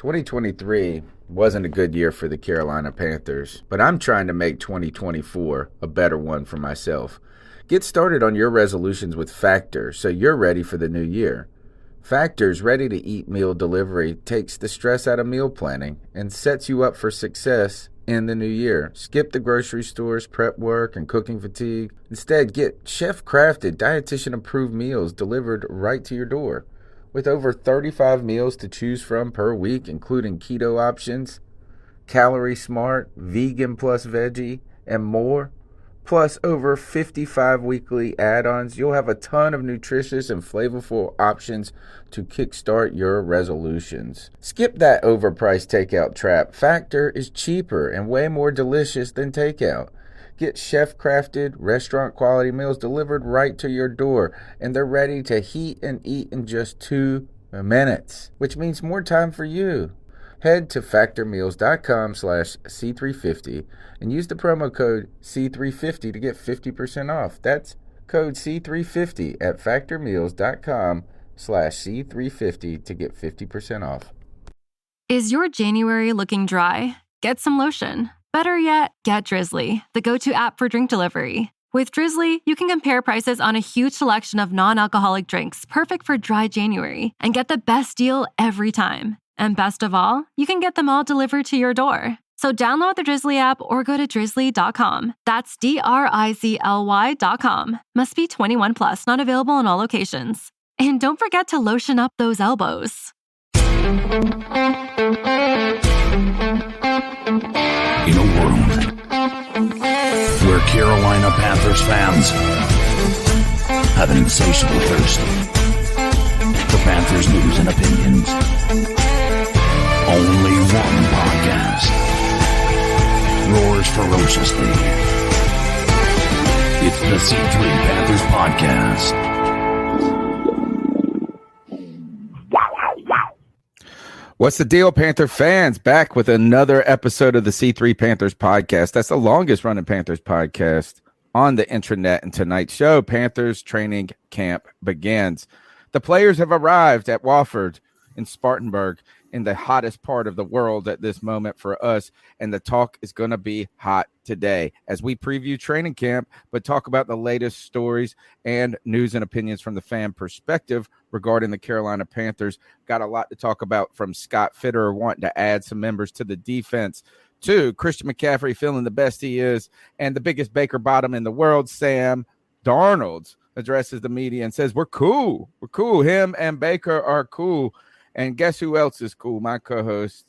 2023 wasn't a good year for the Carolina Panthers, but I'm trying to make 2024 a better one for myself. Get started on your resolutions with Factor so you're ready for the new year. Factor's ready-to-eat meal delivery takes the stress out of meal planning and sets you up for success in the new year. Skip the grocery stores, prep work, and cooking fatigue. Instead, get chef-crafted, dietitian-approved meals delivered right to your door. With over 35 meals to choose from per week, including keto options, calorie smart, vegan plus veggie, and more, plus over 55 weekly add-ons, you'll have a ton of nutritious and flavorful options to kickstart your resolutions. Skip that overpriced takeout trap. Factor is cheaper and way more delicious than takeout. Get chef-crafted, restaurant-quality meals delivered right to your door, and they're ready to heat and eat in just 2 minutes, which means more time for you. Head to factormeals.com/C350 and use the promo code C350 to get 50% off. That's code C350 at factormeals.com/C350 to get 50% off. Is your January looking dry? Get some lotion. Better yet, get Drizzly, the go-to app for drink delivery. With Drizzly, you can compare prices on a huge selection of non-alcoholic drinks perfect for dry January and get the best deal every time. And best of all, you can get them all delivered to your door. So download the Drizzly app or go to drizzly.com. That's DRIZLY.com. Must be 21 plus, not available in all locations. And don't forget to lotion up those elbows. In a world where Carolina Panthers fans have an insatiable thirst for Panthers news and opinions, only one podcast roars ferociously. It's the C3 Panthers Podcast. What's the deal, Panther fans? Back with another episode of the C3 Panthers Podcast. That's the longest running Panthers podcast on the intranet. And tonight's show, Panthers training camp begins. The players have arrived at Wofford in Spartanburg, in the hottest part of the world at this moment for us, and the talk is going to be hot today as we preview training camp, but talk about the latest stories and news and opinions from the fan perspective regarding the Carolina Panthers. Got a lot to talk about, from Scott Fitter wanting to add some members to the defense, to Christian McCaffrey feeling the best he is, and the biggest Baker bottom in the world, Sam Darnold, addresses the media and says, we're cool. Him and Baker are cool. And guess who else is cool? My co-host,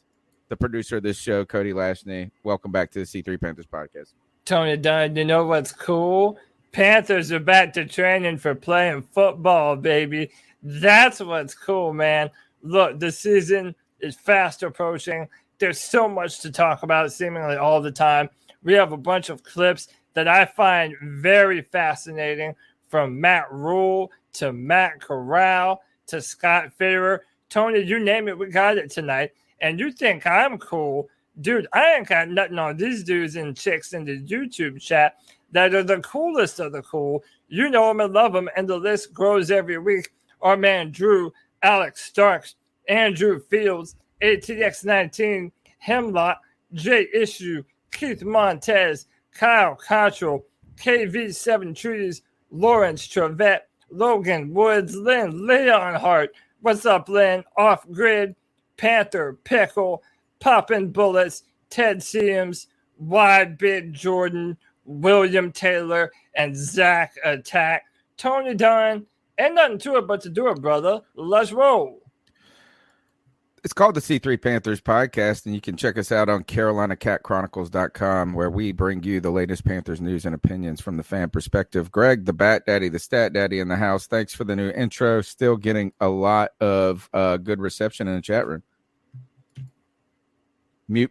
the producer of this show, Cody Lashney. Welcome back to the C3 Panthers Podcast. Tony Dunn, you know what's cool? Panthers are back to training for playing football, baby. That's what's cool, man. Look, the season is fast approaching. There's so much to talk about seemingly all the time. We have a bunch of clips that I find very fascinating, from Matt Rule to Matt Corral to Scott Fitterer. Tony, you name it, we got it tonight. And you think I'm cool. Dude, I ain't got nothing on these dudes and chicks in the YouTube chat that are the coolest of the cool. You know them and love them, and the list grows every week. Our man Drew, Alex Starks, Andrew Fields, ATX19, Hemlock, Jay Issue, Keith Montez, Kyle Cottrell, KV7 Trees, Lawrence Trevette, Logan Woods, Lynn Leonhardt. What's up, Lynn? Off Grid, Panther Pickle, Poppin' Bullets, Ted Seams, Wide Big Jordan, William Taylor, and Zach Attack. Tony Dunn, ain't nothing to it but to do it, brother. Let's roll. It's called the C3 Panthers Podcast, and you can check us out on CarolinaCatChronicles.com, where we bring you the latest Panthers news and opinions from the fan perspective. Greg, the Bat Daddy, the Stat Daddy in the house. Thanks for the new intro. Still getting a lot of good reception in the chat room. Mute.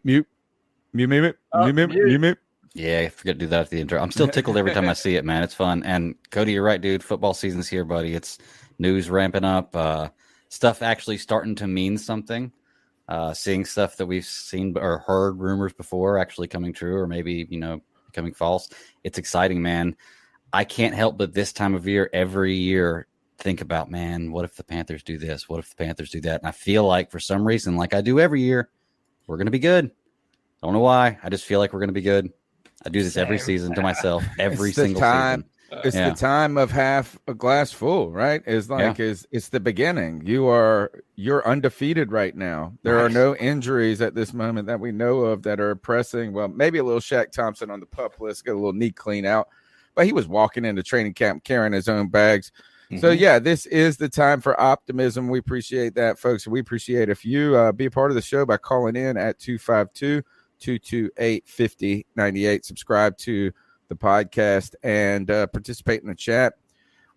Yeah, I forget to do that at the intro. I'm still tickled every time I see it, man. It's fun. And Cody, you're right, dude. Football season's here, buddy. It's news ramping up. Stuff actually starting to mean something. Seeing stuff that we've seen or heard rumors before actually coming true, or maybe, becoming false. It's exciting, man. I can't help but this time of year, every year, think about, man, what if the Panthers do this? What if the Panthers do that? And I feel like for some reason, like I do every year, we're going to be good. I don't know why. I just feel like we're going to be good. I do this every season to myself, every single season. It's the time of half a glass full, right? It's like it's the beginning. You're undefeated right now. There are no injuries at this moment that we know of that are pressing. Well, maybe a little Shaq Thompson on the pup list, get a little knee clean out, but he was walking into training camp carrying his own bags. So yeah, this is the time for optimism. We appreciate that, folks. We appreciate if you be a part of the show by calling in at 252-228-5098. Subscribe to the podcast and participate in the chat.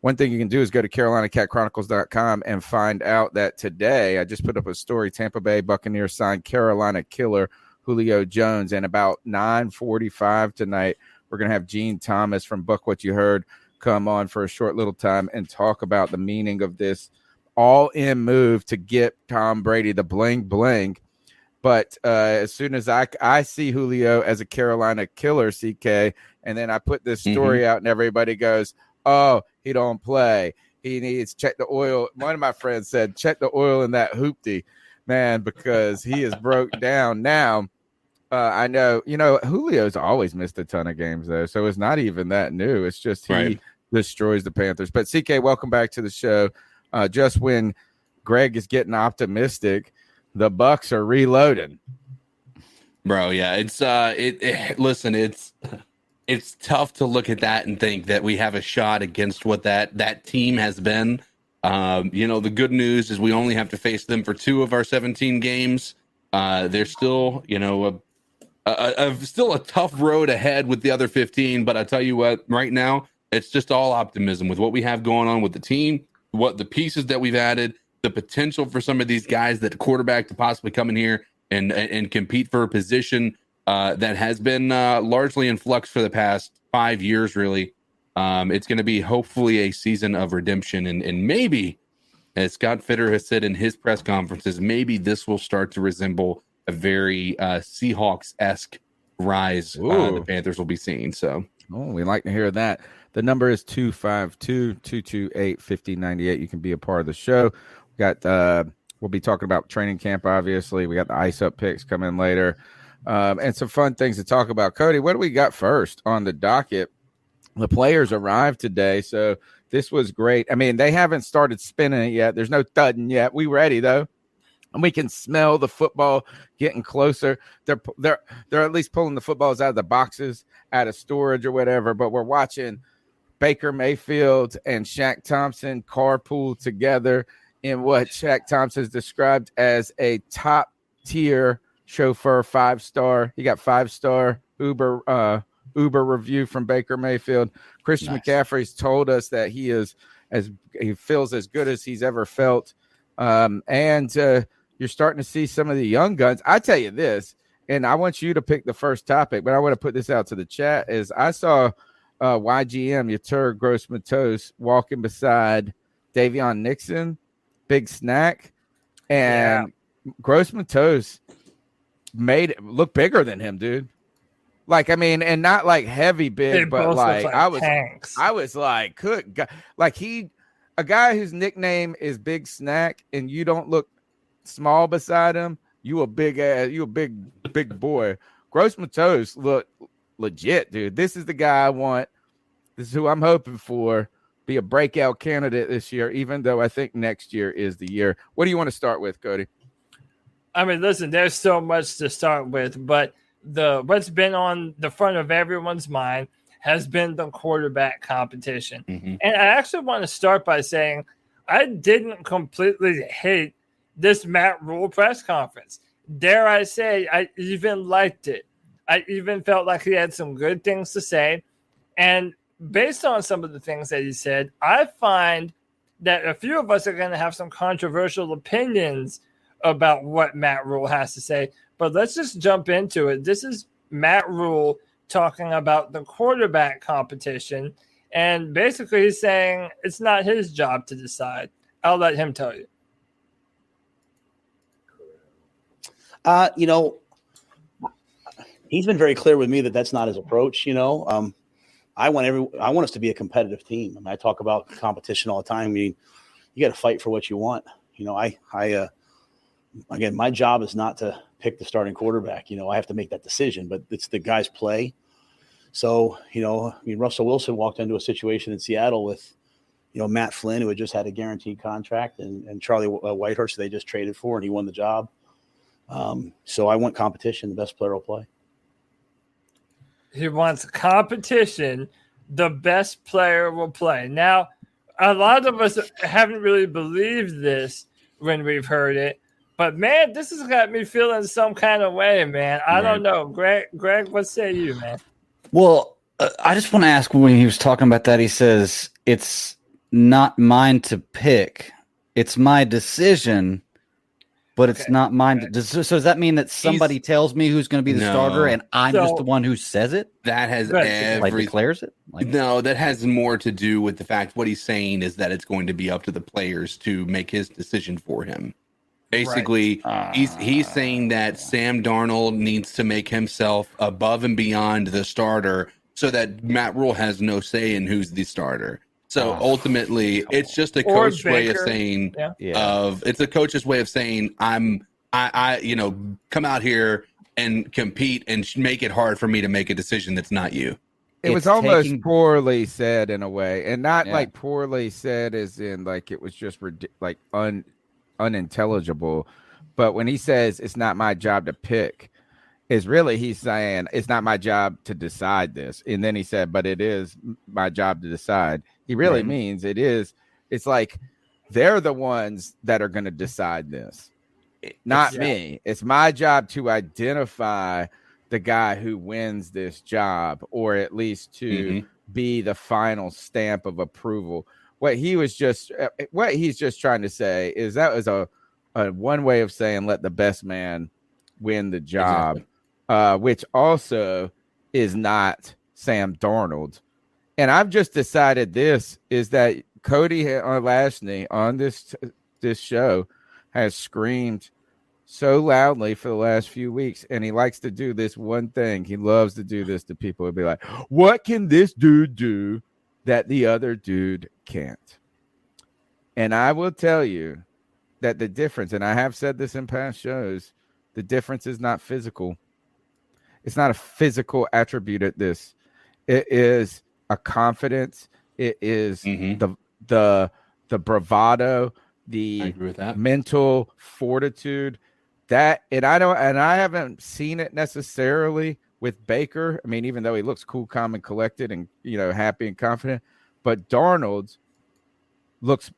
One thing you can do is go to carolinacatchronicles.com and find out that today I just put up a story. Tampa Bay Buccaneers signed Carolina killer Julio Jones, and about 9:45 tonight we're going to have Gene Thomas from Buck What You Heard come on for a short little time and talk about the meaning of this all-in move to get Tom Brady the bling bling. But as soon as I see Julio as a Carolina killer, CK, and then I put this story out and everybody goes, oh, he don't play. He needs check the oil. One of my friends said, check the oil in that hoopty, man, because he is broke down now. I know, Julio's always missed a ton of games, though, so it's not even that new. It's just he destroys the Panthers. But, CK, welcome back to the show. Just when Greg is getting optimistic, the Bucks are reloading. Bro, yeah, listen, it's tough to look at that and think that we have a shot against what that team has been. The good news is we only have to face them for 2 of our 17 games. There's still, still a tough road ahead with the other 15, but I tell you what, right now, it's just all optimism with what we have going on with the team, what the pieces that we've added, the potential for some of these guys that quarterback to possibly come in here and compete for a position that has been largely in flux for the past 5 years, really. It's going to be hopefully a season of redemption, and maybe, as Scott Fitter has said in his press conferences, maybe this will start to resemble a very Seahawks-esque rise the Panthers will be seeing. So, we like to hear that. The number is 252-228-5098. You can be a part of the show. We'll be talking about training camp, obviously. We got the Ice Up picks coming later. And some fun things to talk about. Cody, what do we got first on the docket? The players arrived today, so this was great. I mean, they haven't started spinning it yet. There's no thudding yet. We ready, though. And we can smell the football getting closer. They're at least pulling the footballs out of the boxes, out of storage or whatever. But we're watching Baker Mayfield and Shaq Thompson carpool together in what Shaq Thompson has described as a top-tier chauffeur, 5-star. He got 5-star Uber review from Baker Mayfield. Christian McCaffrey's told us that he feels as good as he's ever felt. And you're starting to see some of the young guns. I tell you this, and I want you to pick the first topic, but I want to put this out to the chat, is I saw YGM, Yatur Gross-Matos, walking beside Davion Nixon, Big Snack, and Gross-Matos made it look bigger than him, dude. Like, I mean, and not like heavy big, but like I was like, good God. Like a guy whose nickname is Big Snack, and you don't look small beside him, you a big boy. Gross-Matos look legit, dude. This is the guy I want. This is who I'm hoping for. Be a breakout candidate this year, even though I think next year is the year. What do you want to start with, Cody? I mean, listen, there's so much to start with, but what's been on the front of everyone's mind has been the quarterback competition. And I actually want to start by saying I didn't completely hate this Matt Rule press conference. Dare I say, I even liked it. I even felt like he had some good things to say. And based on some of the things that he said, I find that a few of us are going to have some controversial opinions about what Matt Rule has to say. But let's just jump into it. This is Matt Rule talking about the quarterback competition. And basically he's saying it's not his job to decide. I'll let him tell you. He's been very clear with me that that's not his approach. I want us to be a competitive team. I mean, I talk about competition all the time. I mean, you got to fight for what you want. You know, again, my job is not to pick the starting quarterback. You know, I have to make that decision, but it's the guys play. So, you know, I mean, Russell Wilson walked into a situation in Seattle with, you know, Matt Flynn, who had just had a guaranteed contract, and Charlie Whitehurst, they just traded for, and he won the job. So I want competition. The best player will play. He wants competition. The best player will play. Now, a lot of us haven't really believed this when we've heard it, but man, this has got me feeling some kind of way, man. I don't know. Greg, what say you, man? Well, I just want to ask, when he was talking about that, he says, it's not mine to pick. It's my decision, but it's not mine. So does that mean that somebody tells me who's going to be the starter and I'm just the one who says it? That has declares it? No, that has more to do with the fact what he's saying is that it's going to be up to the players to make his decision for him. Basically, he's saying that Sam Darnold needs to make himself above and beyond the starter so that Matt Rule has no say in who's the starter. So ultimately, it's just a coach's way of saying it's a coach's way of saying I you know, come out here and compete and make it hard for me to make a decision that's not you. It was almost poorly said in a way, and not like poorly said as in like it was just like unintelligible. But when he says it's not my job to pick, is really he's saying it's not my job to decide this. And then he said, but it is my job to decide. He really means it is. It's like they're the ones that are going to decide this, not me. It's my job to identify the guy who wins this job, or at least to be the final stamp of approval. What he's just trying to say is that was a one way of saying let the best man win the job, which also is not Sam Darnold. And I've just decided this is that Cody Lashney on this show has screamed so loudly for the last few weeks, and he likes to do this one thing. He loves to do this to people. He'll be like, what can this dude do that the other dude can't? And I will tell you that the difference, and I have said this in past shows, the difference is not physical. It's not a physical attribute at this. It is a confidence. It is the bravado, the mental fortitude. That, and I haven't seen it necessarily with Baker. I mean, even though he looks cool, calm, and collected, and happy and confident, but Darnold looks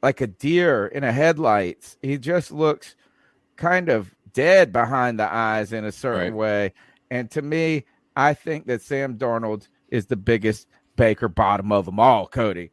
like a deer in a headlights. He just looks kind of dead behind the eyes in a certain way. And to me, I think that Sam Darnold is the biggest Baker bottom of them all, Cody.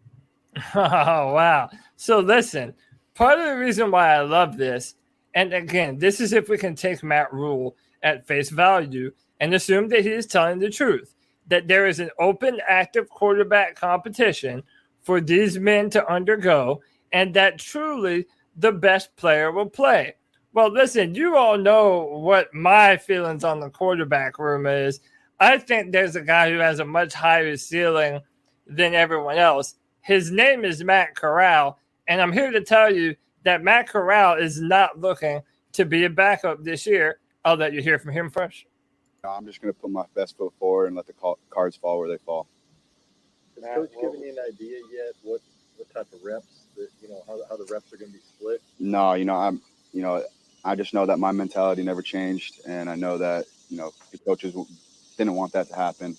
Oh, wow. So listen, part of the reason why I love this, and again, this is if we can take Matt Rule at face value and assume that he is telling the truth, that there is an open, active quarterback competition for these men to undergo, and that truly the best player will play. Well, listen, you all know what my feelings on the quarterback room is. I think there's a guy who has a much higher ceiling than everyone else. His name is Matt Corral, and I'm here to tell you that Matt Corral is not looking to be a backup this year. I'll let you hear from him first. I'm just going to put my best foot forward and let the cards fall where they fall. Has Coach given you an idea yet what type of reps that how the reps are going to be split? No, I just know that my mentality never changed, and I know that the coaches didn't want that to happen,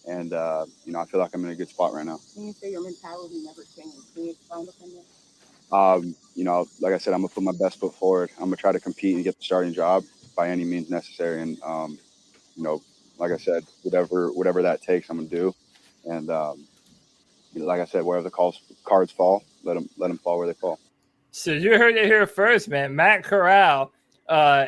and I feel like I'm in a good spot right now. When you say your mentality never changed, can you expound upon that? Like I said, I'm gonna put my best foot forward. I'm gonna try to compete and get the starting job by any means necessary. And like I said, whatever that takes, I'm gonna do. And like I said, wherever the cards fall, let them fall where they fall. So you heard it here first, man. Matt Corral,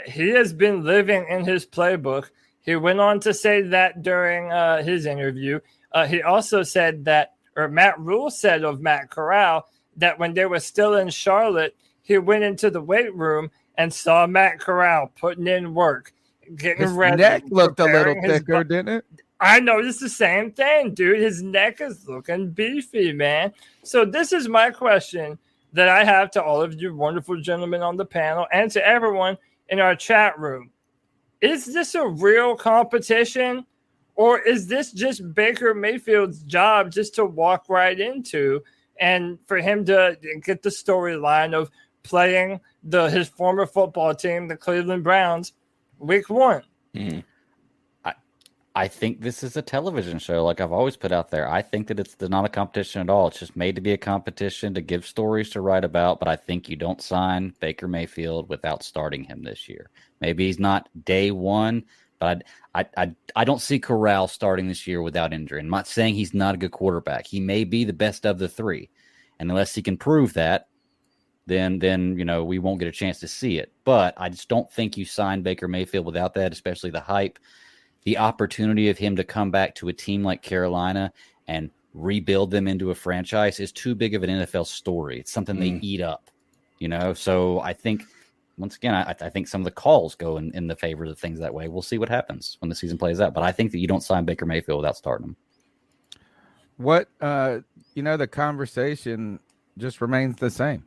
he has been living in his playbook. He went on to say that during his interview. He also said that, or Matt Rule said of Matt Corral, that when they were still in Charlotte, he went into the weight room and saw Matt Corral putting in work, getting his ready. His neck looked a little thicker, didn't it? I noticed the same thing, dude. His neck is looking beefy, man. So this is my question that I have to all of you wonderful gentlemen on the panel and to everyone in our chat room. Is this a real competition, or is this just Baker Mayfield's job just to walk right into and for him to get the storyline of playing his former football team, the Cleveland Browns, week 1? Mm-hmm. I think this is a television show, like I've always put out there. I think that it's not a competition at all. It's just made to be a competition to give stories to write about. But I think you don't sign Baker Mayfield without starting him this year. Maybe he's not day one, but I don't see Corral starting this year without injury. I'm not saying he's not a good quarterback. He may be the best of the three, and unless he can prove that, then we won't get a chance to see it. But I just don't think you sign Baker Mayfield without that, especially the hype. The opportunity of him to come back to a team like Carolina and rebuild them into a franchise is too big of an NFL story. It's something they eat up, So I think, once again, I think some of the calls go in the favor of things that way. We'll see what happens when the season plays out. But I think that you don't sign Baker Mayfield without starting him. What, the conversation just remains the same.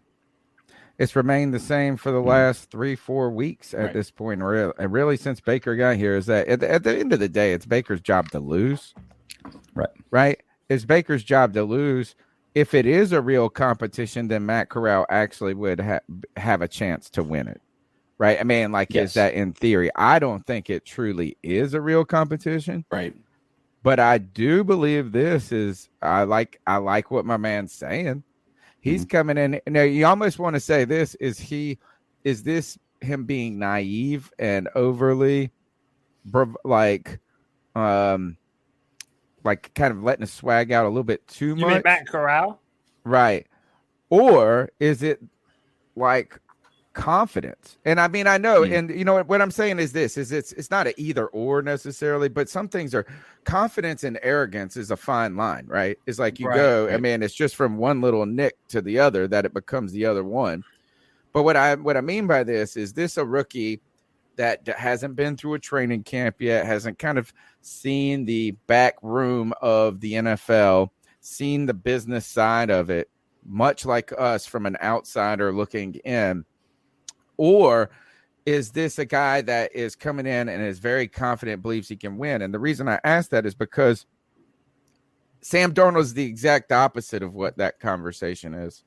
It's remained the same for the last 3-4 weeks at this point. Really, since Baker got here, is that at the end of the day, it's Baker's job to lose. Right? It's Baker's job to lose. If it is a real competition, then Matt Corral actually would have a chance to win it. Right? I mean, is that in theory? I don't think it truly is a real competition. Right. But I do believe this is, I like what my man's saying. He's coming in. Now, you almost want to say this. Is this him being naive and overly kind of letting his swag out a little bit too much? You mean Matt Corral? Right. Or is it like confidence? And I mean, I know, and what I'm saying is this, it's not an either or necessarily, but some things are confidence and arrogance is a fine line, right? It's like I mean, it's just from one little nick to the other that it becomes the other one. But what I mean by this is this a rookie that hasn't been through a training camp yet, hasn't kind of seen the back room of the NFL, seen the business side of it, much like us from an outsider looking in? Or is this a guy that is coming in and is very confident, believes he can win? And the reason I ask that is because Sam Darnold is the exact opposite of what that conversation is.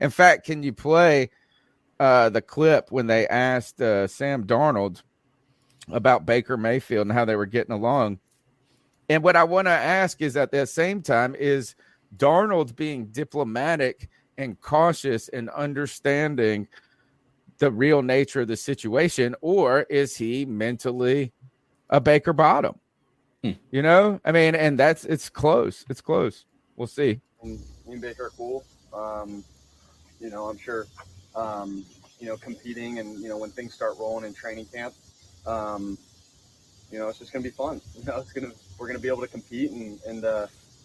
In fact, can you play the clip when they asked Sam Darnold about Baker Mayfield and how they were getting along? And what I want to ask is at the same time, is Darnold being diplomatic and cautious and understanding the real nature of the situation, or is he mentally a Baker bottom? I mean, and it's close. It's close. We'll see. Me and Baker are cool. I'm sure, competing and, when things start rolling in training camp, it's just going to be fun. We're going to be able to compete and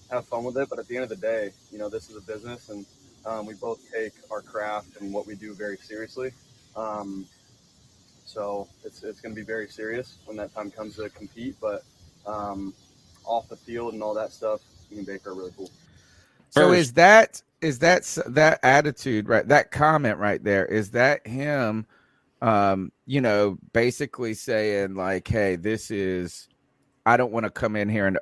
have fun with it. But at the end of the day, this is a business, and we both take our craft and what we do very seriously. So it's going to be very serious when that time comes to compete, but off the field and all that stuff, me and Baker are really cool. So is that attitude, right? That comment right there, is that him, basically saying like, hey, I don't want to come in here and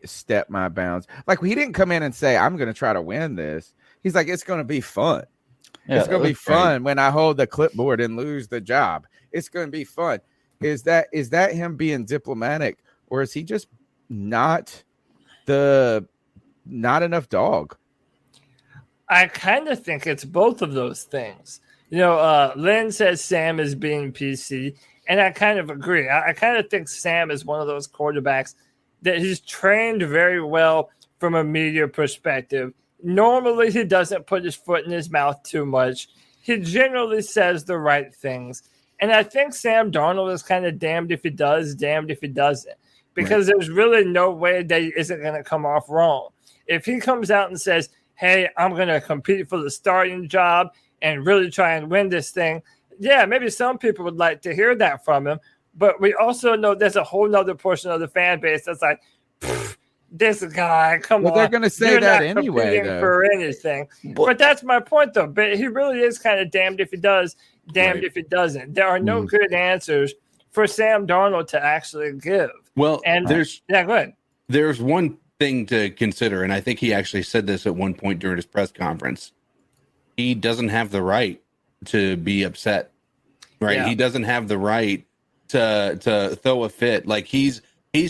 step my bounds. Like, he didn't come in and say, I'm going to try to win this. He's like, it's going to be fun. Yeah, it's going to be fun when I hold the clipboard and lose the job. It's going to be fun. Is that him being diplomatic, or is he just not enough dog? I kind of think it's both of those things. Lynn says Sam is being PC, and I kind of agree. I kind of think Sam is one of those quarterbacks that he's trained very well from a media perspective. Normally, he doesn't put his foot in his mouth too much. He generally says the right things. And I think Sam Darnold is kind of damned if he does, damned if he doesn't. Because there's really no way that he isn't going to come off wrong. If he comes out and says, hey, I'm going to compete for the starting job and really try and win this thing, yeah, maybe some people would like to hear that from him. But we also know there's a whole nother portion of the fan base that's like, this guy, come on. They're going to say that anyway, though. For anything. But that's my point, though. But he really is kind of damned if he does, damned if he doesn't. There are no good answers for Sam Darnold to actually give. Well, and go ahead. There's one thing to consider, and I think he actually said this at one point during his press conference. He doesn't have the right to be upset, right? Yeah. He doesn't have the right to throw a fit. Like he's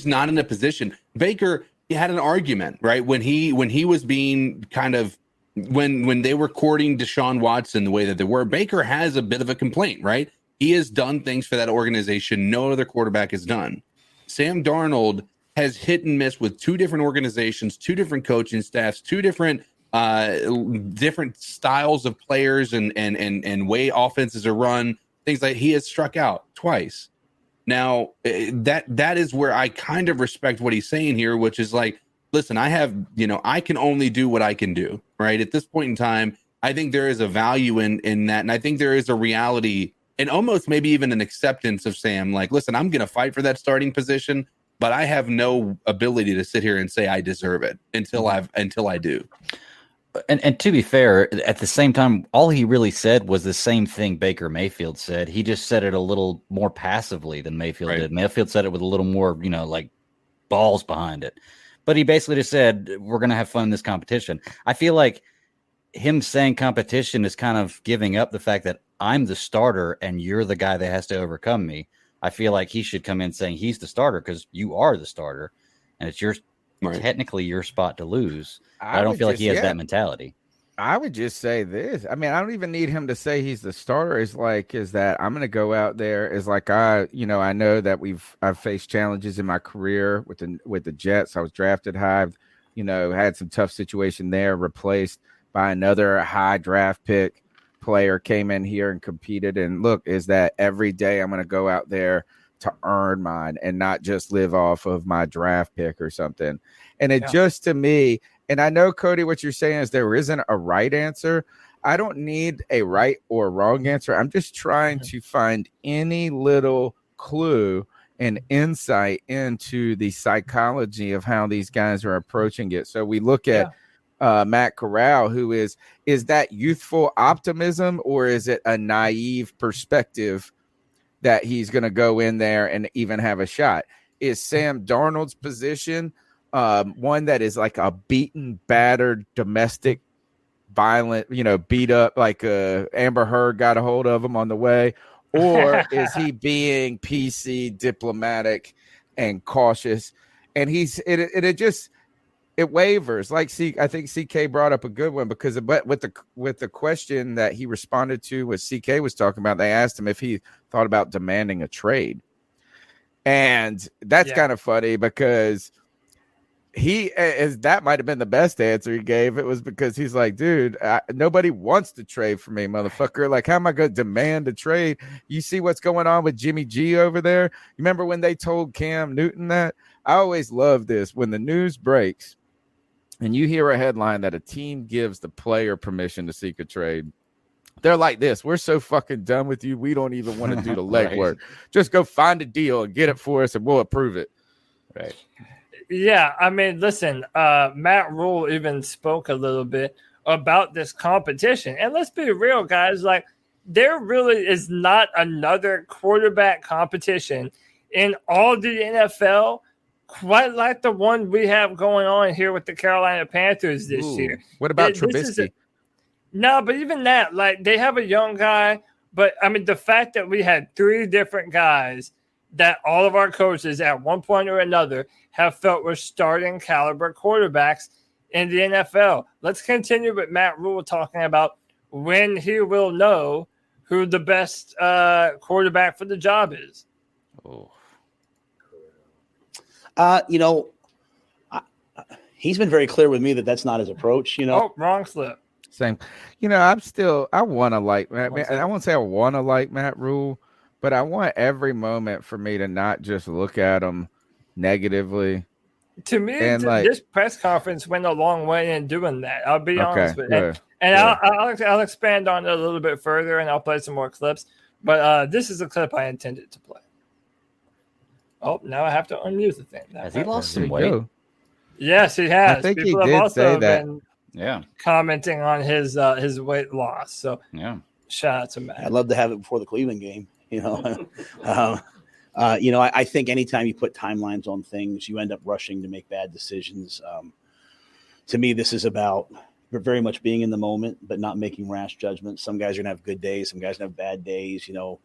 not in a position. Baker, he had an argument, right? When he was being kind of when they were courting Deshaun Watson the way that they were, Baker has a bit of a complaint, right? He has done things for that organization no other quarterback has done. Sam Darnold has hit and miss with two different organizations, two different coaching staffs, two different styles of players and way offenses are run, things like he has struck out twice. Now, that is where I kind of respect what he's saying here, which is like, listen, I can only do what I can do, right? At this point in time, I think there is a value in that. And I think there is a reality and almost maybe even an acceptance of Sam. Like, listen, I'm going to fight for that starting position, but I have no ability to sit here and say I deserve it until I do. And to be fair, at the same time, all he really said was the same thing Baker Mayfield said. He just said it a little more passively than Mayfield did. Mayfield said it with a little more, like balls behind it. But he basically just said, we're going to have fun in this competition. I feel like him saying competition is kind of giving up the fact that I'm the starter and you're the guy that has to overcome me. I feel like he should come in saying he's the starter because you are the starter and it's technically your spot to lose. I don't feel like he has that mentality. I would just say this. I mean, I don't even need him to say he's the starter. Is that I'm going to go out there is like, I know that I've faced challenges in my career with the Jets. I was drafted high, had some tough situation there, replaced by another high draft pick player, came in here and competed. And look, is that every day I'm going to go out there to earn mine and not just live off of my draft pick or something. And it just to me, and I know, Cody, what you're saying is there isn't a right answer. I don't need a right or wrong answer. I'm just trying to find any little clue and insight into the psychology of how these guys are approaching it. So we look at Matt Corral, who is that youthful optimism or is it a naive perspective that he's going to go in there and even have a shot? Is Sam Darnold's position one that is like a beaten, battered, domestic, violent, beat up, like Amber Heard got a hold of him on the way? Or is he being PC, diplomatic, and cautious? And it wavers. Like, I think CK brought up a good one because with the question that he responded to, what CK was talking about, they asked him if he thought about demanding a trade. And that's kind of funny because that might have been the best answer he gave. It was because he's like, dude, nobody wants to trade for me, motherfucker. Like, how am I going to demand a trade? You see what's going on with Jimmy G over there? You remember when they told Cam Newton that? I always love this. When the news breaks and you hear a headline that a team gives the player permission to seek a trade, they're like this: we're so fucking done with you. We don't even want to do the legwork. Just go find a deal and get it for us and we'll approve it. Right. Yeah, I mean, listen, Matt Rule even spoke a little bit about this competition. And let's be real, guys. Like, there really is not another quarterback competition in all the NFL quite like the one we have going on here with the Carolina Panthers this year. What about Trubisky? No, but even that, like, they have a young guy. But, I mean, the fact that we had three different guys that all of our coaches at one point or another have felt were starting caliber quarterbacks in the NFL. Let's continue with Matt Rule talking about when he will know who the best quarterback for the job is. He's been very clear with me that that's not his approach. Oh, wrong slip. Same. I want to like, I won't say I want to like Matt Rule, but I want every moment for me to not just look at him negatively. To me, this press conference went a long way in doing that. I'll be honest with you. And I'll expand on it a little bit further, and I'll play some more clips. But this is a clip I intended to play. Oh, now I have to unmute the thing. Has he lost some weight? Yes, he has. I think People he have did also say that. been commenting on his weight loss. So shout out to Matt. I'd love to have it before the Cleveland game. I think anytime you put timelines on things, you end up rushing to make bad decisions. To me, this is about very much being in the moment, but not making rash judgments. Some guys are gonna have good days, some guys are gonna have bad days. We'll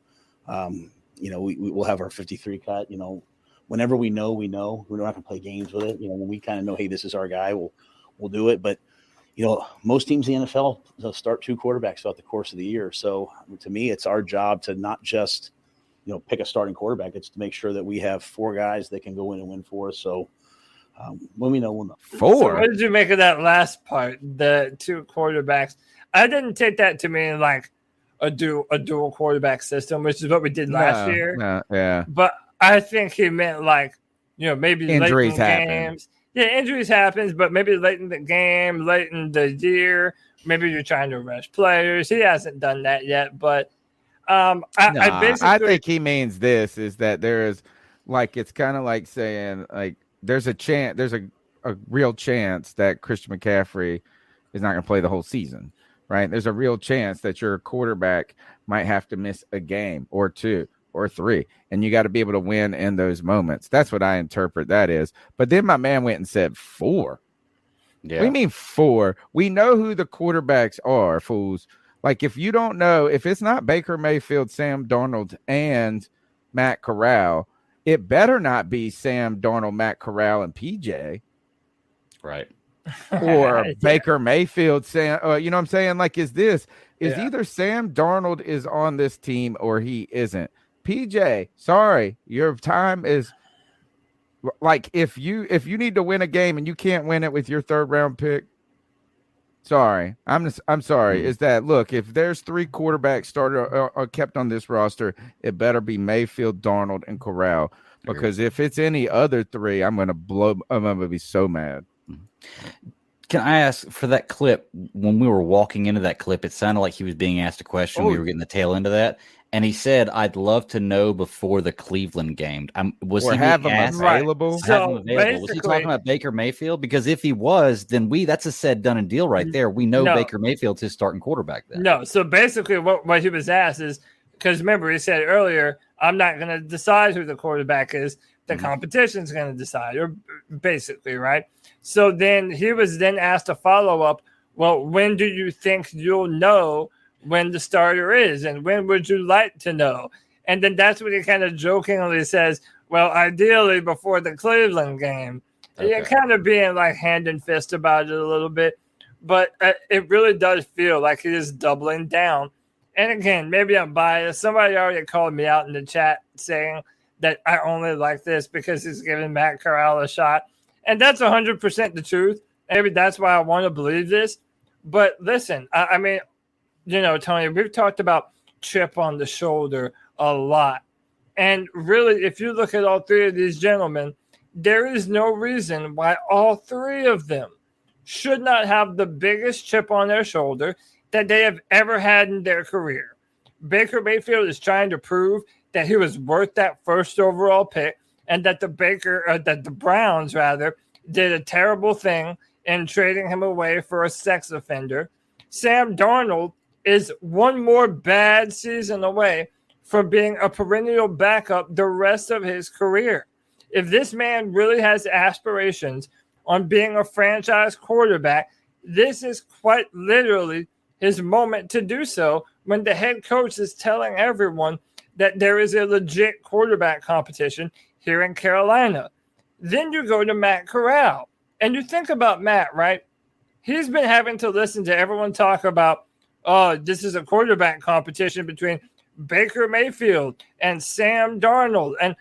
have our 53 cut. Whenever we know, we're not gonna play games with it. When we kind of know, hey, this is our guy, we'll do it. But most teams in the NFL start 2 quarterbacks throughout the course of the year. So to me, it's our job to not just pick a starting quarterback. It's to make sure that we have 4 guys that can go in and win for us. So when we know, we'll know. 4. So what did you make of that last part? The 2 quarterbacks. I didn't take that to mean like a dual quarterback system, which is what we did last year. Yeah. But I think he meant like maybe injuries late in happen. games. Yeah, injuries happens, but maybe late in the game, late in the year, maybe you're trying to rush players. He hasn't done that yet, but I think he means this is that there is it's kind of like saying there's a real chance that Christian McCaffrey is not going to play the whole season, right? There's a real chance that your quarterback might have to miss a game or 2 or 3, and you got to be able to win in those moments. That's what I interpret that is. But then my man went and said 4. Yeah. We mean 4. We know who the quarterbacks are, fools. Like, if you don't know, if it's not Baker Mayfield, Sam Darnold, and Matt Corral, it better not be Sam Darnold, Matt Corral, and PJ. Right. Or Baker Mayfield, Sam. You know what I'm saying? Like, either Sam Darnold is on this team or he isn't. PJ, sorry, your time is like if you need to win a game and you can't win it with your 3rd round pick. Sorry, I'm sorry. Is that look? If there's 3 quarterbacks started or kept on this roster, it better be Mayfield, Darnold, and Corral. Because if it's any other 3, I'm gonna be so mad. Can I ask for that clip? When we were walking into that clip, it sounded like he was being asked a question. We were getting the tail end of that, and he said, "I'd love to know before the Cleveland game." Was he have him asked? available? So was he talking about Baker Mayfield? Because if he was, then that's a said, done, and deal right there. We know Baker Mayfield's his starting quarterback. Then no. So basically, what he was asked is because remember he said earlier, "I'm not going to decide who the quarterback is. The competition's going to decide," or basically, right? So then he was then asked a follow-up, well, when do you think you'll know when the starter is? And when would you like to know? And then that's when he kind of jokingly says, well, ideally before the Cleveland game. Okay. Yeah, kind of being like hand and fist about it a little bit. But it really does feel like he is doubling down. And again, maybe I'm biased. Somebody already called me out in the chat saying that I only like this because he's giving Matt Corral a shot. And that's 100% the truth. Maybe that's why I want to believe this. But listen, I mean, Tony, we've talked about chip on the shoulder a lot. And really, if you look at all 3 of these gentlemen, there is no reason why all 3 of them should not have the biggest chip on their shoulder that they have ever had in their career. Baker Mayfield is trying to prove that he was worth that 1st overall pick, and that the Browns did a terrible thing in trading him away for a sex offender. Sam Darnold is one more bad season away from being a perennial backup the rest of his career. If this man really has aspirations on being a franchise quarterback, this is quite literally his moment to do so when the head coach is telling everyone that there is a legit quarterback competition here in Carolina. Then you go to Matt Corral, and you think about Matt, right? He's been having to listen to everyone talk about, this is a quarterback competition between Baker Mayfield and Sam Darnold, and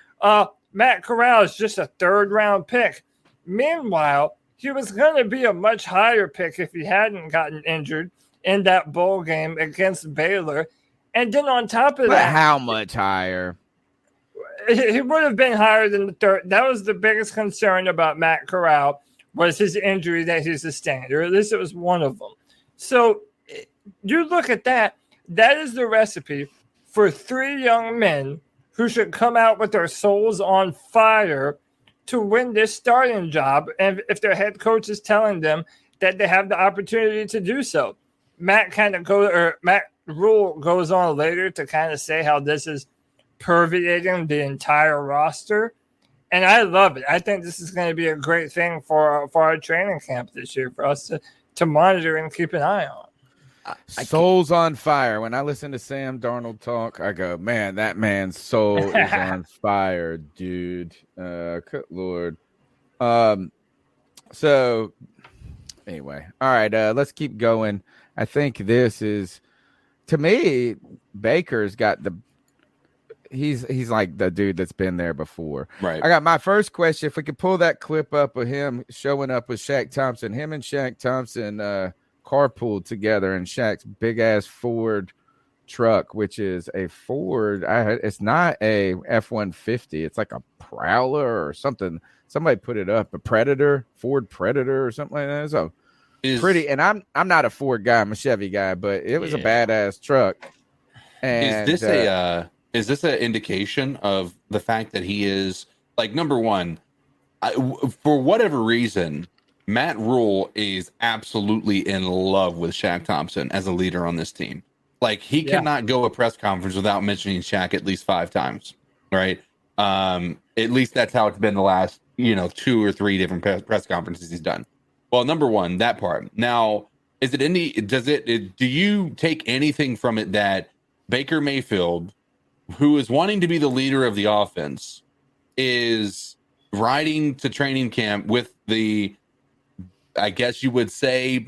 Matt Corral is just a 3rd round pick. Meanwhile, he was going to be a much higher pick if he hadn't gotten injured in that bowl game against Baylor. And then on top of that, how much higher? He would have been higher than the 3rd. That was the biggest concern about Matt Corral, was his injury that he sustained, or at least it was one of them. So you look at that. That is the recipe for 3 young men who should come out with their souls on fire to win this starting job, and if their head coach is telling them that they have the opportunity to do so. Matt Rule goes on later to kind of say how this is permeating the entire roster, and I love it. I think this is going to be a great thing for our training camp this year for us to monitor and keep an eye on. Soul's on fire. When I listen to Sam Darnold talk, I go, man, that man's soul is on fire, dude. Good Lord. So anyway, all right, let's keep going. I think this is, to me, Baker's got he's like the dude that's been there before. Right. I got my first question. If we could pull that clip up of him showing up with Shaq Thompson, him and Shaq Thompson carpooled together in Shaq's big ass Ford truck, which is a Ford. It's not a F-150. It's like a Prowler or something. Somebody put it up, Ford Predator or something like that. So pretty. And I'm not a Ford guy. I'm a Chevy guy, but it was a badass truck. And is this an indication of the fact that he is, like, number one, for whatever reason, Matt Rule is absolutely in love with Shaq Thompson as a leader on this team. Like, he cannot go a press conference without mentioning Shaq at least 5 times, right? At least that's how it's been the last, 2 or 3 different press conferences he's done. Well, number one, that part. Now, do you take anything from it that Baker Mayfield, who is wanting to be the leader of the offense, is riding to training camp with the, I guess you would say,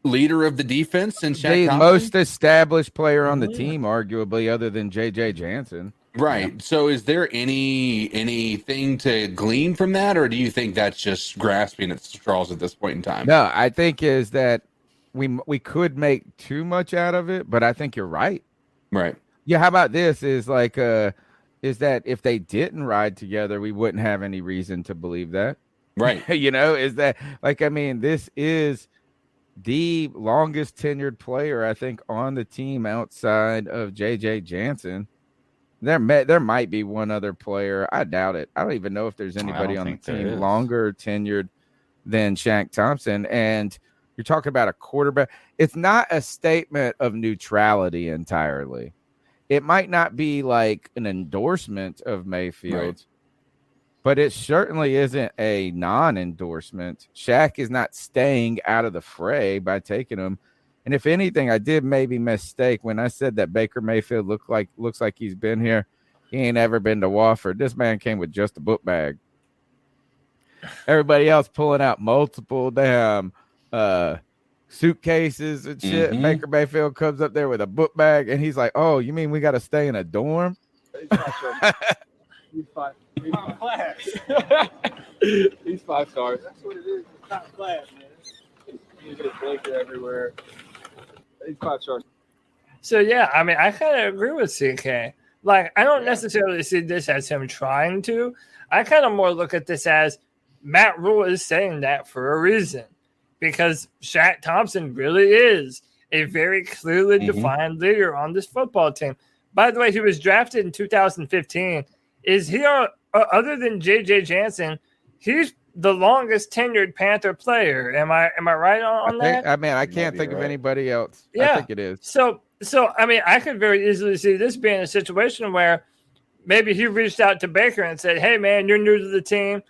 leader of the defense and Shaq Thompson? Most established player on the team, arguably, other than J.J. Jansen. Right. Yeah. So is there anything to glean from that, or do you think that's just grasping at straws at this point in time? No, I think is that we could make too much out of it, but I think you're right. Right. Yeah, how about this? Is like is that if they didn't ride together, we wouldn't have any reason to believe that. Right. Is that, like, I mean, this is the longest tenured player, I think, on the team outside of J.J. Jansen. There might be one other player. I doubt it. I don't even know if there's anybody on the team longer tenured than Shaq Thompson. And you're talking about a quarterback. It's not a statement of neutrality entirely. It might not be like an endorsement of Mayfield, right, but it certainly isn't a non-endorsement. Shaq is not staying out of the fray by taking him. And if anything, I did maybe mistake when I said that Baker Mayfield looks like he's been here. He ain't ever been to Wofford. This man came with just a book bag. Everybody else pulling out multiple damn suitcases and shit. Mm-hmm. Baker Mayfield comes up there with a book bag, and he's like, "Oh, you mean we got to stay in a dorm?" He's 5 class. He's 5 stars. That's what it is. It's not class, man. You get Baker everywhere. He's 5 stars. So yeah, I mean, I kind of agree with CK. Like, I don't necessarily see this as him trying to. I kind of more look at this as Matt Rule is saying that for a reason, because Shaq Thompson really is a very clearly defined leader on this football team. By the way, he was drafted in 2015. Is he, other than J.J. Jansen, he's the longest tenured Panther player? Am I right on that? I mean, I can't think of anybody else. Yeah. I think it is. So I mean, I could very easily see this being a situation where maybe he reached out to Baker and said, "Hey, man, you're new to the team.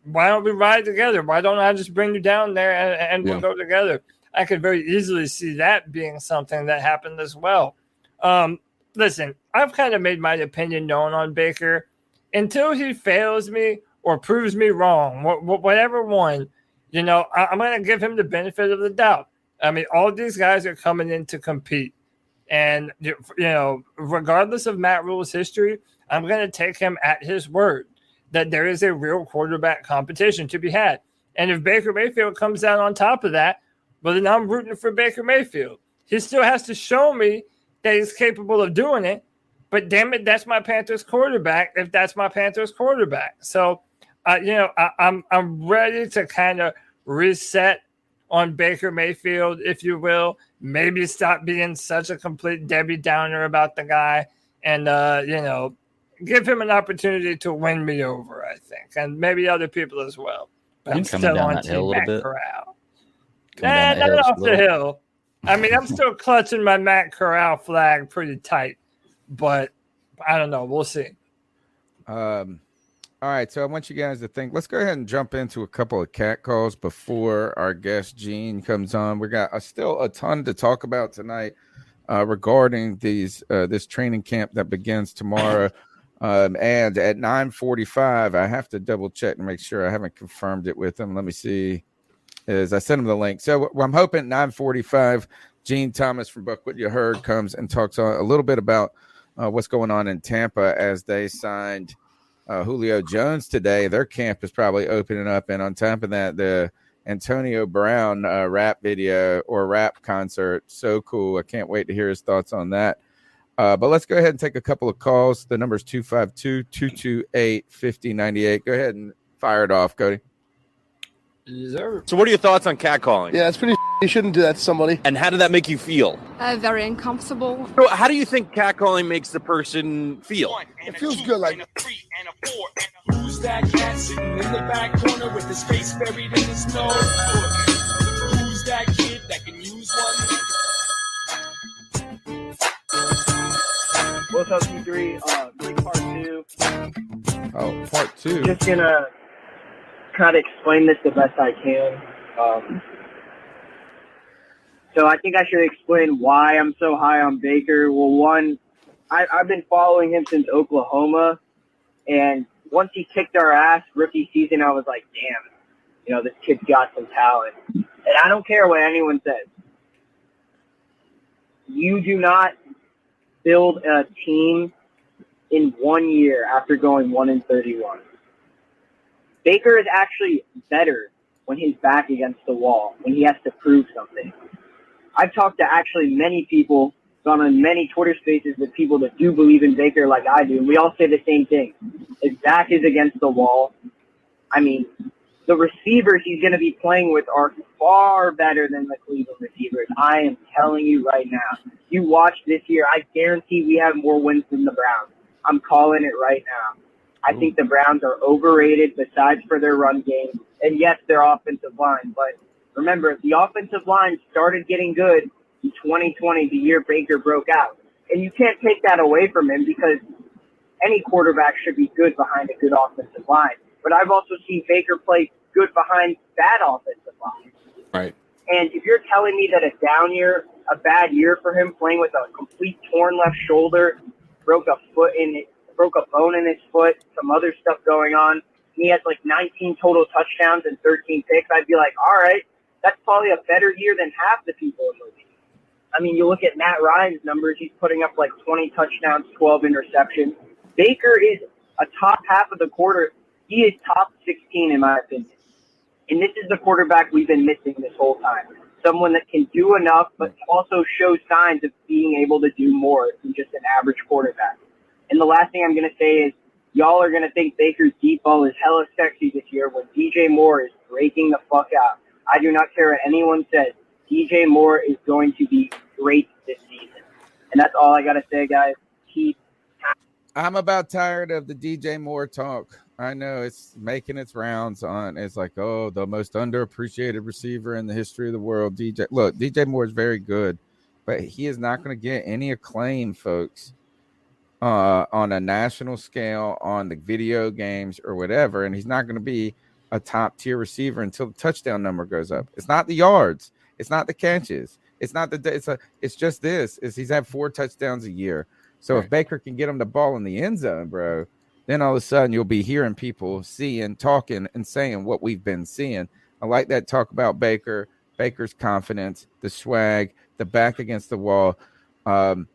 Why don't we ride together? Why don't I just bring you down there and we'll go together?" I could very easily see that being something that happened as well. Listen, I've kind of made my opinion known on Baker. Until he fails me or proves me wrong, whatever one, I'm going to give him the benefit of the doubt. I mean, all these guys are coming in to compete. And, regardless of Matt Rule's history, I'm going to take him at his word that there is a real quarterback competition to be had. And if Baker Mayfield comes out on top of that, well, then I'm rooting for Baker Mayfield. He still has to show me that he's capable of doing it. But damn it, that's my Panthers quarterback. If that's my Panthers quarterback, so I'm ready to kind of reset on Baker Mayfield, if you will. Maybe stop being such a complete Debbie Downer about the guy, and give him an opportunity to win me over, I think, and maybe other people as well. But I'm still on Team Matt Corral. Not off the hill. I mean, I'm still clutching my Matt Corral flag pretty tight, but I don't know. We'll see. All right, so I want you guys to think. Let's go ahead and jump into a couple of cat calls before our guest Gene comes on. We got still a ton to talk about tonight regarding this training camp that begins tomorrow. And at 9:45, I have to double check and make sure I haven't confirmed it with him. Let me see. I sent him the link. So I'm hoping 9:45, Gene Thomas from Buck What You Heard comes and talks a little bit about what's going on in Tampa as they signed Julio Jones today. Their camp is probably opening up, and on top of that, the Antonio Brown rap video or rap concert. So cool. I can't wait to hear his thoughts on that. But let's go ahead and take a couple of calls. The number is 252-228-5098. Go ahead and fire it off, Cody. So what are your thoughts on catcalling? Yeah, it's pretty. You shouldn't do that to somebody. And how did that make you feel? Very uncomfortable. So how do you think catcalling makes the person feel? It feels good, like. Who's that cat sitting in the back corner with his face buried in his nose? Who's that kid that can use one? What's up, T3? Part 2. Oh, part 2. Just gonna try to explain this the best I can. So I think I should explain why I'm so high on Baker. Well, one, I've been following him since Oklahoma, and once he kicked our ass rookie season, I was like, damn, this kid's got some talent. And I don't care what anyone says. You do not build a team in 1 year after going 1-31. Baker is actually better when he's back against the wall, when he has to prove something. I've talked to actually many people, gone on many Twitter spaces with people that do believe in Baker like I do, and we all say the same thing. If Zach is against the wall, I mean, the receivers he's going to be playing with are far better than the Cleveland receivers. I am telling you right now. You watch this year, I guarantee we have more wins than the Browns. I'm calling it right now. I think the Browns are overrated besides for their run game. And yes, their offensive line. But remember, the offensive line started getting good in 2020, the year Baker broke out. And you can't take that away from him because any quarterback should be good behind a good offensive line. But I've also seen Baker play good behind bad offensive line. Right. And if you're telling me that a bad year for him, playing with a complete torn left shoulder, broke a bone in his foot, some other stuff going on. He has like 19 total touchdowns and 13 picks. I'd be like, all right, that's probably a better year than half the people in the league. I mean, you look at Matt Ryan's numbers, he's putting up like 20 touchdowns, 12 interceptions. Baker is a top half of the quarter. He is top 16 in my opinion. And this is the quarterback we've been missing this whole time. Someone that can do enough, but also shows signs of being able to do more than just an average quarterback. And the last thing I'm going to say is y'all are going to think Baker's deep ball is hella sexy this year when DJ Moore is breaking the fuck out. I do not care what anyone says. DJ Moore is going to be great this season. And that's all I got to say, guys. I'm about tired of the DJ Moore talk. I know it's making its rounds on. It's like, oh, the most underappreciated receiver in the history of the world. DJ Moore is very good, but he is not going to get any acclaim, folks, on a national scale, on the video games or whatever. And he's not going to be a top tier receiver until the touchdown number goes up. It's not the yards. It's not the catches. It's not it's just this is he's had 4 touchdowns a year. So if Baker can get him the ball in the end zone, bro, then all of a sudden you'll be hearing people talking and saying what we've been seeing. I like that talk about Baker's confidence, the swag, the back against the wall. And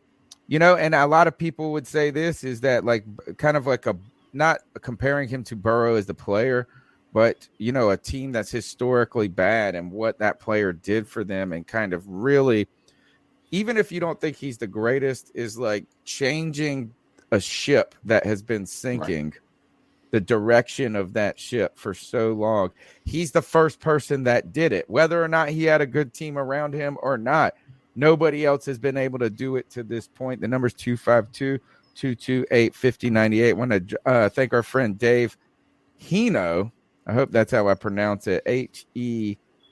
a lot of people would say this is that like kind of like not comparing him to Burrow as the player, but, a team that's historically bad and what that player did for them and kind of really, even if you don't think he's the greatest, is like changing a ship that has been sinking, the direction of that ship for so long. He's the first person that did it, whether or not he had a good team around him or not. Nobody else has been able to do it to this point. The number's 228-5098. Want to thank our friend Dave Hino. I hope that's how I pronounce it.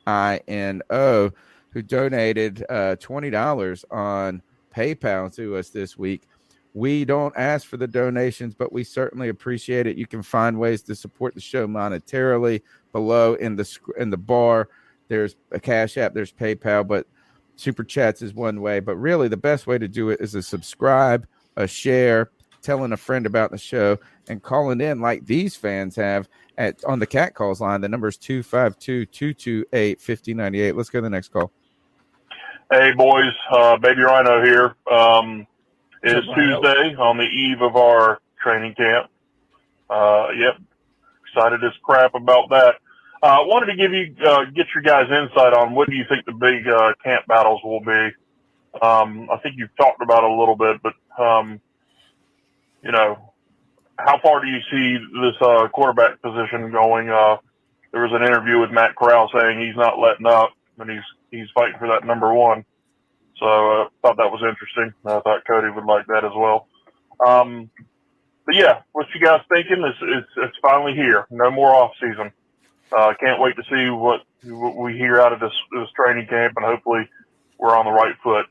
Heino, who donated $20 on PayPal to us this week. We don't ask for the donations, but we certainly appreciate it. You can find ways to support the show monetarily below in the bar. There's a Cash App, there's PayPal, but Super Chats is one way. But really, the best way to do it is a subscribe, a share, telling a friend about the show, and calling in like these fans have on the Cat Calls line. The number is 252-228-5098. Let's go to the next call. Hey, boys. Baby Rhino here. It is Tuesday on the eve of our training camp. Yep. Excited as crap about that. Wanted to get your guys' insight on what do you think the big camp battles will be. I think you've talked about it a little bit, but, how far do you see this quarterback position going? There was an interview with Matt Corral saying he's not letting up, and he's fighting for that number one. So I thought that was interesting. I thought Cody would like that as well. But yeah, what you guys thinking? It's finally here. No more off season. Can't wait to see what we hear out of this training camp, and hopefully we're on the right foot.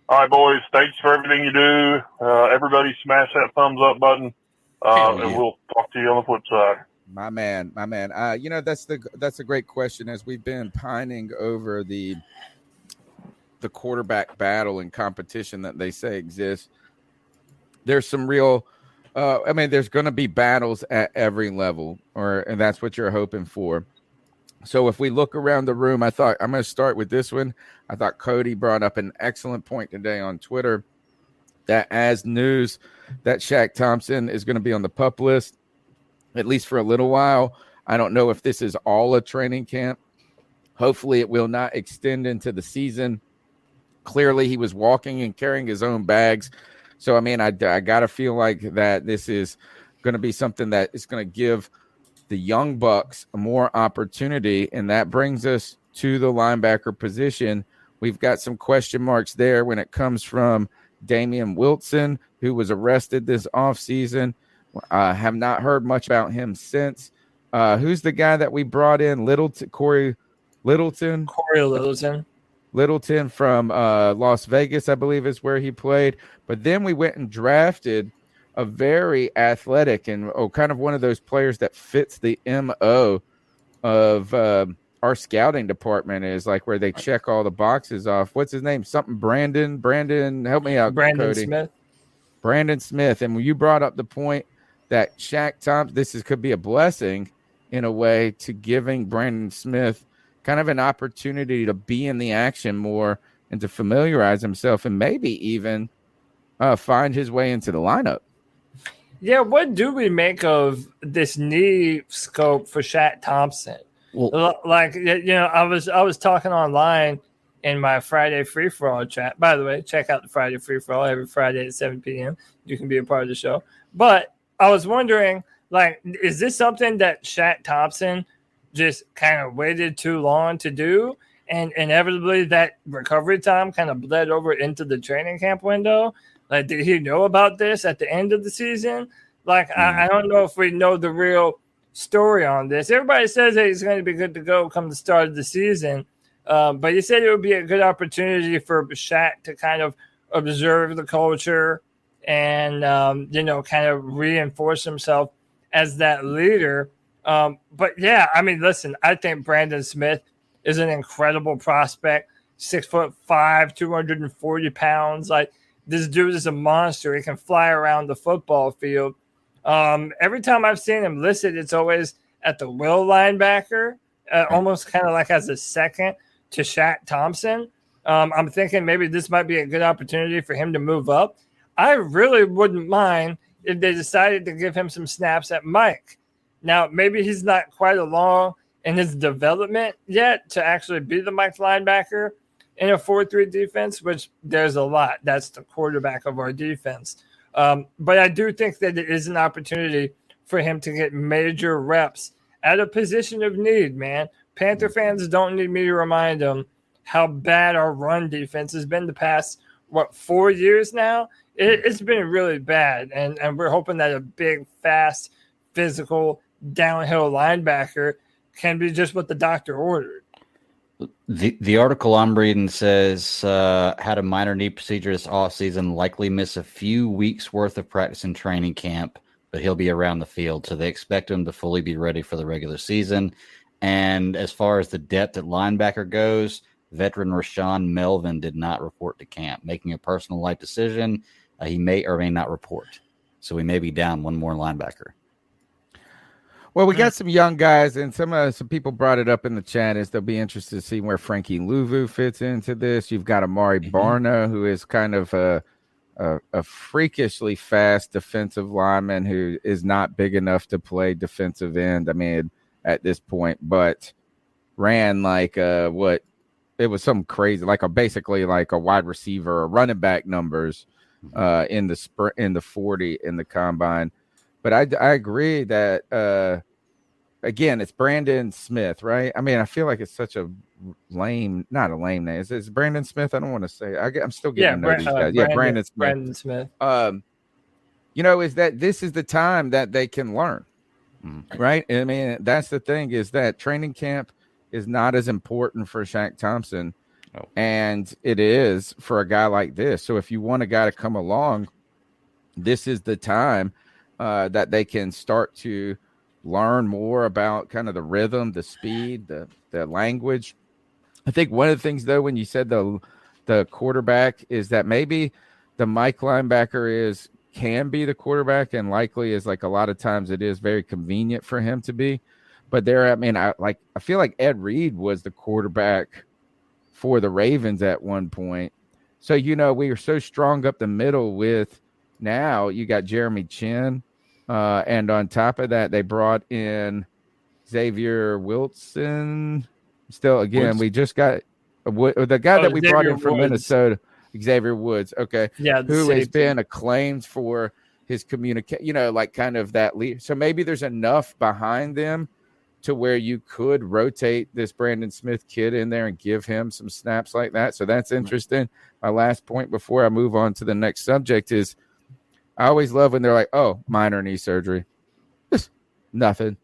All right, boys. Thanks for everything you do. Everybody smash that thumbs up button, and we'll talk to you on the flip side. My man. That's a great question. As we've been pining over the quarterback battle and competition that they say exists, there's some real there's going to be battles at every level, and that's what you're hoping for. So if we look around the room, I thought I'm going to start with this one. I thought Cody brought up an excellent point today on Twitter that as news that Shaq Thompson is going to be on the PUP list, at least for a little while. I don't know if this is all a training camp. Hopefully it will not extend into the season. Clearly he was walking and carrying his own bags. So, I got to feel like that this is going to be something that is going to give the young Bucks more opportunity. And that brings us to the linebacker position. We've got some question marks there when it comes from Damian Wilson, who was arrested this offseason. Have not heard much about him since. Who's the guy that we brought in? Corey Littleton. Littleton from Las Vegas, I believe is where he played. But then we went and drafted a very athletic and kind of one of those players that fits the MO of our scouting department, is like where they check all the boxes off. What's his name? Something Brandon, help me out, Cody. Brandon Smith. And when you brought up the point that Shaq Thompson, could be a blessing in a way to giving Brandon Smith kind of an opportunity to be in the action more and to familiarize himself and maybe even find his way into the lineup. Yeah, what do we make of this knee scope for Shaq Thompson? Well, I was talking online in my Friday free-for-all chat. By the way, check out the Friday free-for-all every Friday at 7 p.m. You can be a part of the show. But I was wondering, is this something that Shaq Thompson just kind of waited too long to do, and inevitably that recovery time kind of bled over into the training camp window? Did he know about this at the end of the season? I don't know if we know the real story on this. Everybody says that he's going to be good to go come the start of the season, but he said it would be a good opportunity for Shaq to kind of observe the culture and kind of reinforce himself as that leader. But yeah, listen, I think Brandon Smith is an incredible prospect. 6'5", 240 pounds. This dude is a monster. He can fly around the football field. Every time I've seen him listed, it's always at the will linebacker, almost kind of like as a second to Shaq Thompson. I'm thinking maybe this might be a good opportunity for him to move up. I really wouldn't mind if they decided to give him some snaps at Mike. Now, maybe he's not quite along in his development yet to actually be the Mike linebacker in a 4-3 defense, which there's a lot. That's the quarterback of our defense. But I do think that it is an opportunity for him to get major reps at a position of need, man. Panther fans don't need me to remind them how bad our run defense has been the past, 4 years now. It's been really bad, and we're hoping that a big, fast, physical, downhill linebacker can be just what the doctor ordered. The article I'm reading says had a minor knee procedure this offseason, likely miss a few weeks worth of practice and training camp, but he'll be around the field. So they expect him to fully be ready for the regular season. And as far as the depth at linebacker goes, veteran Rashawn Melvin did not report to camp, making a personal life decision. He may or may not report. So we may be down one more linebacker. Well, we got some young guys, and some people brought it up in the chat as they'll be interested to see where Frankie Louvu fits into this. You've got Amari Barno, who is kind of a freakishly fast defensive lineman who is not big enough to play defensive end. I mean, at this point, but ran like it was some crazy, basically like a wide receiver or running back numbers in the 40 in the combine. But I agree that again, it's Brandon Smith, right? I mean, I feel like it's such a not a lame name. It's Brandon Smith. I don't want to say. I'm still getting to know these guys. Brandon Smith. Brandon Smith. Is that this is the time that they can learn, right? I mean, that's the thing, is that training camp is not as important for Shaq Thompson, and it is for a guy like this. So if you want a guy to come along, this is the time that they can start to learn more about kind of the rhythm, the speed, the language. I think one of the things, though, when you said the quarterback, is that maybe the Mike linebacker can be the quarterback, and likely is, like, a lot of times it is very convenient for him to be. But I feel like Ed Reed was the quarterback for the Ravens at one point. So, we are so strong up the middle with, now you got Jeremy Chin. And on top of that, they brought in Xavier Wilson. Still, again, we just got the guy that we brought in from Minnesota, Xavier Woods. Okay. Yeah. Who has been acclaimed for his communication, like kind of that lead. So maybe there's enough behind them to where you could rotate this Brandon Smith kid in there and give him some snaps like that. So that's interesting. My last point before I move on to the next subject is, I always love when they're like, oh, minor knee surgery. Just nothing.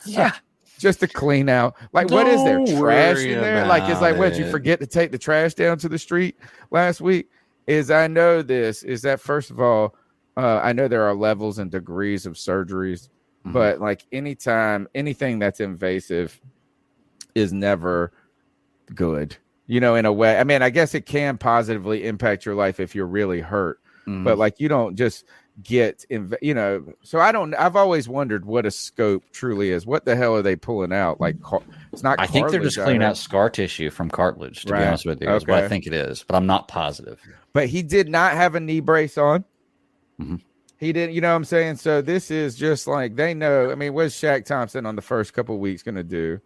Yeah. Just to clean out. Like, what is there? Trash in there? Like, it's like, what, you forget to take the trash down to the street last week? I know this, is that, first of all, I know there are levels and degrees of surgeries, but like anything that's invasive is never good, in a way. I mean, I guess it can positively impact your life if you're really hurt. But like, you don't just get, so I've always wondered what a scope truly is. What the hell are they pulling out? Like, it's not, I think they're just cleaning out scar tissue from cartilage, to be honest with you. Is what I think it is, but I'm not positive. But he did not have a knee brace on. He didn't, you know what I'm saying? So this is just like, they know. I mean, what's Shaq Thompson on the first couple of weeks going to do?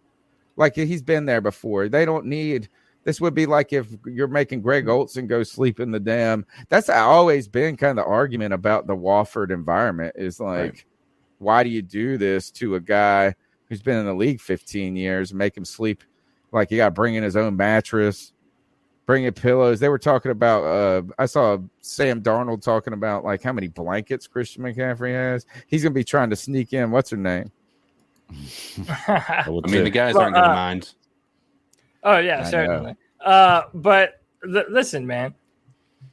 Like, he's been there before. They don't need. This would be like if you're making Greg Olsen go sleep in the dam. That's always been kind of the argument about the Wofford environment, is like, why do you do this to a guy who's been in the league 15 years and make him sleep? Like, you got to bring in his own mattress, bring in pillows. They were talking about, I saw Sam Darnold talking about like how many blankets Christian McCaffrey has. He's going to be trying to sneak in. What's her name? I mean, the guys aren't going to mind. Oh yeah, certainly. But listen, man,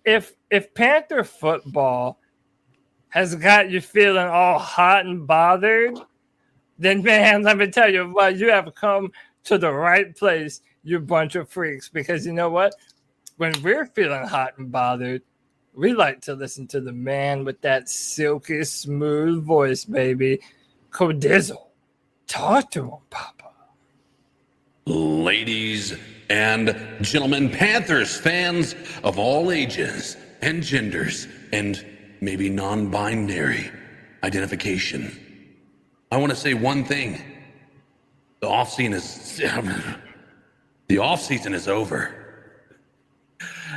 if Panther football has got you feeling all hot and bothered, then man, let me tell you what, you have come to the right place, you bunch of freaks. Because you know what? When we're feeling hot and bothered, we like to listen to the man with that silky smooth voice, baby, Codizzle. Talk to him, Papa. Ladies and gentlemen, Panthers fans of all ages and genders and maybe non-binary identification, I want to say one thing. The offseason is over.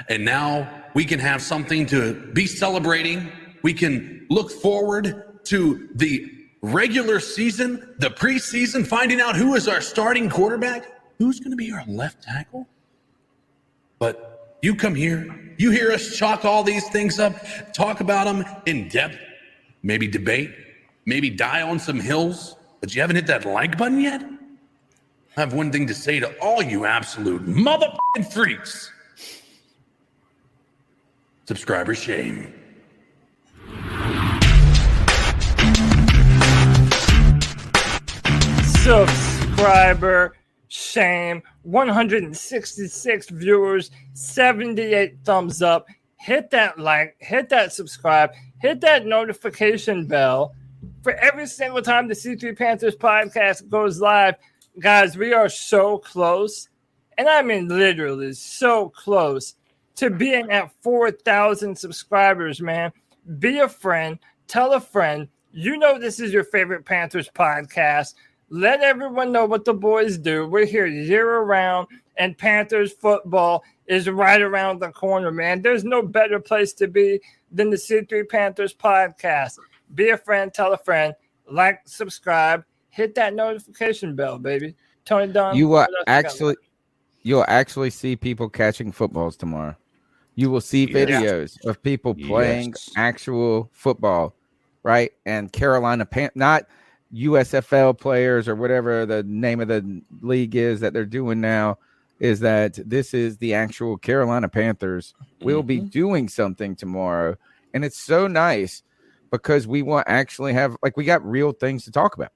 And now we can have something to be celebrating. We can look forward to the regular season, the preseason, finding out who is our starting quarterback. Who's going to be our left tackle? But You come here, you hear us chalk all these things up, talk about them in depth, maybe debate, maybe die on some hills, but you haven't hit that like button yet? I have one thing to say to all you absolute motherfucking freaks. Subscriber shame. Subscriber shame. 166 viewers, 78 thumbs up. Hit that like, hit that subscribe, hit that notification bell for every single time the C3 Panthers podcast goes live. Guys, we are so close, and I mean literally so close to being at 4,000 subscribers, man. Be a friend. Tell a friend. You know this is your favorite Panthers podcast. Let everyone know what the boys do. We're here year-round, and Panthers football is right around the corner, man. There's no better place to be than the C3 Panthers podcast. Be a friend. Tell a friend. Like, subscribe. Hit that notification bell, baby. Tony Don. You'll actually see people catching footballs tomorrow. You will see videos of people playing actual football, right? And Carolina Panthers, not USFL players or whatever the name of the league is that they're doing now, is that this is the actual Carolina Panthers. We'll be doing something tomorrow. And it's so nice because we want to actually have, like, we got real things to talk about.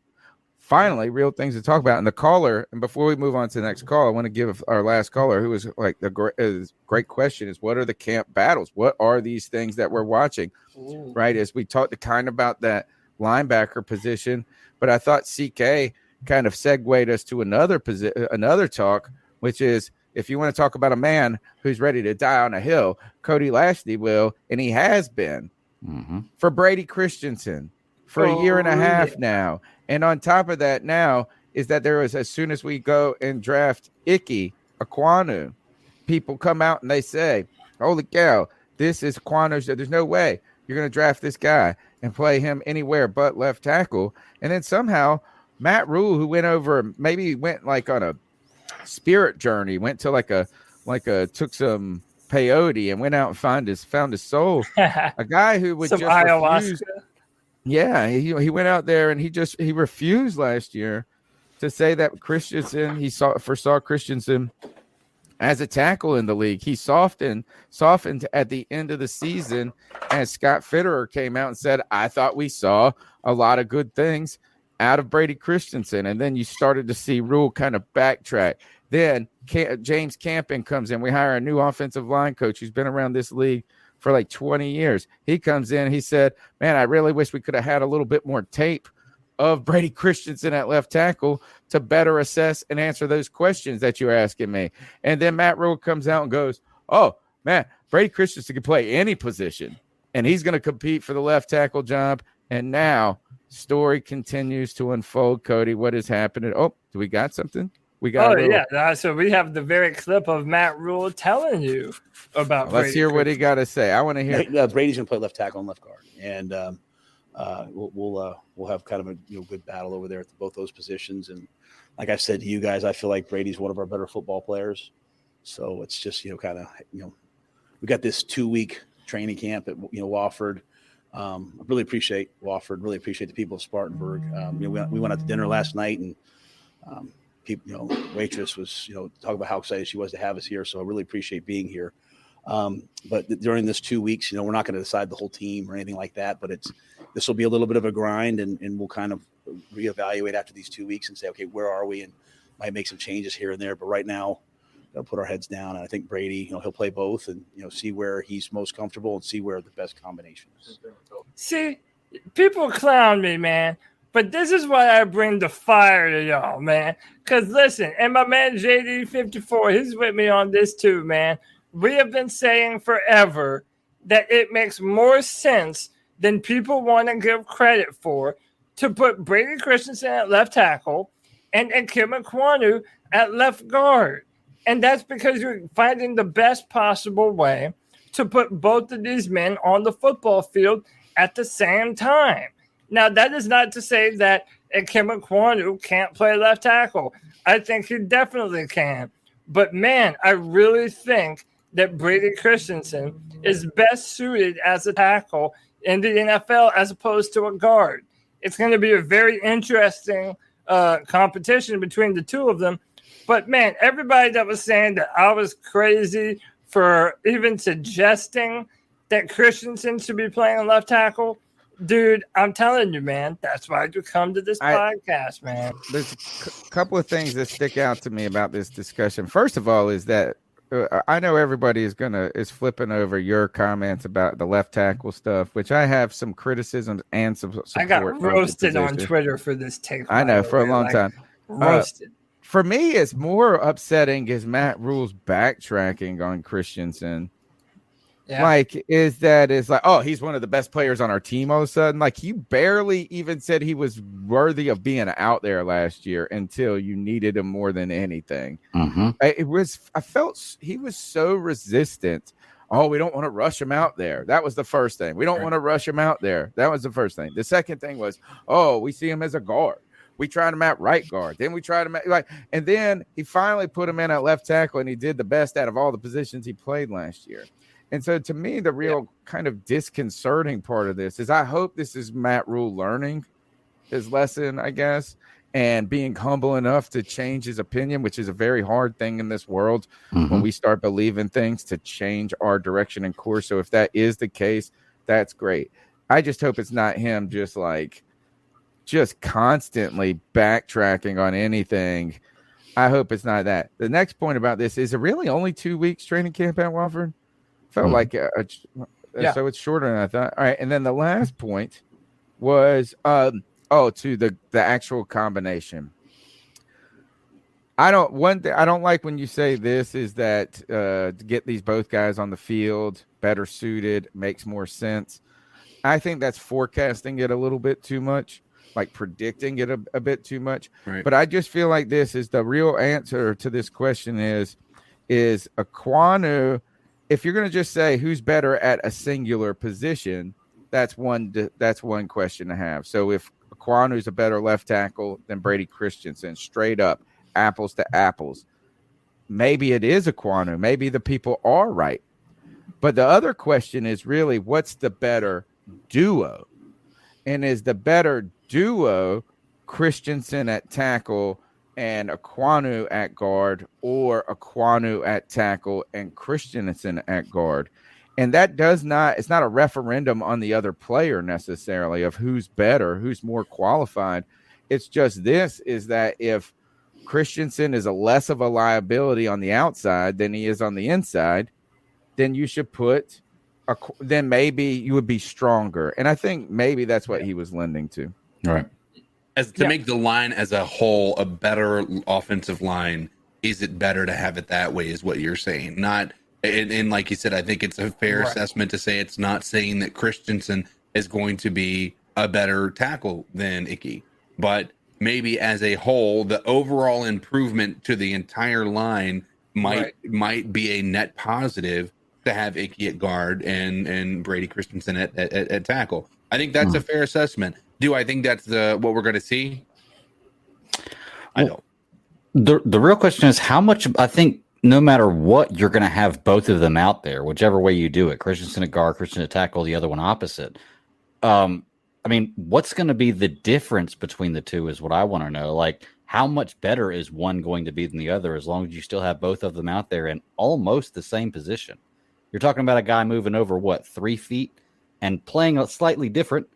Finally, real things to talk about. And the caller, and before we move on to the next call, I want to give our last caller, who was like the great question, is what are the camp battles? What are these things that we're watching? Ooh. Right? As we talked kind of about that linebacker position, but I thought CK kind of segued us to another talk, which is if you want to talk about a man who's ready to die on a hill, Cody Lashley will, and he has been for Brady Christensen for a year and a half now. And on top of that now is that there was, as soon as we go and draft Ike Ekwonu, people come out and they say, holy cow, this is Ekwonu's. There's no way you're going to draft this guy and play him anywhere but left tackle. And then somehow Matt Rule, who went like on a spirit journey, went to took some peyote and went out and found his soul. A guy who would some just ayahuasca. refuse. Yeah, he went out there and he refused last year to say that Christensen, he foresaw Christensen as a tackle in the league. He softened at the end of the season as Scott Fitterer came out and said, I thought we saw a lot of good things out of Brady Christensen. And then you started to see Rule kind of backtrack. Then James Campen comes in. We hire a new offensive line coach who's been around this league for like 20 years. He comes in, he said, man, I really wish we could have had a little bit more tape of Brady Christensen at left tackle to better assess and answer those questions that you're asking me. And then Matt Rule comes out and goes, oh, man, Brady Christensen can play any position, and he's going to compete for the left tackle job. And now story continues to unfold. Cody, what is happening? Oh, do we got something? We got so we have the very clip of Matt Rule telling you about Let's hear what he got to say. I want to hear. Brady's going to play left tackle and left guard, and we'll have kind of a good battle over there at both those positions. And like I said to you guys, I feel like Brady's one of our better football players. So it's just we got this 2-week training camp at Wofford. I really appreciate Wofford. Really appreciate the people of Spartanburg. We went out to dinner last night, and people, waitress was talking about how excited she was to have us here. So I really appreciate being here. But during this 2 weeks, we're not going to decide the whole team or anything like that. But this will be a little bit of a grind, and we'll kind of reevaluate after these 2 weeks and say, okay, where are we? And might make some changes here and there. But right now, we'll put our heads down. And I think Brady, he'll play both, and see where he's most comfortable and see where the best combination is. See, people clown me, man. But this is why I bring the fire to y'all, man. Because listen, and my man JD54, he's with me on this too, man. We have been saying forever that it makes more sense than people want to give credit for to put Brady Christensen at left tackle and Kim Ekwonu at left guard. And that's because you're finding the best possible way to put both of these men on the football field at the same time. Now, that is not to say that Kim Ekwonu can't play left tackle. I think he definitely can. But, man, I really think that Brady Christensen is best suited as a tackle in the NFL as opposed to a guard. It's going to be a very interesting competition between the two of them. But, man, everybody that was saying that I was crazy for even suggesting that Christensen should be playing left tackle, dude, I'm telling you, man, that's why you come to this podcast, man. There's a couple of things that stick out to me about this discussion. First of all is that I know everybody is flipping over your comments about the left tackle stuff, which I have some criticisms and some support. I got roasted on Twitter for this take. I know for a long time. Roasted. For me, it's more upsetting is Matt Rule's backtracking on Christensen. Yeah. Like, is like, oh, he's one of the best players on our team all of a sudden. Like, you barely even said he was worthy of being out there last year until you needed him more than anything. Mm-hmm. I felt he was so resistant. Oh, we don't want to rush him out there. That was the first thing. We don't want to rush him out there. That was the first thing. The second thing was, oh, we see him as a guard. We tried him at right guard. Then we tried him at and then he finally put him in at left tackle, and he did the best out of all the positions he played last year. And so to me, the real kind of disconcerting part of this is I hope this is Matt Rule learning his lesson, I guess, and being humble enough to change his opinion, which is a very hard thing in this world when we start believing things to change our direction and course. So if that is the case, that's great. I just hope it's not him just constantly backtracking on anything. I hope it's not that. The next point about this is it really only 2 weeks training camp at Wofford? Felt like so it's shorter than I thought. All right, and then the last point was to the actual combination. I don't like when you say this is that to get these both guys on the field better suited makes more sense. I think that's forecasting it a little bit too much, like predicting it a bit too much. Right. But I just feel like this is the real answer to this question is Ekwonu. If you're going to just say who's better at a singular position, that's one question to have. So if Ekwonu's a better left tackle than Brady Christensen, straight up, apples to apples, maybe it is Ekwonu. Maybe the people are right. But the other question is really what's the better duo? And is the better duo Christensen at tackle and Ekwonu at guard, or Ekwonu at tackle and Christensen at guard? And that it's not a referendum on the other player necessarily of who's better, who's more qualified. It's just is that if Christensen is a less of a liability on the outside than he is on the inside, then you should then maybe you would be stronger. And I think maybe that's what he was lending to. Right. Make the line as a whole a better offensive line, is it better to have it that way is what you're saying? Not, and like you said, I think it's a fair assessment to say it's not saying that Christensen is going to be a better tackle than Icky, but maybe as a whole, the overall improvement to the entire line might be a net positive to have Icky at guard and Brady Christensen at tackle. I think that's a fair assessment. Do I think that's what we're going to see? I don't. The real question is how much. I think no matter what, you're going to have both of them out there, whichever way you do it. Christensen at guard, Christensen at tackle, the other one opposite. I mean, what's going to be the difference between the two is what I want to know. Like, how much better is one going to be than the other as long as you still have both of them out there in almost the same position? You're talking about a guy moving over, 3 feet and playing a slightly different.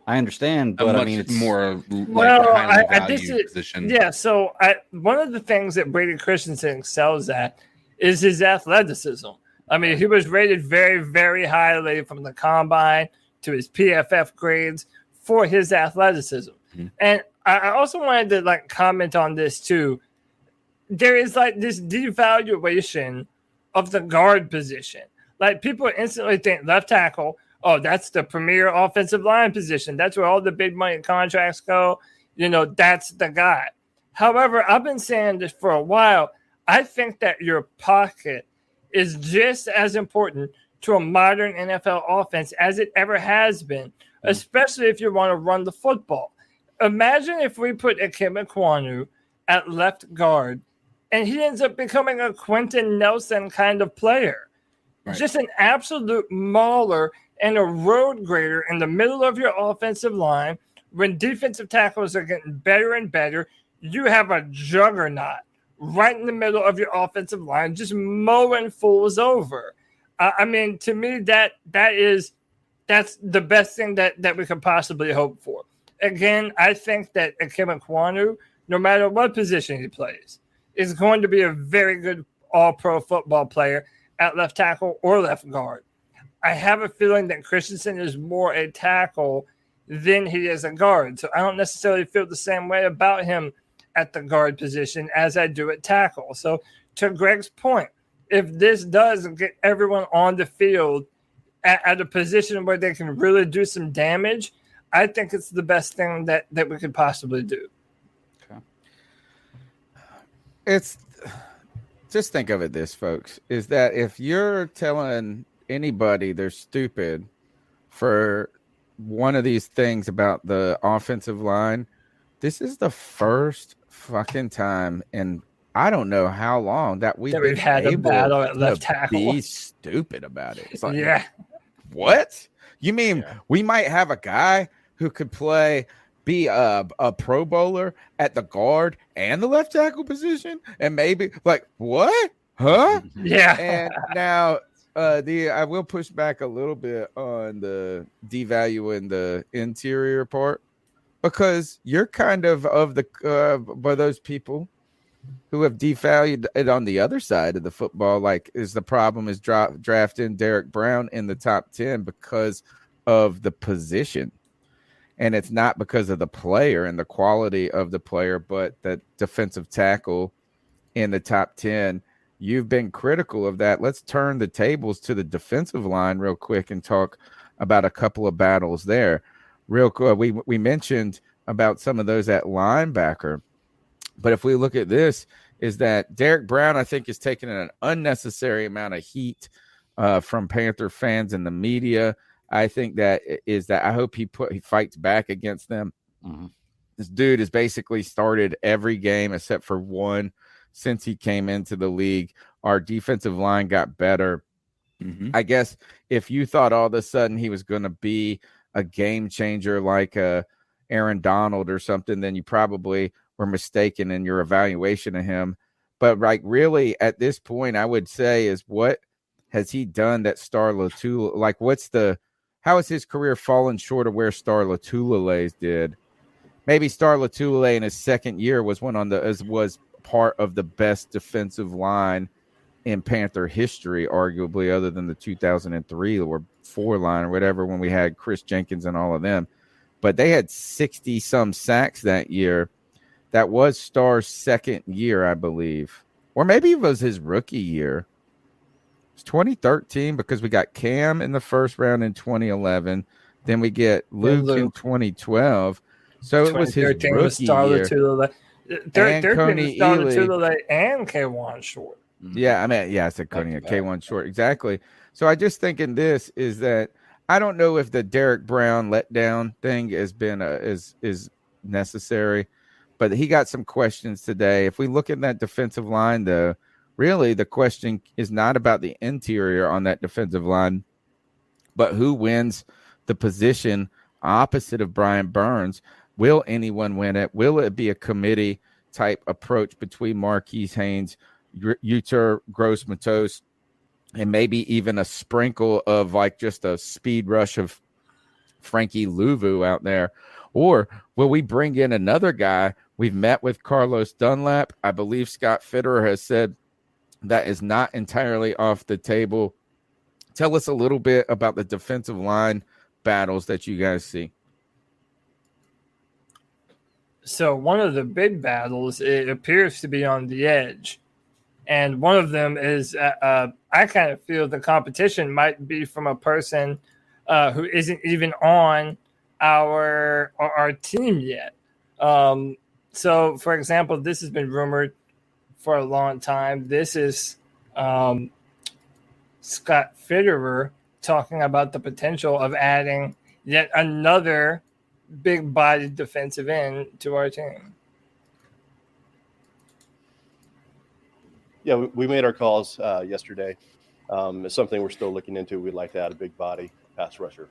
I understand, but I mean, it's more like a highly valued position. Yeah, so one of the things that Brady Christensen excels at is his athleticism. I mean, he was rated very, very highly from the combine to his PFF grades for his athleticism. Mm-hmm. And I also wanted to comment on this too. There is this devaluation of the guard position. Like, people instantly think left tackle, oh, that's the premier offensive line position. That's where all the big money contracts go. That's the guy. However, I've been saying this for a while. I think that your pocket is just as important to a modern NFL offense as it ever has been, especially if you want to run the football. Imagine if we put Ikem Ekwonu at left guard and he ends up becoming a Quentin Nelson kind of player. Just an absolute mauler and a road grader in the middle of your offensive line. When defensive tackles are getting better and better, you have a juggernaut right in the middle of your offensive line, just mowing fools over. I mean, to me, that's the best thing that we could possibly hope for. Again, I think that Akim Ekwonu, no matter what position he plays, is going to be a very good all-pro football player at left tackle or left guard. I have a feeling that Christensen is more a tackle than he is a guard. So I don't necessarily feel the same way about him at the guard position as I do at tackle. So to Greg's point, if this does get everyone on the field at a position where they can really do some damage, I think it's the best thing that we could possibly do. Okay. It's just think of it this, folks, is that if you're telling anybody they're stupid for one of these things about the offensive line, this is the first fucking time in I don't know how long that we've had a battle at left tackle. Be stupid about it. It's like, yeah. What? You mean we might have a guy who could be a Pro Bowler at the guard and the left tackle position, and maybe like what? Huh? Yeah. And now I will push back a little bit on the devaluing the interior part, because you're kind of the by those people who have devalued it on the other side of the football. Like, is the problem is drafting Derek Brown in the top 10 because of the position. And it's not because of the player and the quality of the player, but the defensive tackle in the top 10. You've been critical of that. Let's turn the tables to the defensive line real quick and talk about a couple of battles there. Real quick, we mentioned about some of those at linebacker. But if we look at this, is that Derek Brown, I think, is taking an unnecessary amount of heat from Panther fans and the media. I think that I hope he fights back against them. Mm-hmm. This dude has basically started every game except for one since he came into the league. Our defensive line got better. Mm-hmm. I guess if you thought all of a sudden he was going to be a game changer like Aaron Donald or something, then you probably were mistaken in your evaluation of him. But like really at this point, I would say is what has he done that Star Lotulelei, like how has his career fallen short of where Star Lotulelei did? Maybe Star Lotulelei in his second year was was part of the best defensive line in Panther history, arguably, other than the 2003 or 4 line or whatever, when we had Chris Jenkins and all of them. But they had 60 some sacks that year. That was Star's second year, I believe. Or maybe it was his rookie year. It's 2013 because we got Cam in the first round in 2011. Then we get Luke in 2012. So it was his rookie year. And Coney Ely and K1 Short. Yeah, I mean, yeah, I said Coney K1 Short. Exactly. So I just think in this is that I don't know if the Derek Brown letdown thing has been is necessary. But he got some questions today. If we look at that defensive line, though, really the question is not about the interior on that defensive line, but who wins the position opposite of Brian Burns. Will anyone win it? Will it be a committee type approach between Marquise Haynes, Uter Gross-Matos, and maybe even a sprinkle of like just a speed rush of Frankie Louvu out there? Or will we bring in another guy? We've met with Carlos Dunlap. I believe Scott Fitterer has said that is not entirely off the table. Tell us a little bit about the defensive line battles that you guys see. So one of the big battles, it appears to be on the edge. And one of them is, I kind of feel the competition might be from a person who isn't even on our team yet. So, for example, this has been rumored for a long time. This is Scott Fitterer talking about the potential of adding yet another big-bodied defensive end to our team. Yeah, we made our calls yesterday, It's something we're still looking into. We'd like to add a big body pass rusher,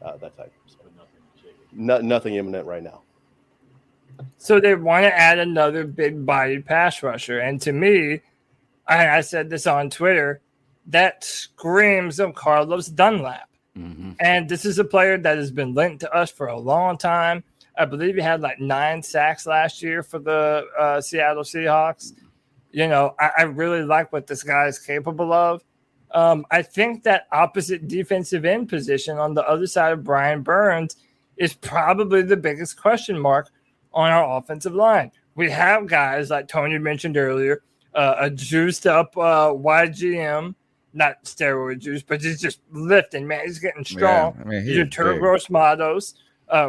that type. So nothing imminent right now. So they want to add another big body pass rusher. And to me, I said this on Twitter, that screams of Carlos Dunlap. Mm-hmm. And this is a player that has been linked to us for a long time. I believe he had like 9 sacks last year for the Seattle Seahawks. You know, I really like what this guy is capable of. I think that opposite defensive end position on the other side of Brian Burns is probably the biggest question mark on our offensive line. We have guys like Tony mentioned earlier, a juiced up YGM, not steroid juice, but he's just lifting, man. He's getting strong. Yeah, I mean, he's a Turgos Matos.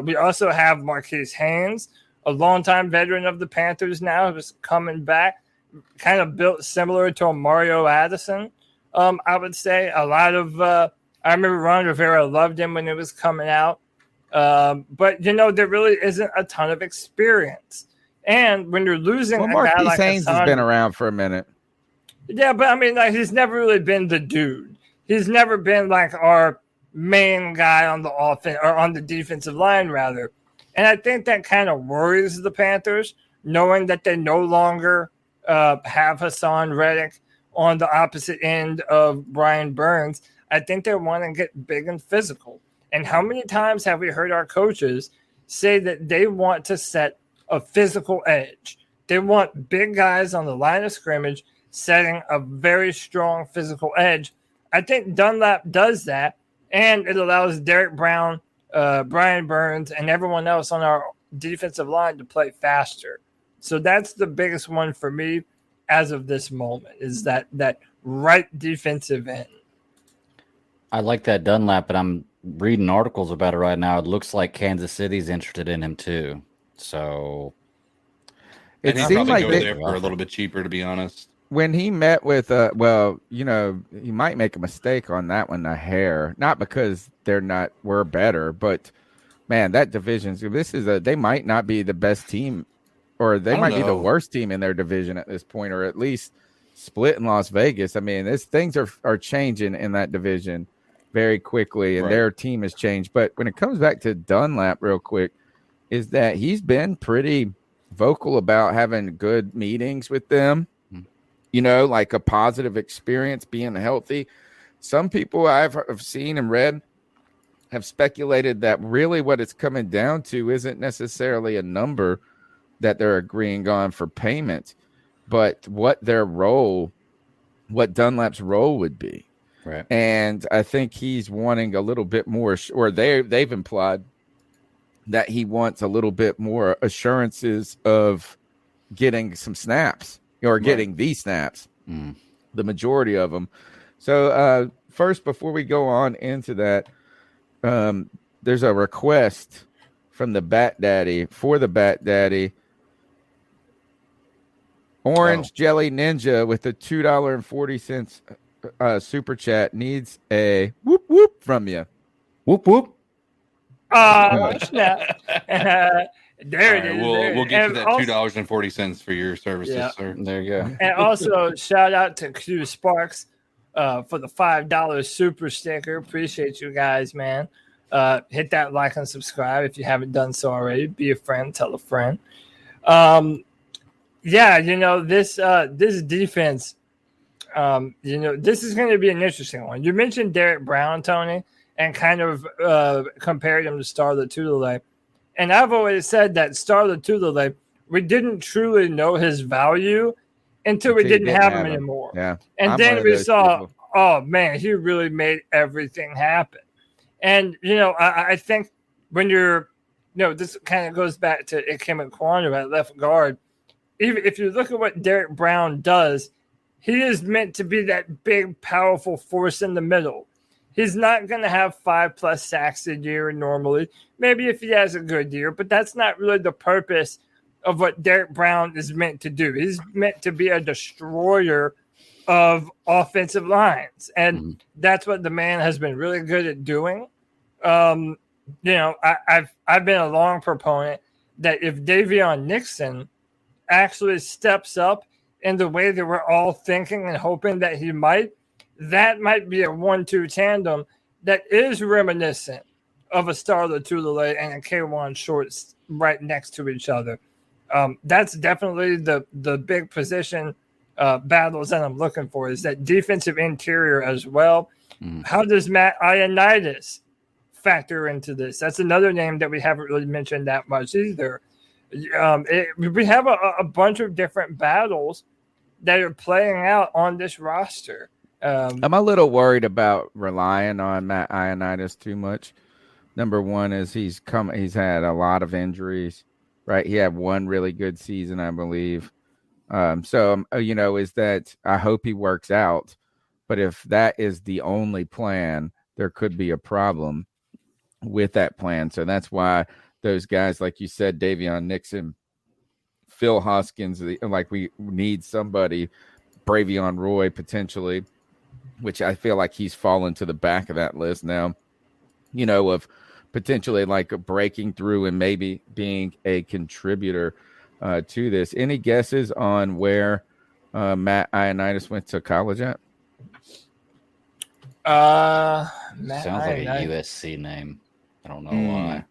We also have Marquise Haynes, a longtime veteran of the Panthers now, who's coming back, kind of built similar to a Mario Addison. I would say a lot of I remember Ron Rivera loved him when it was coming out. But, you know, there really isn't a ton of experience. And when you're losing a guy like Haynes has been around for a minute. Yeah, but I mean, like, he's never really been the dude. He's never been like our main guy on the offense or on the defensive line, rather. And I think that kind of worries the Panthers, knowing that they no longer have Hassan Reddick on the opposite end of Brian Burns. I think they want to get big and physical. And how many times have we heard our coaches say that they want to set a physical edge? They want big guys on the line of scrimmage setting a very strong physical edge. I think Dunlap does that, and it allows Derek Brown, Brian Burns, and everyone else on our defensive line to play faster. So that's the biggest one for me as of this moment, is that right defensive end. I like that Dunlap, but I'm reading articles about it right now. It looks like Kansas City's interested in him too. So it seemed like they there for a little bit cheaper, to be honest. When he met with, well, you know, he might make a mistake on that one, a hair, not because we're better, but man, that division, they might not be the best team, or they might be the worst team in their division at this point, or at least split in Las Vegas. I mean, things are changing in that division very quickly, and their team has changed. But when it comes back to Dunlap real quick, is that he's been pretty vocal about having good meetings with them, you know, like a positive experience, being healthy. Some people I've seen and read have speculated that really what it's coming down to isn't necessarily a number that they're agreeing on for payment, but what Dunlap's role would be. Right. And I think he's wanting a little bit more, or they've implied that he wants a little bit more assurances of getting some snaps, or getting these snaps, the majority of them. So first, before we go on into that, there's a request from the Bat Daddy for the Bat Daddy. Orange Jelly Ninja with a $2.40 super chat needs a whoop whoop from you. Whoop whoop. Snap. There it is. We'll get you that $2.40 for your services, sir. There you go. And also shout out to Q Sparks for the $5 super sticker. Appreciate you guys, man. Hit that like and subscribe if you haven't done so already. Be a friend, tell a friend. Yeah, you know, this defense, you know, this is going to be an interesting one. You mentioned Derek Brown, Tony, and kind of compared him to Star Lotulelei. And I've always said that Star Lotulelei, we didn't truly know his value until we didn't have him anymore. Yeah. And then we saw, oh, man, he really made everything happen. And, you know, I think when you're, you know, this kind of goes back to Ikem Ekwonu at left guard. Even if you look at what Derek Brown does, he is meant to be that big, powerful force in the middle. He's not going to have 5+ sacks a year normally. Maybe if he has a good year, but that's not really the purpose of what Derek Brown is meant to do. He's meant to be a destroyer of offensive lines, and that's what the man has been really good at doing. You know, I've been a long proponent that if Davion Nixon actually steps up in the way that we're all thinking and hoping that he might, that might be a 1-2 tandem that is reminiscent of a Starler Tulele and a K1 Shorts right next to each other. That's definitely the big position battles that I'm looking for, is that defensive interior as well. How does Matt Ioannidis factor into this? That's another name that we haven't really mentioned that much either. We have a bunch of different battles that are playing out on this roster. I'm a little worried about relying on Matt Ioannidis too much. Number one is he's had a lot of injuries, right? He had one really good season, I believe. Is that I hope he works out. But if that is the only plan, there could be a problem with that plan. So that's why those guys, like you said, Davion Nixon, Phil Hoskins, like we need somebody, Bravion Roy potentially, which I feel like he's fallen to the back of that list now, of potentially like breaking through and maybe being a contributor to this. Any guesses on where Matt Ioannidis went to college at? Sounds like a USC name. I don't know why.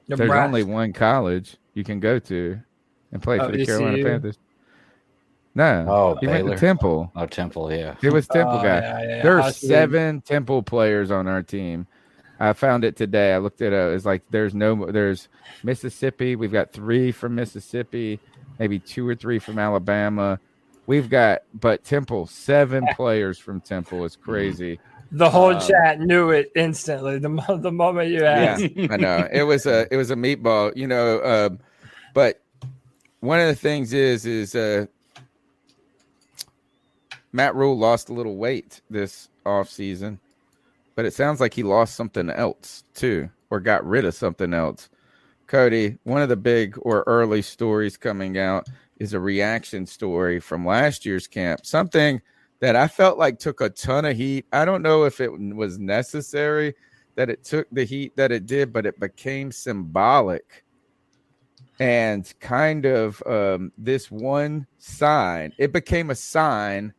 There's only one college you can go to and play for the Carolina Panthers. No, he went to Temple. Oh, Temple, yeah. It was Temple guy. Yeah. There's 7 Temple players on our team. I found it today. I looked it up. It's like there's Mississippi. We've got 3 from Mississippi, maybe 2 or 3 from Alabama. But Temple, 7 players from Temple. It's crazy. The whole chat knew it instantly the moment you asked. Yeah, I know. It was a meatball, but one of the things is Matt Rule lost a little weight this offseason, but it sounds like he lost something else too, or got rid of something else. Cody, one of the big or early stories coming out is a reaction story from last year's camp, something that I felt like took a ton of heat. I don't know if it was necessary that it took the heat that it did, but it became symbolic and kind of this one sign. It became a sign,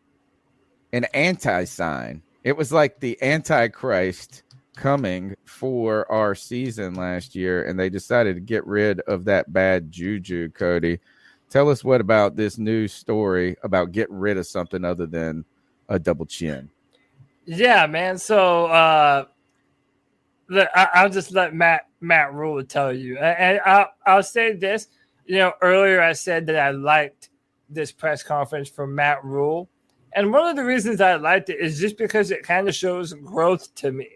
an anti-sign. It was like the Antichrist coming for our season last year, and they decided to get rid of that bad juju. Cody, tell us what about this news story about getting rid of something other than a double chin. Yeah, man. So I'll just let Matt Rule tell you, and I'll say this. Earlier I said that I liked this press conference from Matt Rule, and one of the reasons I liked it is just because it kind of shows growth to me.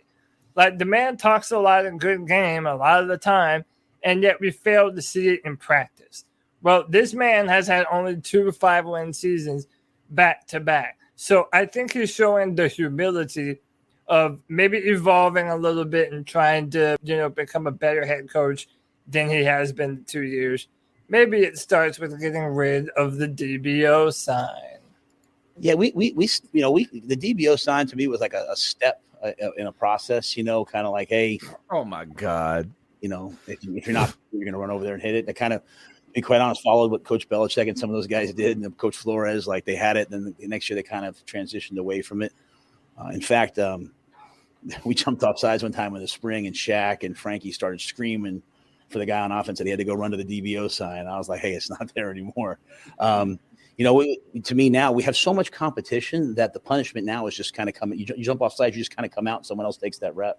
Like, the man talks a lot in good game a lot of the time, and yet we fail to see it in practice. Well, this man has had only 2 5-win seasons back to back. So I think he's showing the humility of maybe evolving a little bit and trying to, become a better head coach than he has been in 2 years. Maybe it starts with getting rid of the DBO sign. Yeah, we the DBO sign to me was like a step in a process, kind of like, hey, oh my God, if you're not, you're going to run over there and hit it. That kind of, to be quite honest, followed what Coach Belichick and some of those guys did, and Coach Flores, like they had it. Then the next year they kind of transitioned away from it. In fact, we jumped off sides one time in the spring, and Shaq and Frankie started screaming for the guy on offense, and he had to go run to the DBO sign. I was like, hey, it's not there anymore. To me now, we have so much competition that the punishment now is just kind of coming. You jump off sides, you just kind of come out, and someone else takes that rep.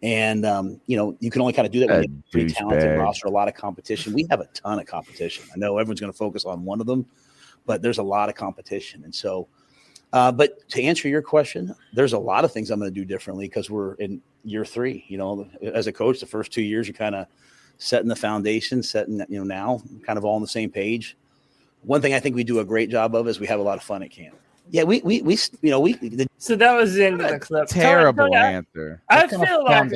And, you can only kind of do that when you have a pretty talented roster, a lot of competition. We have a ton of competition. I know everyone's going to focus on one of them, but there's a lot of competition. And so, but to answer your question, there's a lot of things I'm going to do differently because we're in year 3. As a coach, the first 2 years, you're kind of setting the foundation, now kind of all on the same page. One thing I think we do a great job of is we have a lot of fun at camp. Yeah, so that was the end of the clip. Terrible answer. I feel like,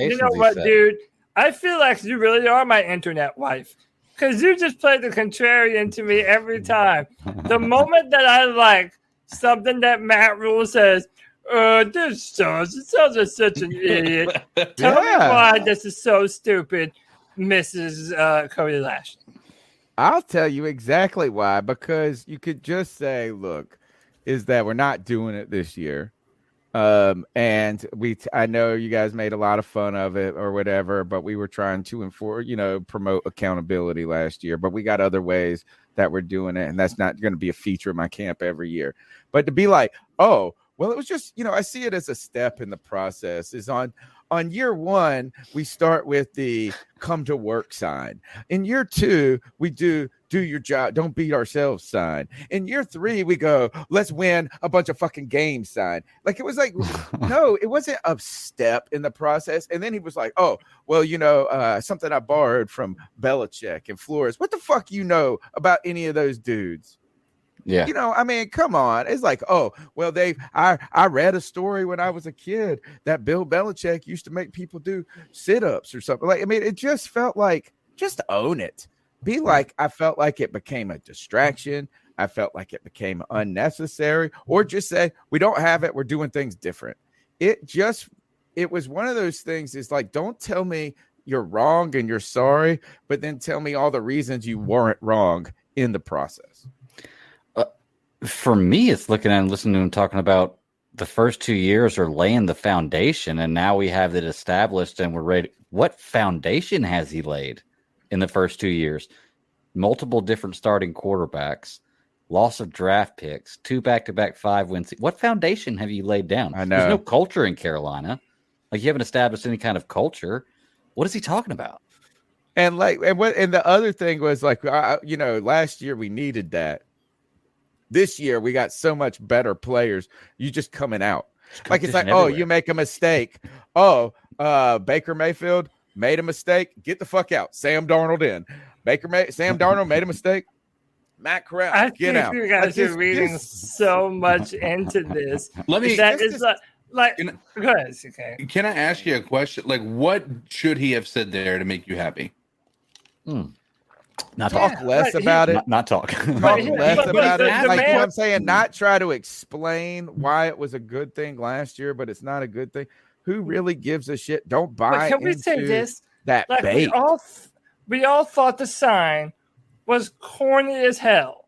dude? I feel like you really are my internet wife, because you just play the contrarian to me every time. The moment that I like something that Matt Rule says, this sounds like such an idiot. Tell me why this is so stupid, Mrs. Cody Lashley. I'll tell you exactly why, because you could just say, look, is that we're not doing it this year. And I know you guys made a lot of fun of it or whatever, but we were trying to promote accountability last year, but we got other ways that we're doing it. And that's not going to be a feature of my camp every year, but to be like, oh, well, it was just, I see it as a step in the process. Is on year one, we start with the come to work sign. In year two, we do your job, don't beat ourselves sign. In year three, we go, let's win a bunch of fucking games sign. Like, it was like, no, it wasn't a step in the process. And then he was like, oh, well, something I borrowed from Belichick and Flores. What the fuck about any of those dudes? Yeah. I mean, come on. It's like, oh, well, I read a story when I was a kid that Bill Belichick used to make people do sit-ups or something. Like, I mean, it just felt like, just own it. Be like, I felt like it became a distraction. I felt like it became unnecessary, or just say, we don't have it. We're doing things different. It was one of those things. Is like, don't tell me you're wrong and you're sorry, but then tell me all the reasons you weren't wrong in the process. For me, it's looking at and listening to him talking about the first 2 years are laying the foundation, and now we have it established and we're ready. What foundation has he laid in the first 2 years? Multiple different starting quarterbacks, loss of draft picks, 2 back-to-back 5 wins. What foundation have you laid down? I know. There's no culture in Carolina. Like, you haven't established any kind of culture. What is he talking about? And the other thing was like, last year we needed that. This year, we got so much better players. You just coming out. Like, it's like, everywhere. Oh, you make a mistake. Oh, Baker Mayfield made a mistake. Get the fuck out. Sam Darnold in. Sam Darnold made a mistake. Matt Corral, get out. You guys are reading so much into this. Let me. Go ahead, okay. Can I ask you a question? Like, what should he have said there to make you happy? Not talk less about it. Not talk. Talk less about it. Like, I'm saying, not try to explain why it was a good thing last year, but it's not a good thing. Who really gives a shit? Don't buy into that bait. We all thought the sign was corny as hell,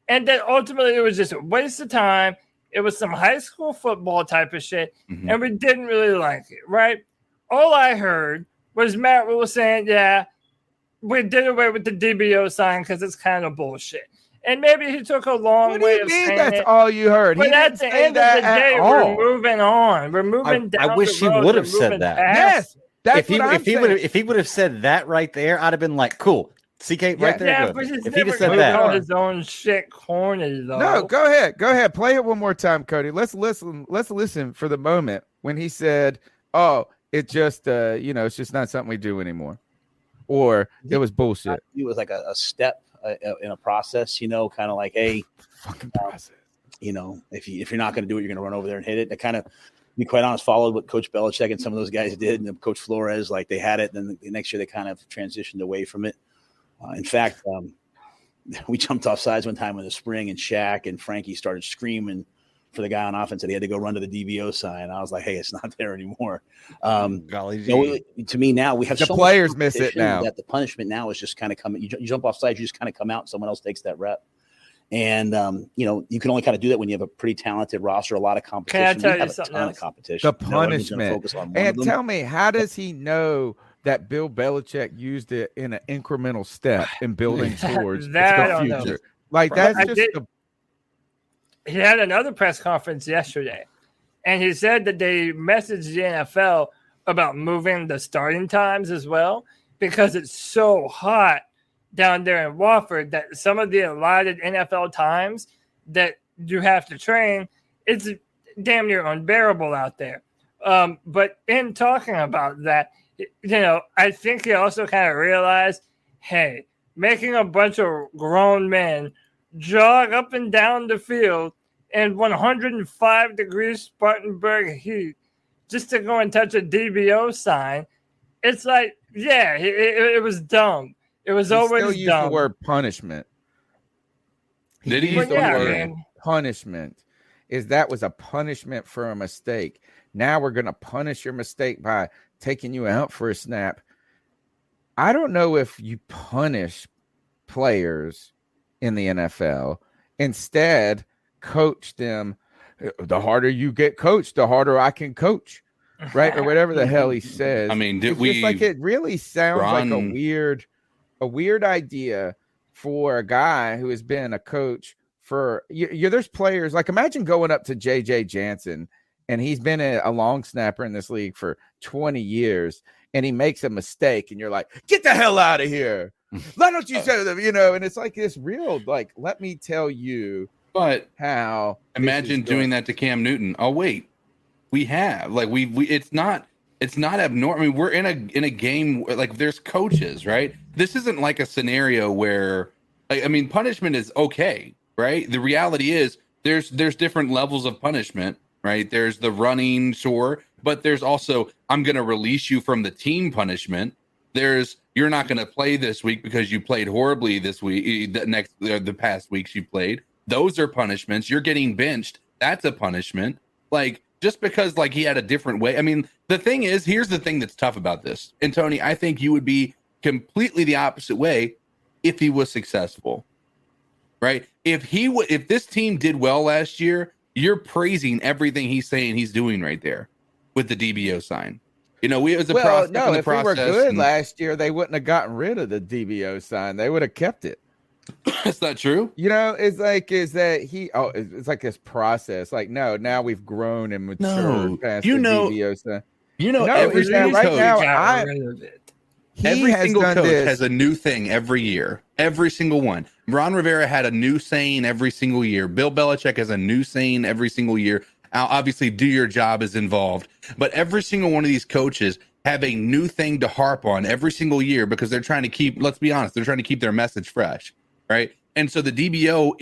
and that ultimately it was just a waste of time. It was some high school football type of shit, and we didn't really like it, right? All I heard was Matt Rule saying, yeah, we did away with the DBO sign because it's kind of bullshit. And maybe he took a long way of saying that's it. all you heard? But at the end of the day, we're moving on. We're moving down. I wish he would have said that. Yes, that's if he would have said that right there, I'd have been like, cool. CK right there. Yeah, good. but he's If he never just said moved that, on his own shit corny though. No, go ahead. Play it one more time, Cody. Let's listen for the moment when he said, "Oh, it just it's just not something we do anymore," or it was bullshit. It was like a step in a process, kind of like a fucking process. If you're not going to do it, you're going to run over there and hit it. It kind of, to be quite honest, followed what Coach Belichick and some of those guys did, and Coach Flores, like they had it. Then the next year they kind of transitioned away from it. In fact, we jumped off sides one time in the spring, and Shaq and Frankie started screaming for the guy on offense that he had to go run to the DBO sign. I was like, hey, it's not there anymore. To me now, we have the players miss it now. That the punishment now is just kind of coming. You jump off sides, you just kind of come out, and someone else takes that rep. And, you can only kind of do that when you have a pretty talented roster, a lot of competition. Can I tell you something else? Competition. The punishment. And tell me, how does he know that Bill Belichick used it in an incremental step in building towards the future? Like, that's he had another press conference yesterday, and he said that they messaged the NFL about moving the starting times as well because it's so hot down there in Wofford that some of the allotted NFL times that you have to train, it's damn near unbearable out there. But in talking about that, I think he also kind of realized, hey, making a bunch of grown men jog up and down the field in 105 degrees Spartanburg heat just to go and touch a DBO sign, it's like, yeah, it was dumb. It was always still used dumb. The word punishment. Did he use the word punishment? That was a punishment for a mistake. Now we're going to punish your mistake by taking you out for a snap. I don't know if you punish players in the NFL. Instead, coach them. the harder you get coached, the harder I can coach, right? Or whatever the hell he says. I mean, it's just like it really sounds like a weird idea for a guy who has been a coach for there's players like imagine going up to JJ Jansen and he's been a long snapper in this league for 20 years and he makes a mistake and you're like, get the hell out of here. Why don't you say them, and it's like this real, like, let me tell you how. Imagine doing that to Cam Newton. Oh, wait, we have like, it's not abnormal. I mean, we're in a game where, like, there's coaches, right? This isn't like a scenario where, I mean, punishment is okay, right? The reality is there's different levels of punishment, right? There's the running, sure, but there's also, I'm going to release you from the team punishment. There's, you're not going to play this week because you played horribly this week, the past weeks you played. Those are punishments. You're getting benched. That's a punishment. Like, just because like he had a different way. I mean, the thing is, here's the thing that's tough about this. And Tony, I think you would be completely the opposite way if he was successful, right? If this team did well last year, you're praising everything he's saying he's doing right there with the DBO sign. We as a prospect in the if process. We were good last year, they wouldn't have gotten rid of the DBO sign. They would have kept it. That's not true. It's like it's like this process. Like, no, now we've grown and matured past the DBO sign. Every single coach every single coach has a new thing every year. Every single one. Ron Rivera had a new saying every single year. Bill Belichick has a new saying every single year. Obviously, do your job is involved, but every single one of these coaches have a new thing to harp on every single year because they're trying to keep. Let's be honest, they're trying to keep their message fresh, right? And so the DBO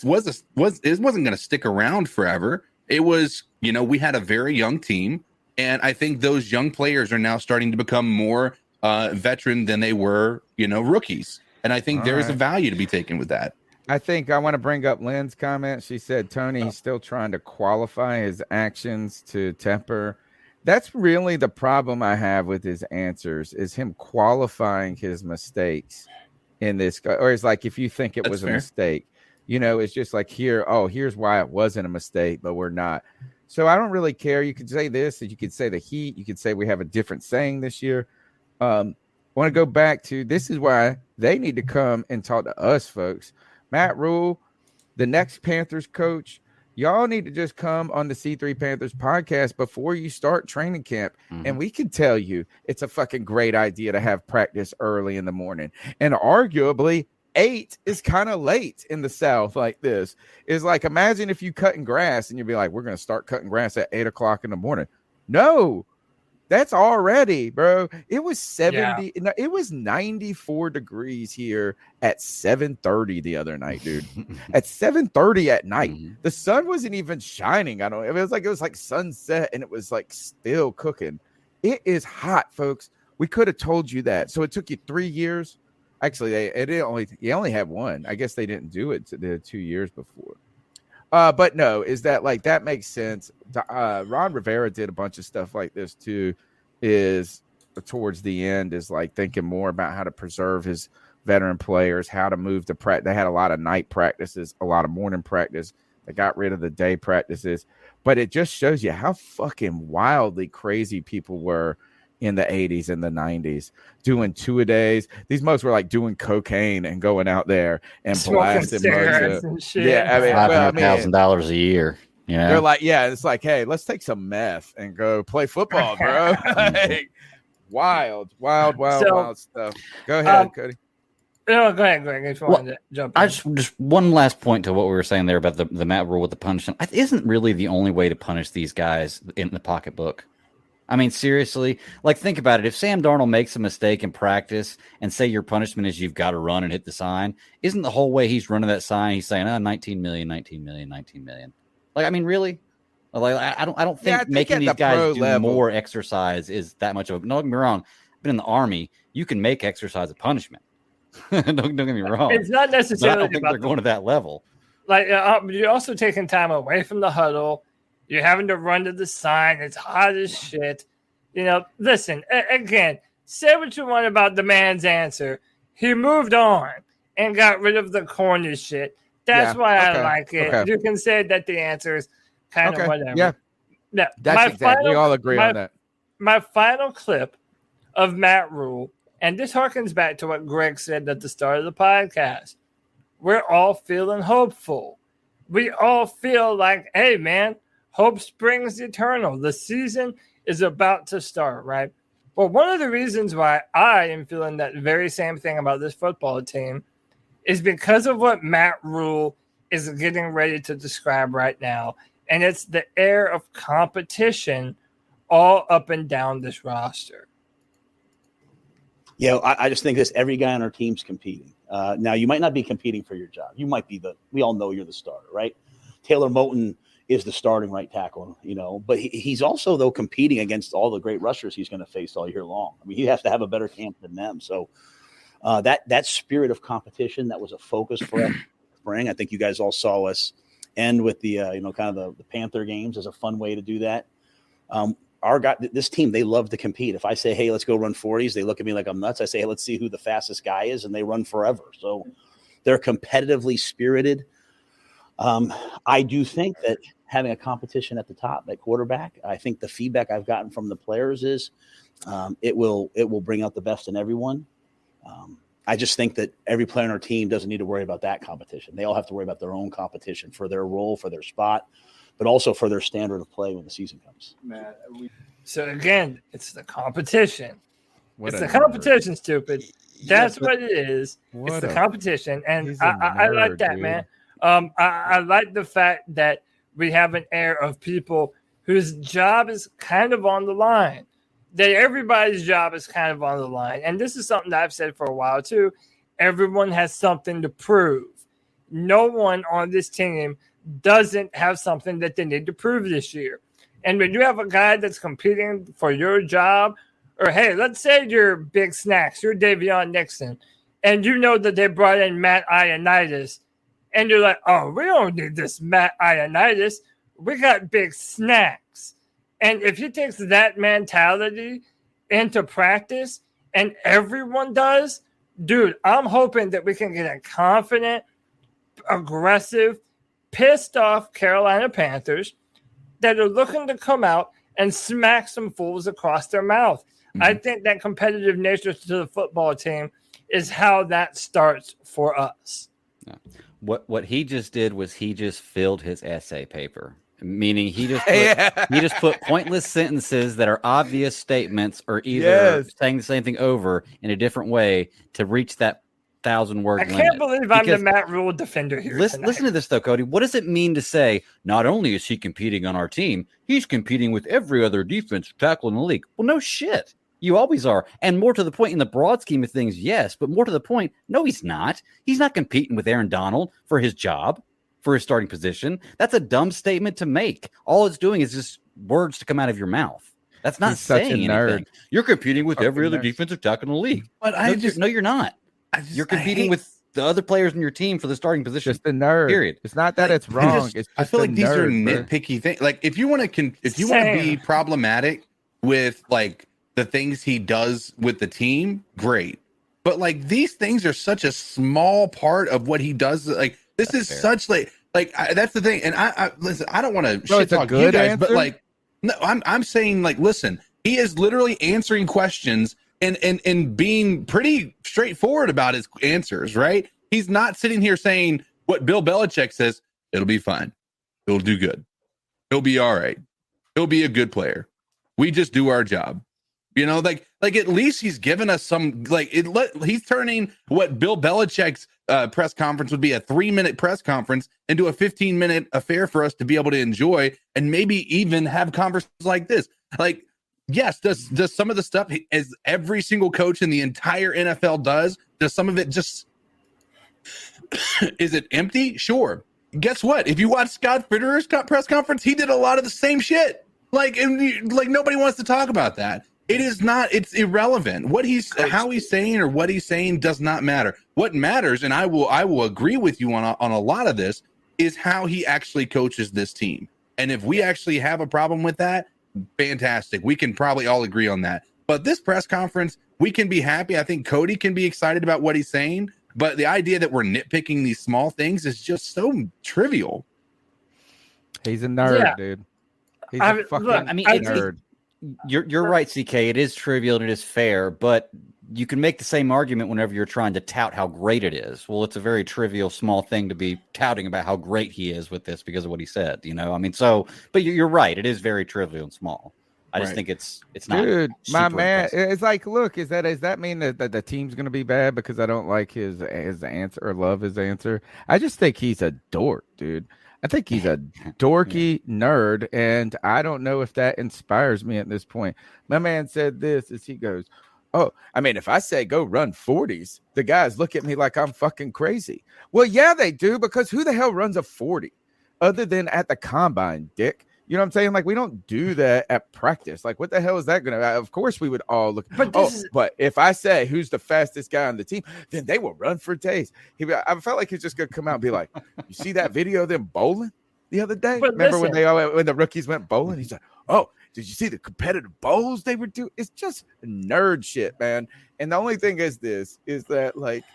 wasn't going to stick around forever. It was, we had a very young team, and I think those young players are now starting to become more veteran than they were, rookies. And I think there is a value to be taken with that. I think I want to bring up Lynn's comment. She said, Tony, he's still trying to qualify his actions to temper. That's really the problem I have with his answers is him qualifying his mistakes in this. Or it's like, if you think it was a mistake, it's just like here's why it wasn't a mistake, but we're not. So I don't really care. You could say this, you could say the Heat. You could say we have a different saying this year. I want to go back to, this is why they need to come and talk to us, folks. Matt Rule, the next Panthers coach, y'all need to just come on the C3 Panthers podcast before you start training camp. Mm-hmm. And we can tell you it's a fucking great idea to have practice early in the morning. And arguably 8 is kind of late in the South like this. It's like, imagine if you cutting grass and you'd be like, we're going to start cutting grass at 8 o'clock in the morning. No, that's already, bro. It was 70. Yeah. It was 94 degrees here at 7:30 the other night, dude. At 7:30 at night, the sun wasn't even shining. It was like sunset, and it was like still cooking. It is hot, folks. We could have told you that. So it took you 3 years. Actually, you only had one. I guess they didn't do it the 2 years before. But no, is that like, that makes sense. Ron Rivera did a bunch of stuff like this too, is towards the end is like thinking more about how to preserve his veteran players, how to move to practice. They had a lot of night practices, a lot of morning practice. They got rid of the day practices, but it just shows you how fucking wildly crazy people were in the 80s and the 90s, doing 2-a-days. These most were like doing cocaine and going out there and blasting mugs. Yeah, $500,000 a year. Yeah, they're like, it's like, hey, let's take some meth and go play football, bro. Like, wild stuff. Go ahead, Cody. No, go ahead. Jump in. I just one last point to what we were saying there about the Matt Rule with the punishment. Isn't really the only way to punish these guys in the pocketbook. I mean, seriously, like, think about it. If Sam Darnold makes a mistake in practice and say your punishment is you've got to run and hit the sign, isn't the whole way he's running that sign, he's saying, 19 million, 19 million, 19 million. Like, I mean, really? Like, I don't think making these guys do more exercise is that much of a, don't get me wrong. I've been in the Army. You can make exercise a punishment. don't get me wrong. It's not necessarily I don't think they're going to that level. Like, you're also taking time away from the huddle. You're having to run to the sign. It's hot as shit. Listen, again, say what you want about the man's answer. He moved on and got rid of the corny shit. That's why I like it. Okay. You can say that the answer is kind of whatever. Yeah. Now, That's exactly. We all agree on that. My final clip of Matt Rule, and this harkens back to what Greg said at the start of the podcast. We're all feeling hopeful. We all feel like, hey, man, hope springs eternal. The season is about to start, right? Well, one of the reasons why I am feeling that very same thing about this football team is because of what Matt Rule is getting ready to describe right now. And it's the air of competition all up and down this roster. Yeah, I just think this every guy on our team's competing. Now, you might not be competing for your job. You might be we all know you're the starter, right? Taylor Moton is the starting right tackle, but he's also, though, competing against all the great rushers he's going to face all year long. I mean, he has to have a better camp than them. So that spirit of competition, that was a focus for us spring. I think you guys all saw us end with the, kind of the Panther games as a fun way to do that. This team, they love to compete. If I say, hey, let's go run 40s, they look at me like I'm nuts. I say, hey, let's see who the fastest guy is, and they run forever. So they're competitively spirited. I do think that having a competition at the top at quarterback, I think the feedback I've gotten from the players is it will bring out the best in everyone. I just think that every player on our team doesn't need to worry about that competition. They all have to worry about their own competition for their role, for their spot, but also for their standard of play when the season comes. So again, it's the competition. It's the competition, stupid. That's what it is. It's the competition. And I like that, man. I like the fact that we have an air of people whose job is kind of on the line. That everybody's job is kind of on the line. And this is something that I've said for a while, too. Everyone has something to prove. No one on this team doesn't have something that they need to prove this year. And when you have a guy that's competing for your job, or hey, let's say you're Big Snacks, you're Davion Nixon, and you know that they brought in Matt Ioannidis, and you're like, oh, we don't need this Matt Ioannidis. We got Big Snacks. And if he takes that mentality into practice, and everyone does, dude, I'm hoping that we can get a confident, aggressive, pissed off Carolina Panthers that are looking to come out and smack some fools across their mouth. Mm-hmm. I think that competitive nature to the football team is how that starts for us. Yeah. What he just did was he just filled his essay paper, meaning he just put pointless sentences that are obvious statements or either saying the same thing over in a different way to reach that 1,000-word limit. I can't believe I'm the Matt Rule defender here. Listen to this, though, Cody. What does it mean to say, not only is he competing on our team, he's competing with every other defensive tackle in the league? Well, no shit. You always are. And more to the point, in the broad scheme of things, yes. But more to the point, no, he's not. He's not competing with Aaron Donald for his job, for his starting position. That's a dumb statement to make. All it's doing is just words to come out of your mouth. That's not saying anything. You're competing with every other defensive tackle in the league. But no, you're not. You're competing with the other players in your team for the starting position. Just a nerd. Period. It's not that it's wrong. I feel like these are nitpicky things. Like if you want to be problematic with like the things he does with the team, great. But like these things are such a small part of what he does. Like this is such that's the thing. And I listen. I don't want to shit talk you guys, answer? But like no, I'm saying like listen. He is literally answering questions. And being pretty straightforward about his answers, right? He's not sitting here saying what Bill Belichick says, it'll be fine. He'll do good. He'll be all right. He'll be a good player. We just do our job. Like at least he's given us some, he's turning what Bill Belichick's press conference would be a 3-minute press conference into a 15-minute affair for us to be able to enjoy and maybe even have conversations like this. Like, yes, does some of the stuff as every single coach in the entire NFL does some of it just is it empty? Sure. Guess what? If you watch Scott Fitterer's press conference, he did a lot of the same shit. Like nobody wants to talk about that. It's irrelevant. How he's saying or what he's saying does not matter. What matters, and I will agree with you on a lot of this, is how he actually coaches this team. And if we actually have a problem with that, fantastic. We can probably all agree on that. But this press conference, we can be happy. I think Cody can be excited about what he's saying. But the idea that we're nitpicking these small things is just so trivial. He's a nerd, dude. He's a fucking nerd. You're right, CK. It is trivial and it is fair, but you can make the same argument whenever you're trying to tout how great it is. Well, it's a very trivial, small thing to be touting about how great he is with this because of what he said. I mean, but you're right. It is very trivial and small. I just think it's not. Dude, my man, impressive. it's like, look, does that mean that the team's going to be bad because I don't like his answer or love his answer? I just think he's a dork, dude. I think he's a dorky nerd, and I don't know if that inspires me at this point. My man said this as he goes, oh, I mean, if I say go run 40s, the guys look at me like I'm fucking crazy. Well, yeah, they do, because who the hell runs a 40 other than at the combine, dick? You know what I'm saying? Like, we don't do that at practice. Like, what the hell is that going to? Of course, we would all look. But if I say who's the fastest guy on the team, then they will run for days. I felt like he's just going to come out and be like, you see that video of them bowling the other day? Remember when the rookies went bowling? He's like, oh, did you see the competitive bowls they were doing? It's just nerd shit, man. And the only thing is that, like,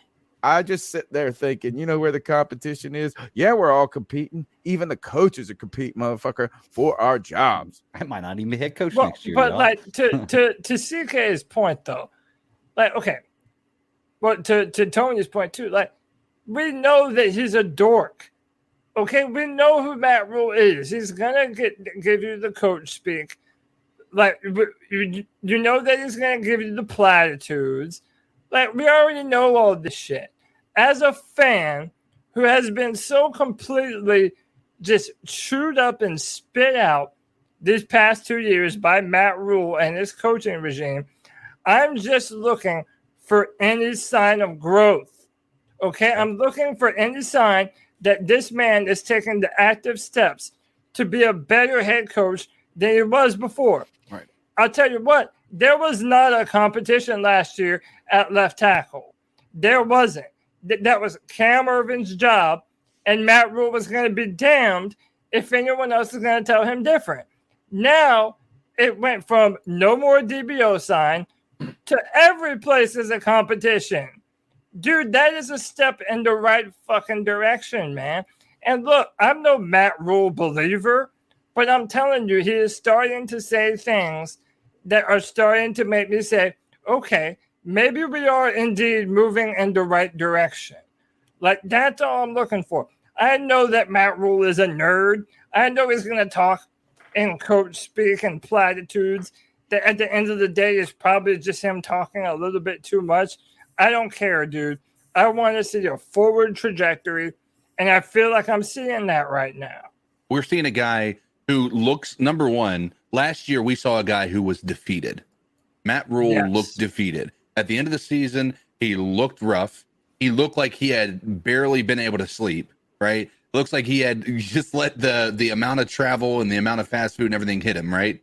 I just sit there thinking, you know where the competition is? Yeah, we're all competing. Even the coaches are competing, motherfucker, for our jobs. I might not even be head coach next year. But like to CK's point though, like, okay, well, to Tony's point too, like, we know that he's a dork. Okay, we know who Matt Rule is. He's gonna give you the coach speak. Like, you know that he's gonna give you the platitudes. Like, we already know all this shit. As a fan who has been so completely just chewed up and spit out these past 2 years by Matt Rule and his coaching regime, I'm just looking for any sign of growth. Okay? I'm looking for any sign that this man is taking the active steps to be a better head coach than he was before. Right. I'll tell you what. There was not a competition last year at left tackle. There wasn't. That was Cam Irvin's job, and Matt Rule was going to be damned if anyone else is going to tell him different. Now, it went from no more DBO sign to every place is a competition. Dude, that is a step in the right fucking direction, man. And look, I'm no Matt Rule believer, but I'm telling you, he is starting to say things that are starting to make me say, okay, maybe we are indeed moving in the right direction. Like, that's all I'm looking for. I know that Matt Rule is a nerd. I know he's going to talk in coach speak and platitudes that at the end of the day is probably just him talking a little bit too much. I don't care, dude. I want to see a forward trajectory, and I feel like I'm seeing that right now. We're seeing a guy who looks, number one, last year we saw a guy who was defeated. Matt Rule looked defeated. At the end of the season, he looked rough. He looked like he had barely been able to sleep, right? Looks like he had just let the amount of travel and the amount of fast food and everything hit him, right?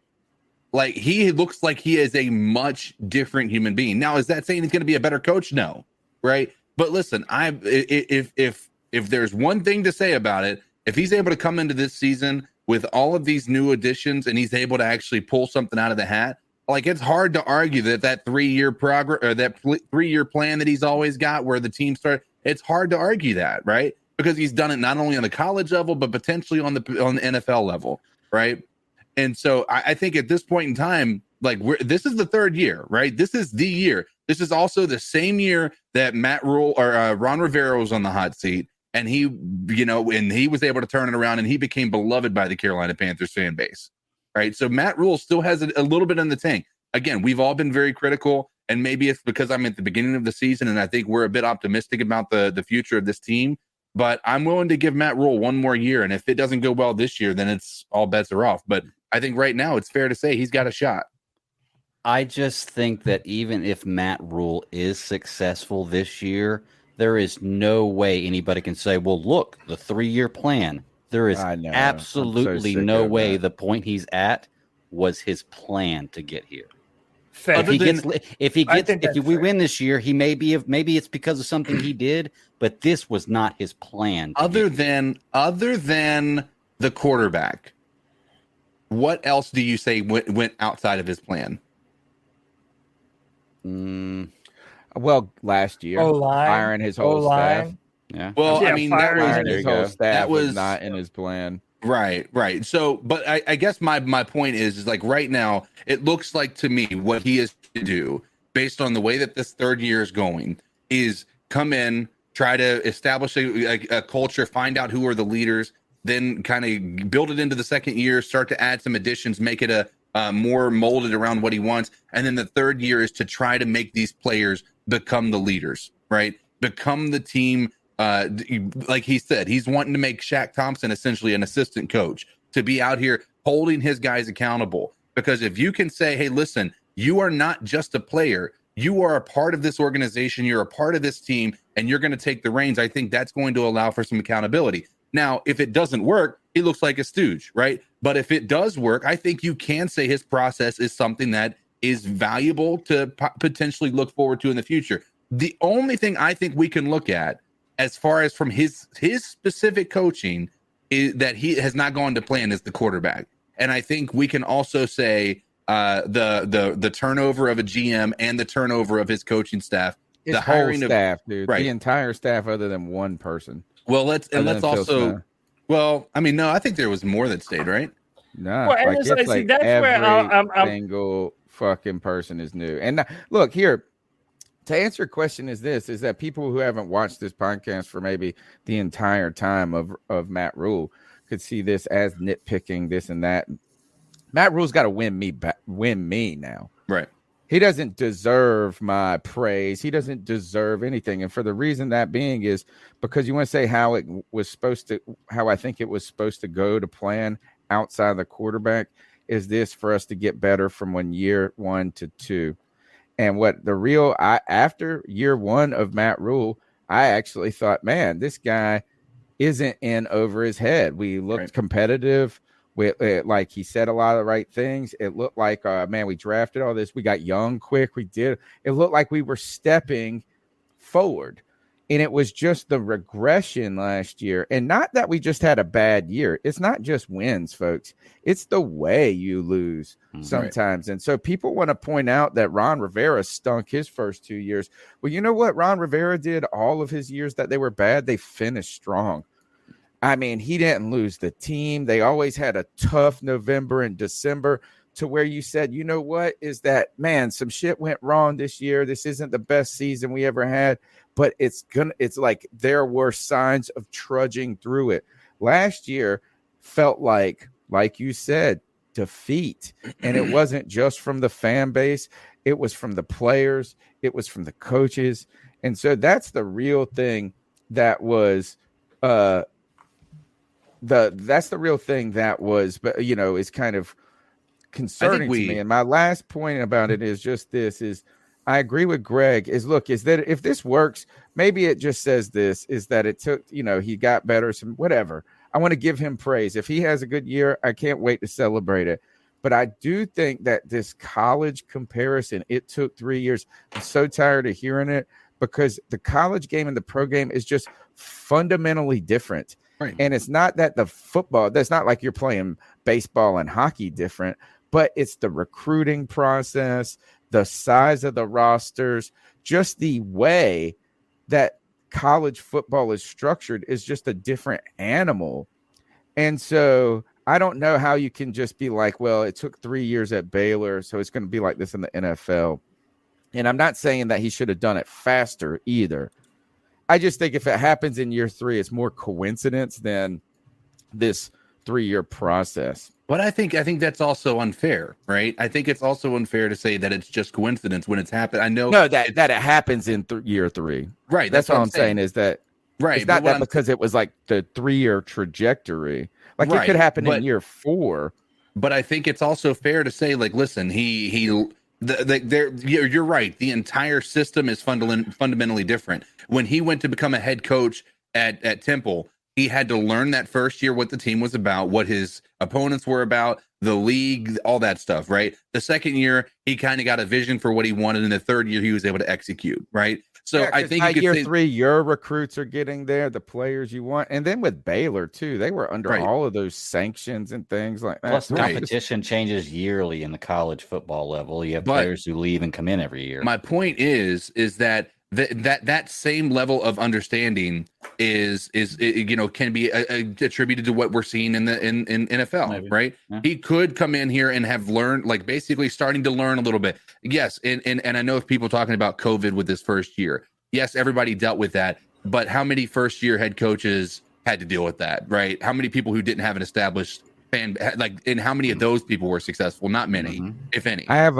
Like, he looks like he is a much different human being. Now, is that saying he's going to be a better coach? No, right? But listen, if there's one thing to say about it, if he's able to come into this season with all of these new additions and he's able to actually pull something out of the hat, like, it's hard to argue that 3-year progress or that 3-year plan that he's always got where the team started. It's hard to argue that, right? Because he's done it not only on the college level, but potentially on the NFL level, right? And so I think at this point in time, like, this is the 3rd year, right? This is the year. This is also the same year that Matt Rule or Ron Rivera was on the hot seat, and he was able to turn it around, and he became beloved by the Carolina Panthers fan base. Right. So Matt Rule still has a little bit in the tank. Again, we've all been very critical, and maybe it's because I'm at the beginning of the season and I think we're a bit optimistic about the future of this team. But I'm willing to give Matt Rule one more year. And if it doesn't go well this year, then it's all bets are off. But I think right now it's fair to say he's got a shot. I just think that even if Matt Rule is successful this year, there is no way anybody can say, well, look, the 3-year plan. There is absolutely no way the point he's at was his plan to get here. If we win this year, maybe it's because of something he did, but this was not his plan. Other than the quarterback, what else do you say went outside of his plan? Well, last year, firing his whole staff. Yeah. Well, I mean, that was his whole staff was not in his plan. Right. So, but I guess my point is like right now, it looks like to me what he is to do based on the way that this third year is going is come in, try to establish a culture, find out who are the leaders, then kind of build it into the second year, start to add some additions, make it a more molded around what he wants. And then the third year is to try to make these players become the leaders, right? Become the team. Like he said, he's wanting to make Shaq Thompson essentially an assistant coach to be out here holding his guys accountable. Because if you can say, hey, listen, you are not just a player, you are a part of this organization, you're a part of this team, and you're going to take the reins, I think that's going to allow for some accountability. Now, if it doesn't work, he looks like a stooge, right? But if it does work, I think you can say his process is something that is valuable to potentially look forward to in the future. The only thing I think we can look at as far as from his specific coaching is that he has not gone to plan as the quarterback. And I think we can also say the turnover of a GM and the turnover of his coaching staff, His the whole hiring staff, of dude. right. The entire staff other than one person. Well, let's also Smith. well, I mean, no, I think there was more that stayed, right? Nah, Well, and like it's it's like, see, like that's every where I'm single fucking person is new. And look here, to answer your question is that people who haven't watched this podcast for maybe the entire time of Matt Rule could see this as nitpicking this and that. Matt Rule's got to win me now. Right. He doesn't deserve my praise. He doesn't deserve anything. And for the reason that being is because you want to say how I think it was supposed to go to plan outside the quarterback is this for us to get better from year 1 to 2. And what the after year 1 of Matt Rule, I actually thought, man, this guy isn't in over his head. We looked competitive. Like he said a lot of the right things. It looked like, man, we drafted all this. We got young quick. It looked like we were stepping forward. And it was just the regression last year. And not that we just had a bad year. It's not just wins, folks. It's the way you lose sometimes. Right. And so people want to point out that Ron Rivera stunk his first 2 years. Well, you know what Ron Rivera did all of his years that they were bad? They finished strong. I mean, he didn't lose the team. They always had a tough November and December to where you said, you know what, is that, man, some shit went wrong this year. This isn't the best season we ever had, but it's like there were signs of trudging through it. Last year felt like you said, defeat. And it wasn't just from the fan base. It was from the players. It was from the coaches. And so that's the real thing that was, that's the real thing that was, but is kind of concerning to me. And my last point about it is just this: is I agree with Greg. Is that if this works, maybe it just says this is that it took, he got better, some whatever. I want to give him praise. If he has a good year, I can't wait to celebrate it. But I do think that this college comparison, it took 3 years. I'm so tired of hearing it because the college game and the pro game is just fundamentally different. Right. And it's not that the football, that's not like you're playing baseball and hockey different, but it's the recruiting process, the size of the rosters, just the way that college football is structured is just a different animal. And so I don't know how you can just be like, well, it took 3 years at Baylor, so it's going to be like this in the NFL. And I'm not saying that he should have done it faster either. I just think if it happens in year 3, it's more coincidence than this 3-year process. But I think that's also unfair, right? I think it's also unfair to say that it's just coincidence when it's happened. I know that it happens in year 3. Right. That's all I'm saying is that right. It's not that because it was like the 3-year trajectory. Like it could happen in year 4. But I think it's also fair to say, like, listen, you're right. The entire system is fundamentally different. When he went to become a head coach at Temple, he had to learn that first year what the team was about, what his opponents were about, the league, all that stuff, right? The second year, he kind of got a vision for what he wanted. And the third year, he was able to execute, right? So I think year 3, your recruits are getting there, the players you want. And then with Baylor, too, they were under all of those sanctions and things like that. Plus, competition changes yearly in the college football level. You have players who leave and come in every year. My point is that that same level of understanding is can be attributed to what we're seeing in NFL. Maybe. Right? Yeah. He could come in here and have learned, like basically starting to learn a little bit. Yes, and I know if people talking about COVID with this first year. Yes, everybody dealt with that, but how many first year head coaches had to deal with that? Right? How many people who didn't have an established fan, and how many of those people were successful? Not many, if any. I have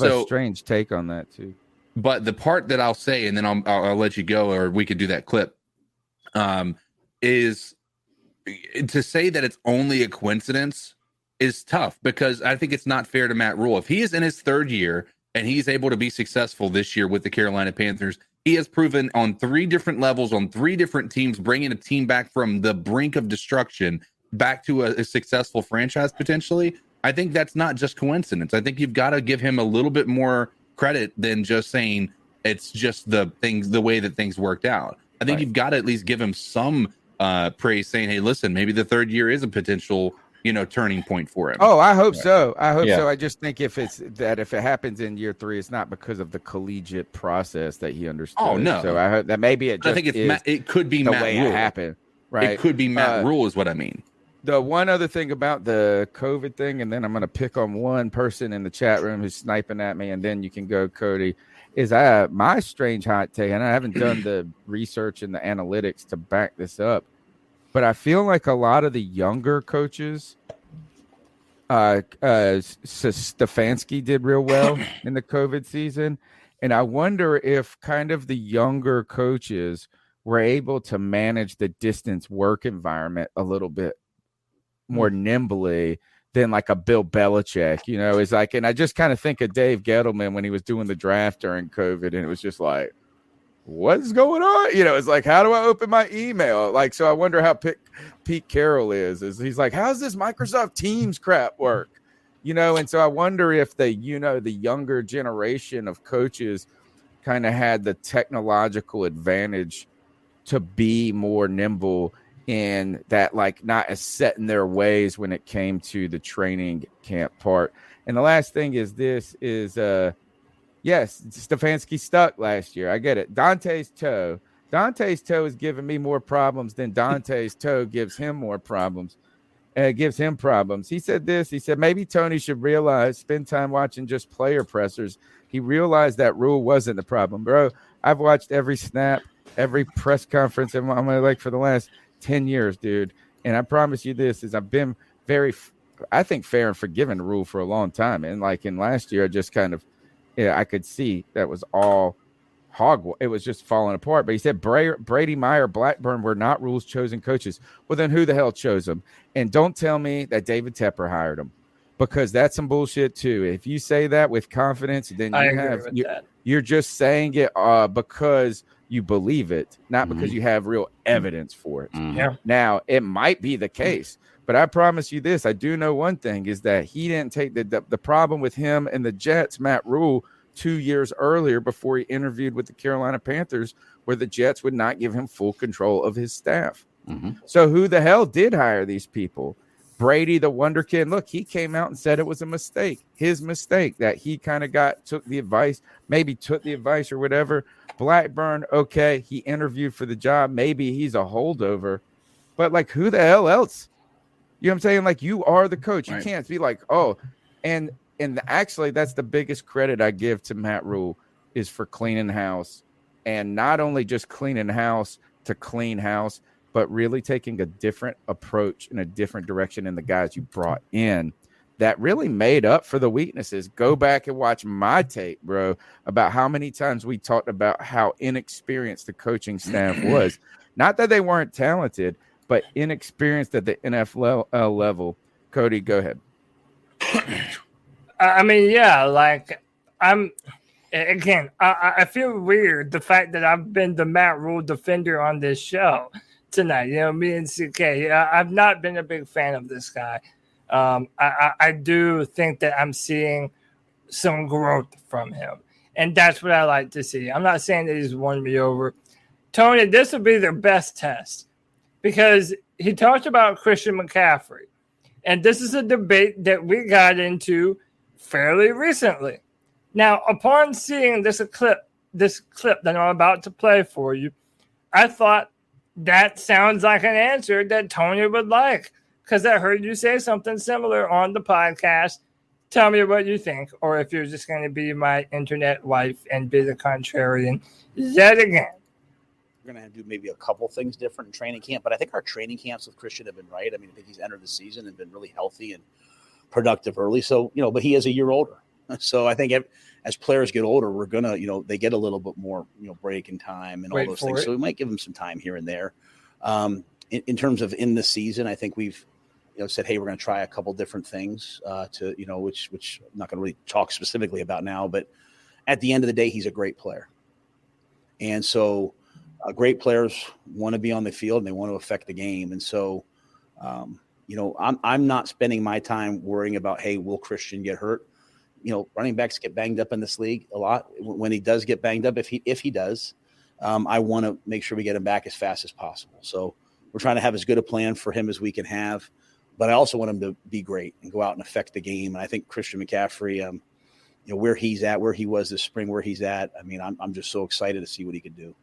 a strange take on that too. But the part that I'll say, and then I'll let you go, or we could do that clip, is to say that it's only a coincidence is tough, because I think it's not fair to Matt Rule. If he is in his third year and he's able to be successful this year with the Carolina Panthers, he has proven on 3 different levels, on 3 different teams, bringing a team back from the brink of destruction back to a successful franchise potentially. I think that's not just coincidence. I think you've got to give him a little bit more credit than just saying it's just the way that things worked out. I think you've got to at least give him some praise, saying, hey, listen, maybe the third year is a potential turning point for him. Oh, I hope so. I hope so. I just think if it happens in year 3, it's not because of the collegiate process that he understood. Oh no. So I hope that maybe it just I think it could be the Matt way Rule. It happened. Right. It could be Matt Rule is what I mean. The one other thing about the COVID thing, and then I'm going to pick on one person in the chat room who's sniping at me, and then you can go, Cody, is my strange hot take, and I haven't done the research and the analytics to back this up, but I feel like a lot of the younger coaches, Stefanski did real well in the COVID season, and I wonder if kind of the younger coaches were able to manage the distance work environment a little bit more nimbly than like a Bill Belichick, is like, and I just kind of think of Dave Gettleman when he was doing the draft during COVID, and it was just like, what's going on? It's like, how do I open my email? Like, so I wonder how Pete Carroll is he's like, how's this Microsoft Teams crap work? And so I wonder if the younger generation of coaches kind of had the technological advantage to be more nimble in that, like, not as set in their ways when it came to the training camp part. And the last thing is yes, Stefanski stuck last year. I get it. Dante's toe is giving me more problems than Dante's toe gives him more problems. Gives him problems. He said this. He said, maybe Tony should spend time watching just player pressers. He realized that Rule wasn't the problem. Bro, I've watched every snap, every press conference in my life for the last 10 years, dude. And I promise you this is I've been very, I think, fair and forgiving Rule for a long time. And like in last year, I just kind of, I could see that was all hogwash. It was just falling apart. But he said Brady, Meyer, Blackburn were not Rule's chosen coaches. Well, then who the hell chose them? And don't tell me that David Tepper hired them, because that's some bullshit too. If you say that with confidence, then you're just saying it because you believe it, not because you have real evidence for it. Yeah. Now, it might be the case, but I promise you this. I do know one thing is that he didn't take the problem with him and the Jets, Matt Rule, 2 years earlier before he interviewed with the Carolina Panthers, where the Jets would not give him full control of his staff. So who the hell did hire these people? Brady, the wonder kid. Look, he came out and said it was a mistake, his mistake, that he kind of took the advice or whatever. Blackburn, okay, he interviewed for the job. Maybe he's a holdover, but like, who the hell else? You know what I'm saying? Like, you are the coach. You can't be like, oh, and actually, that's the biggest credit I give to Matt Rule is for cleaning house, and not only just cleaning house to clean house, but really taking a different approach in a different direction in the guys you brought in that really made up for the weaknesses. Go back and watch my tape, bro, about how many times we talked about how inexperienced the coaching staff was. Not that they weren't talented, but inexperienced at the NFL level. Cody, go ahead. I mean, yeah, like I feel weird the fact that I've been the Matt Rule defender on this show tonight. Me and CK, I've not been a big fan of this guy. I do think that I'm seeing some growth from him, and that's what I like to see. I'm not saying that he's won me over. Tony, this will be their best test, because he talked about Christian McCaffrey, and this is a debate that we got into fairly recently. Now, upon seeing this clip this clip that I'm about to play for you, I thought that sounds like an answer that Tony would like, because I heard you say something similar on the podcast. Tell me what you think, or if you're just going to be my internet wife and be the contrarian yet again. We're going to do maybe a couple things different in training camp, but I think our training camps with Christian have been right. I mean, I think he's entered the season and been really healthy and productive early. So, but he is a year older. So I think as players get older, we're going to, they get a little bit more, break in time and all those things. So we might give them some time here and there. In terms of in the season, I think we've, said, hey, we're going to try a couple different things which I'm not going to really talk specifically about now, but at the end of the day, he's a great player. And so great players want to be on the field and they want to affect the game. And so, I'm not spending my time worrying about, hey, will Christian get hurt? Running backs get banged up in this league a lot. When he does get banged up, if he does, I want to make sure we get him back as fast as possible. So we're trying to have as good a plan for him as we can have, but I also want him to be great and go out and affect the game. And I think Christian McCaffrey, where he's at, where he was this spring, where he's at, I mean, I'm just so excited to see what he could do.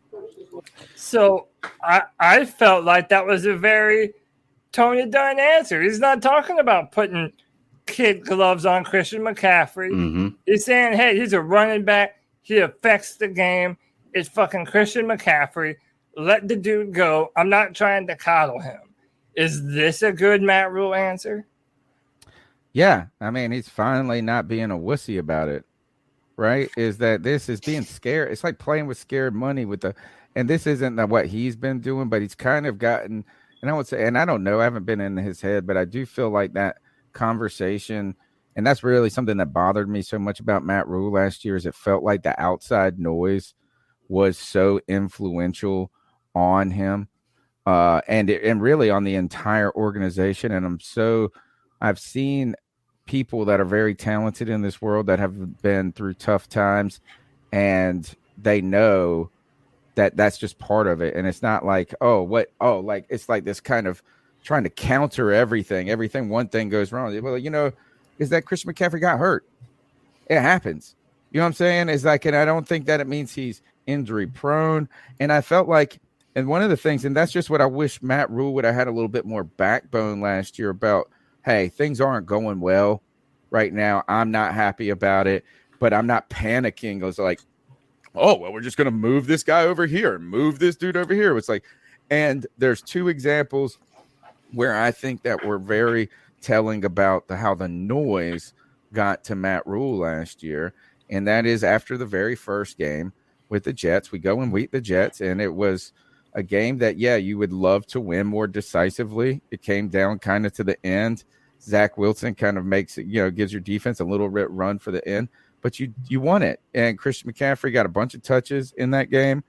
So I felt like that was a very Tony Dunn answer. He's not talking about putting kid gloves on Christian McCaffrey. Mm-hmm. He's saying, hey, he's a running back. He affects the game. It's fucking Christian McCaffrey. Let the dude go. I'm not trying to coddle him. Is this a good Matt Rule answer? Yeah. I mean, he's finally not being a wussy about it, right? Is that this is being scared. It's like playing with scared money and this isn't what he's been doing, but he's kind of gotten, and I would say, and I don't know, I haven't been in his head, but I do feel like that conversation, and that's really something that bothered me so much about Matt Rule last year, is it felt like the outside noise was so influential on him and really on the entire organization. And I've seen people that are very talented in this world that have been through tough times, and they know that that's just part of it. And it's not like, like it's like this kind of trying to counter everything one thing goes wrong. Well, is that Christian McCaffrey got hurt. It happens. You know what I'm saying? It's like, and I don't think that it means he's injury prone. And I felt like, and one of the things, and that's just what I wish Matt Rule would have had a little bit more backbone last year about, hey, things aren't going well right now. I'm not happy about it, but I'm not panicking. It was like, oh, well, we're just going to move this guy over here and move this dude over here. It's like, and there's two examples where I think that were very telling about how the noise got to Matt Rule last year. And that is after the very first game with the Jets. We go and beat the Jets, and it was a game that, you would love to win more decisively. It came down kind of to the end. Zach Wilson kind of makes it, gives your defense a little bit run for the end, but you won it. And Christian McCaffrey got a bunch of touches in that game.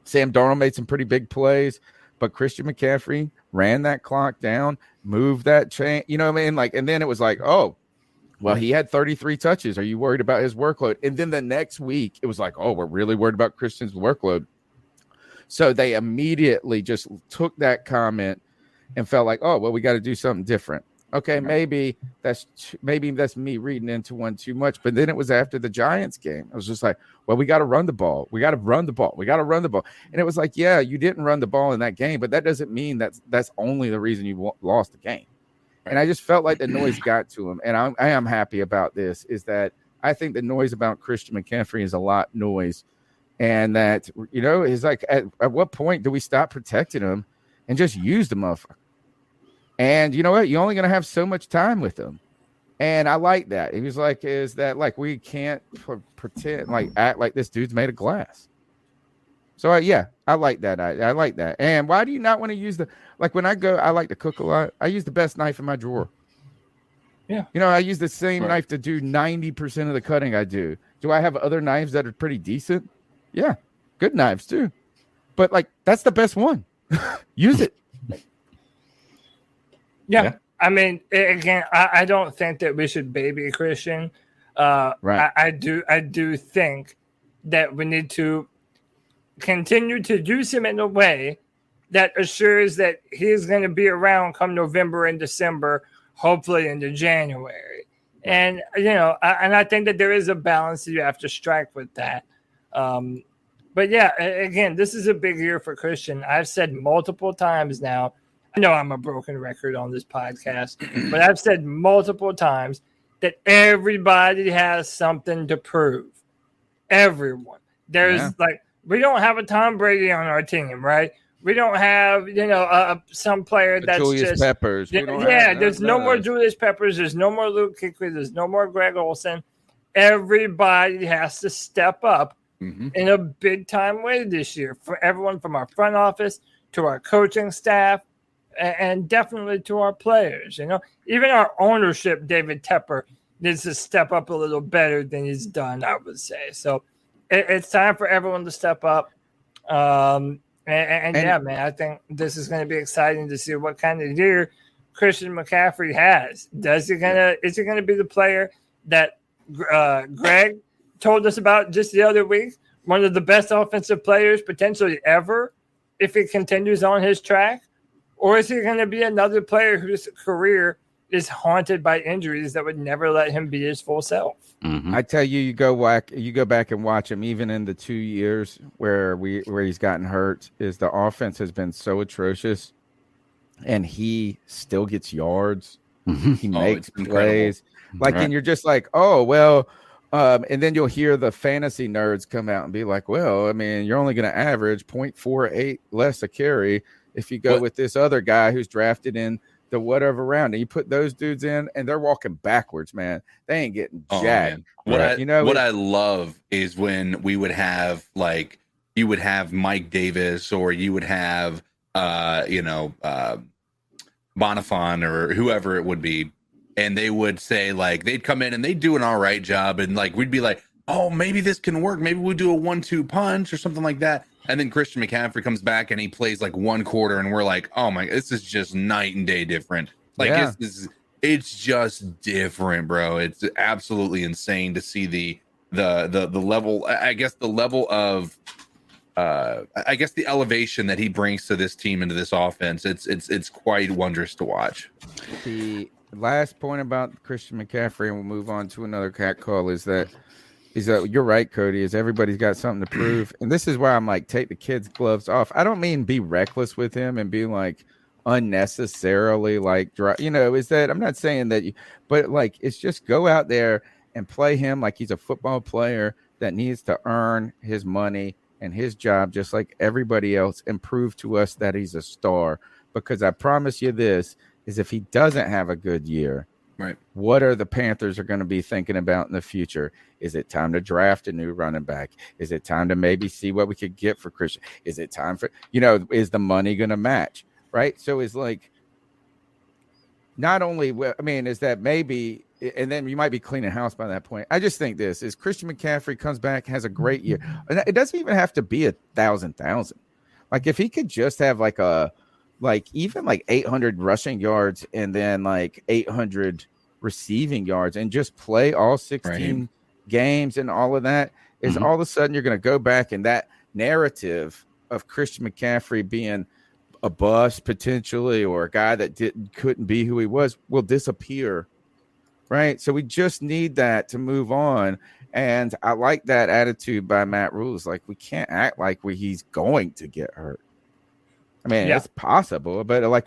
Sam Darnold made some pretty big plays, but Christian McCaffrey ran that clock down, moved that chain, you know what I mean? Like, and then it was like, oh, well, he had 33 touches. Are you worried about his workload? And then the next week, it was like, oh, we're really worried about Christian's workload. So they immediately just took that comment and felt like, oh, well, we got to do something different. Okay, maybe that's me reading into one too much. But then it was after the Giants game. I was just like, well, we got to run the ball. We got to run the ball. We got to run the ball. And it was like, yeah, you didn't run the ball in that game, but that doesn't mean that's only the reason you lost the game. And I just felt like the noise got to him. And I am happy about this, is that I think the noise about Christian McCaffrey is a lot noise. And that, is like, at what point do we stop protecting him and just use the motherfucker? And you know what? You're only going to have so much time with him. And I like that. He was like, is that like, we can't pretend, like, act like this dude's made of glass. So, I like that. I like that. And why do you not want to use when I go, I like to cook a lot. I use the best knife in my drawer. Yeah. I use the same knife to do 90% of the cutting I do. Do I have other knives that are pretty decent? Yeah. Good knives too. But that's the best one. Use it. Yeah. I mean, again, I don't think that we should baby Christian. Right. I do think that we need to continue to use him in a way that assures that he's going to be around come November and December, hopefully into January. And, I think that there is a balance that you have to strike with that. But yeah, again, this is a big year for Christian. I've said multiple times now. I know I'm a broken record on this podcast, but I've said multiple times that everybody has something to prove. Everyone. There's we don't have a Tom Brady on our team, right? We don't have, some player that's Julius just Peppers. There's no more Julius Peppers. There's no more Luke Kuechly. There's no more Greg Olsen. Everybody has to step up in a big time way this year, for everyone from our front office to our coaching staff and definitely to our players. Even our ownership, David Tepper, needs to step up a little better than he's done, I would say. So it's time for everyone to step up. Yeah, man, I think this is going to be exciting to see what kind of year Christian McCaffrey has. Is he going to be the player that Greg told us about just the other week? One of the best offensive players potentially ever if he continues on his track? Or is he going to be another player whose career is haunted by injuries that would never let him be his full self? I tell you, you go back and watch him. Even in the 2 years where he's gotten hurt, is the offense has been so atrocious, and he still gets yards. He makes plays, and you're just like, oh well. And then you'll hear the fantasy nerds come out and be like, well, I mean, you're only going to average 0.48 less a carry if you go with this other guy who's drafted in the whatever round. And you put those dudes in, and they're walking backwards, man. They ain't getting jacked. What I love is when we would have, like, you would have Mike Davis, or you would have, Bonifon or whoever it would be. And they would say, like, they'd come in and they'd do an all right job. And, like, we'd be like, oh, maybe this can work. Maybe we'll do a 1-2 punch or something like that. And then Christian McCaffrey comes back and he plays like one quarter. And we're like, oh, my, this is just night and day different. Like, it's just different, bro. It's absolutely insane to see the level, I guess the level of, the elevation that he brings to this team and to this offense. It's quite wondrous to watch. The last point about Christian McCaffrey, and we'll move on to another cat call, is that you're right, Cody, is everybody's got something to prove. And this is why I'm like, take the kids' gloves off. I don't mean be reckless with him and be like unnecessarily like, is that, I'm not saying that, but like, it's just go out there and play him like he's a football player that needs to earn his money and his job just like everybody else, and prove to us that he's a star. Because I promise you this, is if he doesn't have a good year, right, what are the Panthers are going to be thinking about in the future? Is it time to draft a new running back? Is it time to maybe see what we could get for Christian? Is it time for, is the money going to match? Right. So it's like, not only, I mean, is that maybe, and then you might be cleaning house by that point. I just think this is Christian McCaffrey comes back, has a great year. It doesn't even have to be 1,000. Like if he could just have even 800 rushing yards and then like 800 receiving yards and just play all 16 games and all of that, is all of a sudden you're going to go back, and that narrative of Christian McCaffrey being a bust potentially, or a guy that couldn't be who he was, will disappear. Right. So we just need that to move on. And I like that attitude by Matt Rules. Like, we can't act like he's going to get hurt. I mean, it's possible, but like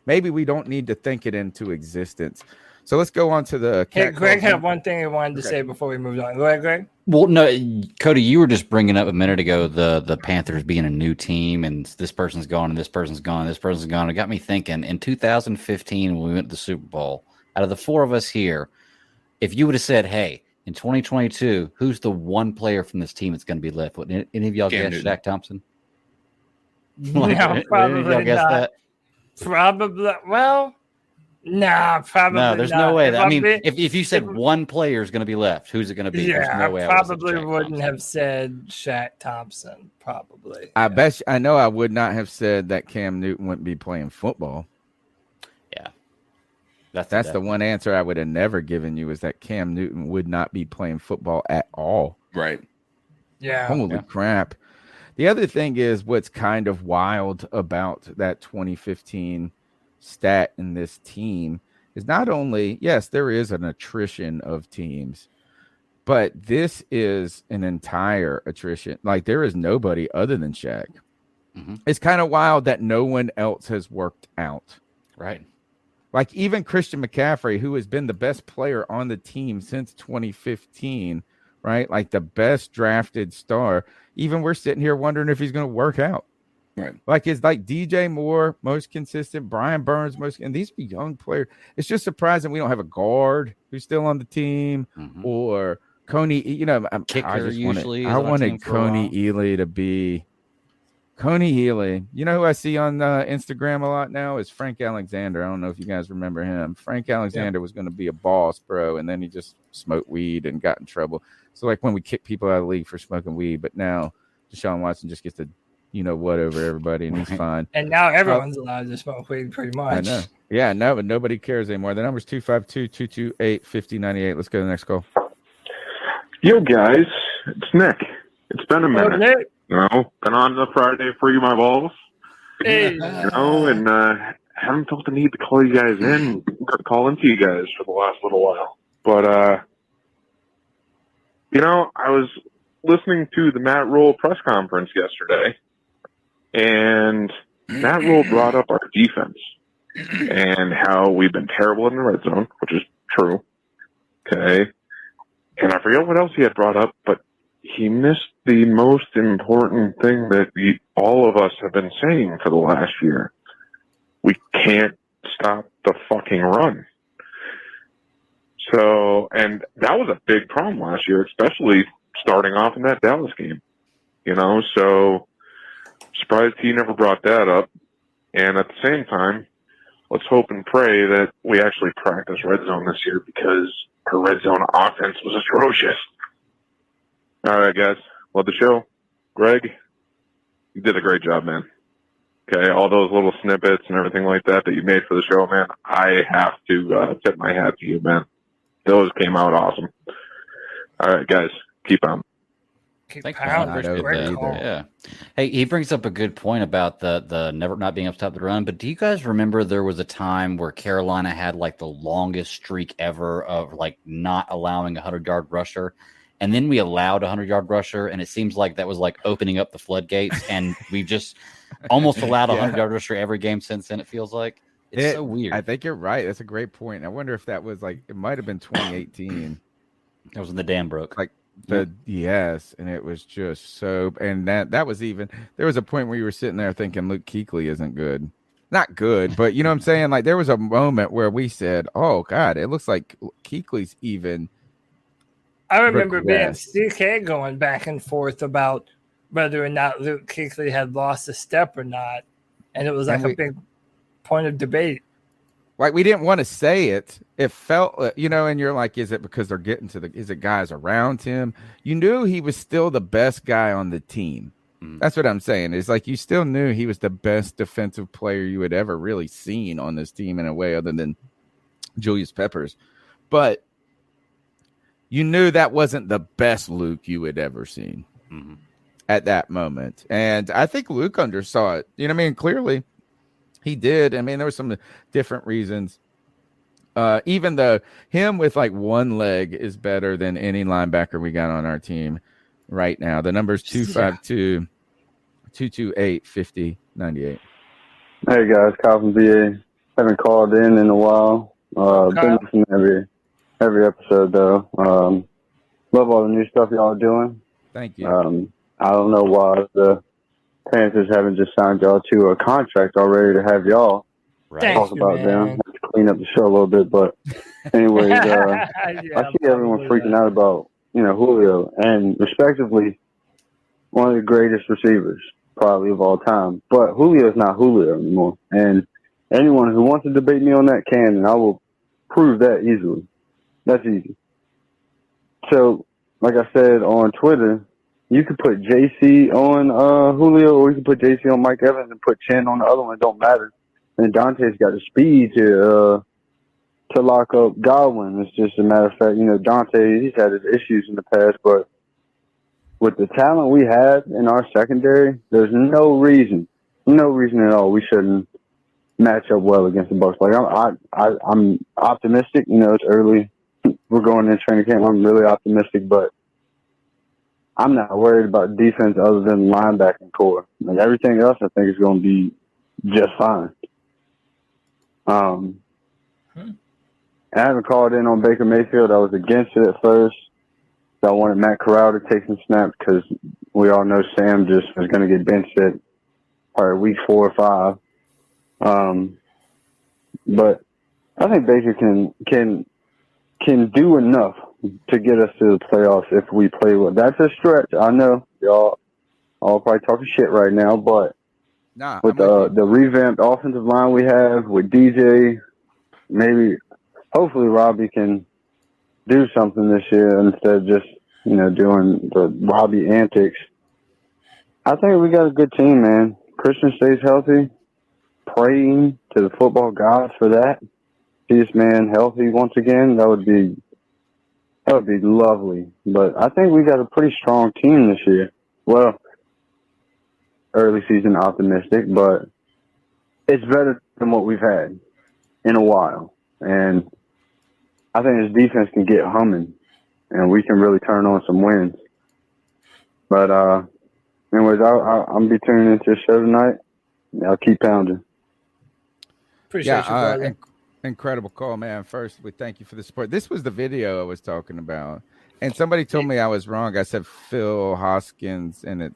maybe we don't need to think it into existence. So let's go on to the. Hey, Greg had one thing he wanted to say before we moved on. Go ahead, Greg. Well, no, Cody, you were just bringing up a minute ago the Panthers being a new team, and this person's gone, and this person's gone, and this person's gone. It got me thinking. In 2015, when we went to the Super Bowl, out of the four of us here, if you would have said, "Hey, in 2022, who's the one player from this team that's going to be left?" Would any of y'all guess Shaq Thompson? No, probably not. That? Probably. Well, probably no. There's not. No way. If you said one player is going to be left, who's it going to be? Yeah, there's no way I probably wouldn't have said Shaq Thompson. Probably. I bet I know I would not have said that Cam Newton wouldn't be playing football. Yeah, that's the one answer I would have never given you, is that Cam Newton would not be playing football at all. Right. Yeah. Holy crap. The other thing is, what's kind of wild about that 2015 stat in this team is not only, yes, there is an attrition of teams, But this is an entire attrition. Like, there is nobody other than Shaq. Mm-hmm. It's kind of wild that no one else has worked out. Right. Like, even Christian McCaffrey, who has been the best player on the team since 2015, right? Like, the best drafted star. Even we're sitting here wondering if he's going to work out. Right. Like, it's like DJ Moore, most consistent, Brian Burns, and these are young players. It's just surprising we don't have a guard who's still on the team, or Coney, Kicker I just usually I is on a wanted team for a Coney while. Ely to be Coney Ely. You know who I see on Instagram a lot now is Frank Alexander. I don't know if you guys remember him. Frank Alexander was going to be a boss, bro, and then he just smoked weed and got in trouble. So, like, when we kick people out of the league for smoking weed, but now Deshaun Watson just gets to what over everybody, and he's fine. And now everyone's allowed to smoke weed pretty much. I know. Yeah, no, but nobody cares anymore. The number's 252-228-5098. Let's go to the next call. Yo, guys, it's Nick. It's been a minute. Nick. Been on the Friday Free My Balls. Hey. And haven't felt the need to call you guys in, call into you guys for the last little while. But, I was listening to the Matt Rule press conference yesterday, and Matt Rule brought up our defense and how we've been terrible in the red zone, which is true. Okay. And I forget what else he had brought up, but he missed the most important thing that all of us have been saying for the last year. We can't stop the fucking run. So, and that was a big problem last year, especially starting off in that Dallas game. So surprised he never brought that up. And at the same time, let's hope and pray that we actually practice red zone this year, because our red zone offense was atrocious. All right, guys. Love the show. Greg, you did a great job, man. Okay, all those little snippets and everything like that you made for the show, man, I have to tip my hat to you, man. Those came out awesome. All right, guys, keep on. Thanks, man. Yeah. Hey, he brings up a good point about the never not being able to stop the run. But do you guys remember there was a time where Carolina had like the longest streak ever of like not allowing a 100-yard rusher, and then we allowed a 100-yard rusher, and it seems like that was like opening up the floodgates, and we've just almost allowed a 100-yard rusher every game since then. It feels like it's so weird. I think you're right. That's a great point. I wonder if that was like, it might have been 2018. That was when the dam broke. Like. Yes, and it was just so, and that was even, there was a point where you were sitting there thinking Luke Kuechly isn't good. Not good, but you know what I'm saying? Like, there was a moment where we said, oh God, it looks like Kuechly's even. I remember being CK going back and forth about whether or not Luke Kuechly had lost a step or not, and it was like a big point of debate. Like, we didn't want to say it. It felt, and you're like, is it because they're getting to is it guys around him? You knew he was still the best guy on the team. That's what I'm saying. It's like, you still knew he was the best defensive player you had ever really seen on this team in a way other than Julius Peppers. But you knew that wasn't the best Luke you had ever seen at that moment. And I think Luke undersaw it. You know what I mean? Clearly. He did. I mean, there were some different reasons. Even though him with like one leg is better than any linebacker we got on our team right now. The number is 252-228-5098. Hey guys, Kyle from VA. Haven't called in a while. Been listening every episode though. Love all the new stuff y'all are doing. Thank you. I don't know why the Panthers haven't just signed y'all to a contract already to have y'all talk about them. Have to clean up the show a little bit, but anyways, I see everyone freaking out about Julio, and respectively one of the greatest receivers probably of all time. But Julio's not Julio anymore, and anyone who wants to debate me on that can, and I will prove that easily. That's easy. So, like I said on Twitter, you could put JC on Julio, or you could put JC on Mike Evans and put Chin on the other one. It don't matter. And Dante's got the speed to lock up Godwin. It's just a matter of fact, Dante, he's had his issues in the past, but with the talent we have in our secondary, there's no reason at all we shouldn't match up well against the Bucs. Like, I'm optimistic. It's early we're going in training camp. I'm really optimistic, but I'm not worried about defense other than linebacking core. Like everything else, I think is going to be just fine. I haven't called in on Baker Mayfield. I was against it at first. So I wanted Matt Corral to take some snaps because we all know Sam just was going to get benched at probably week 4 or 5. But I think Baker can do enough to get us to the playoffs if we play well. That's a stretch. I know y'all all probably talking shit right now, but with the revamped offensive line we have with DJ, maybe hopefully Robbie can do something this year instead of just, doing the Robbie antics. I think we got a good team, man. Christian stays healthy. Praying to the football gods for that. See this man healthy once again. That would be lovely. But I think we got a pretty strong team this year. Well, early season optimistic, but it's better than what we've had in a while. And I think this defense can get humming, and we can really turn on some wins. But anyways, I'll be tuning into the show tonight. I'll keep pounding. Appreciate you, brother. Incredible call, man. First, we thank you for the support. This was the video I was talking about. And somebody told me I was wrong. I said Phil Hoskins, and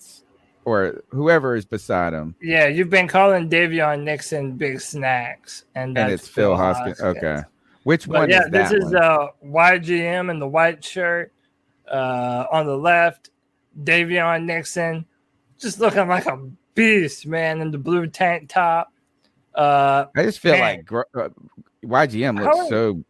or whoever is beside him. Yeah, you've been calling Davion Nixon Big Snacks. And it's Phil Hoskins. Okay. Which one is that? This is YGM in the white shirt. On the left, Davion Nixon, just looking like a beast, man, in the blue tank top. I just feel like YGM looks so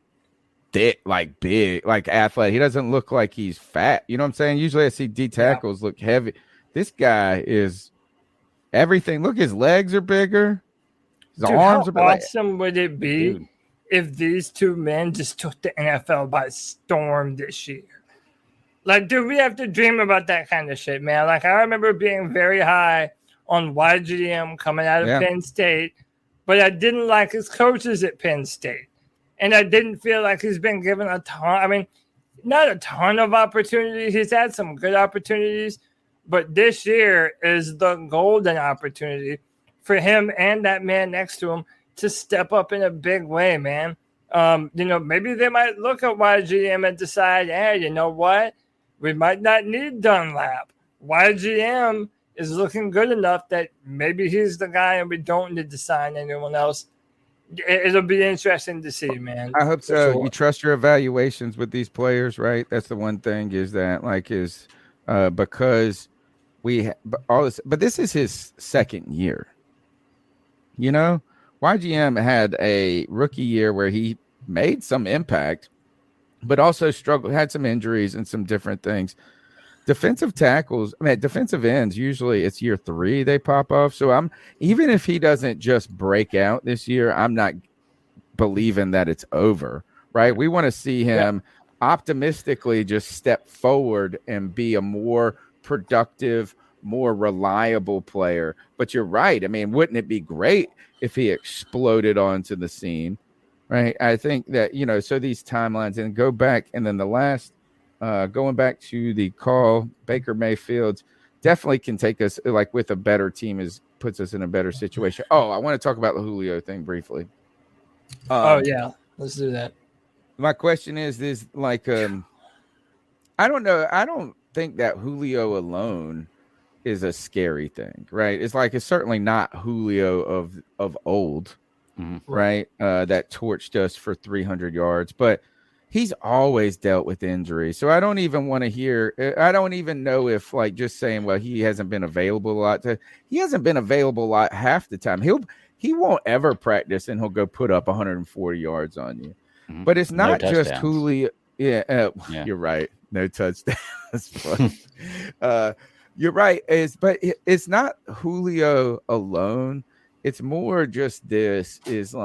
thick, like big, like athletic. He doesn't look like he's fat. You know what I'm saying? Usually I see D tackles look heavy. This guy is everything. Look, his legs are bigger. His arms are bigger. How awesome would it be if these two men just took the NFL by storm this year? Like, dude, we have to dream about that kind of shit, man. Like, I remember being very high on YGM coming out of Penn State, but I didn't like his coaches at Penn State. And I didn't feel like he's been given a ton. I mean, not a ton of opportunities. He's had some good opportunities, but this year is the golden opportunity for him and that man next to him to step up in a big way, man. Maybe they might look at YGM and decide, hey, you know what? We might not need Dunlap. YGM is looking good enough that maybe he's the guy and we don't need to sign anyone else. It'll be interesting to see, man. I hope so. Sure. You trust your evaluations with these players, right? That's the one thing is that, because we all this, but this is his second year. YGM had a rookie year where he made some impact, but also struggled, had some injuries and some different things. Defensive ends, usually it's year 3 they pop off. So even if he doesn't just break out this year, I'm not believing that it's over, right? We want to see him optimistically just step forward and be a more productive, more reliable player. But you're right. I mean, wouldn't it be great if he exploded onto the scene, right? I think that, so these timelines and go back. And then the last, going back to the call, Baker Mayfield definitely can take us with a better team puts us in a better situation. Oh, I want to talk about the Julio thing briefly. Let's do that. My question is I don't know. I don't think that Julio alone is a scary thing, right? It's certainly not Julio of old, right? That torched us for 300 yards, but he's always dealt with injury. So I don't even want to hear, I don't even know if just saying, well, he hasn't been available a lot. He hasn't been available a lot half the time. He won't ever practice and he'll go put up 140 yards on you. Mm-hmm. But it's not just Julio. Yeah, you're right. No touchdowns. You're right. It's not Julio alone. It's more just it's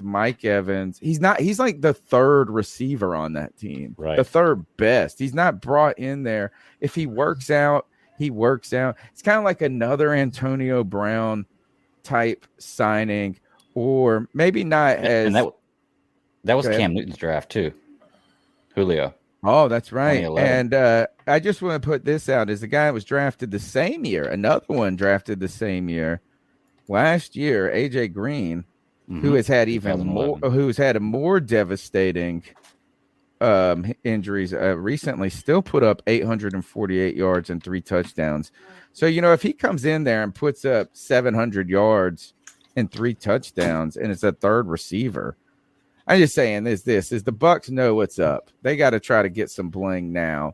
Mike Evans. He's like the third receiver on that team, right? The third best. He's not brought in there. If he works out, he works out. It's kind of like another Antonio Brown type signing, or maybe not as. And that was Cam Newton's draft too. Julio. Oh, that's right. 2011. And I just want to put this out as a guy that was drafted the same year, another one drafted the same year. Last year, AJ Green, who has had even more, 2011. who's had a more devastating injuries recently, still put up 848 yards and 3 touchdowns. So, if he comes in there and puts up 700 yards and 3 touchdowns and it's a third receiver, I'm just saying is the Bucs know what's up. They got to try to get some bling now.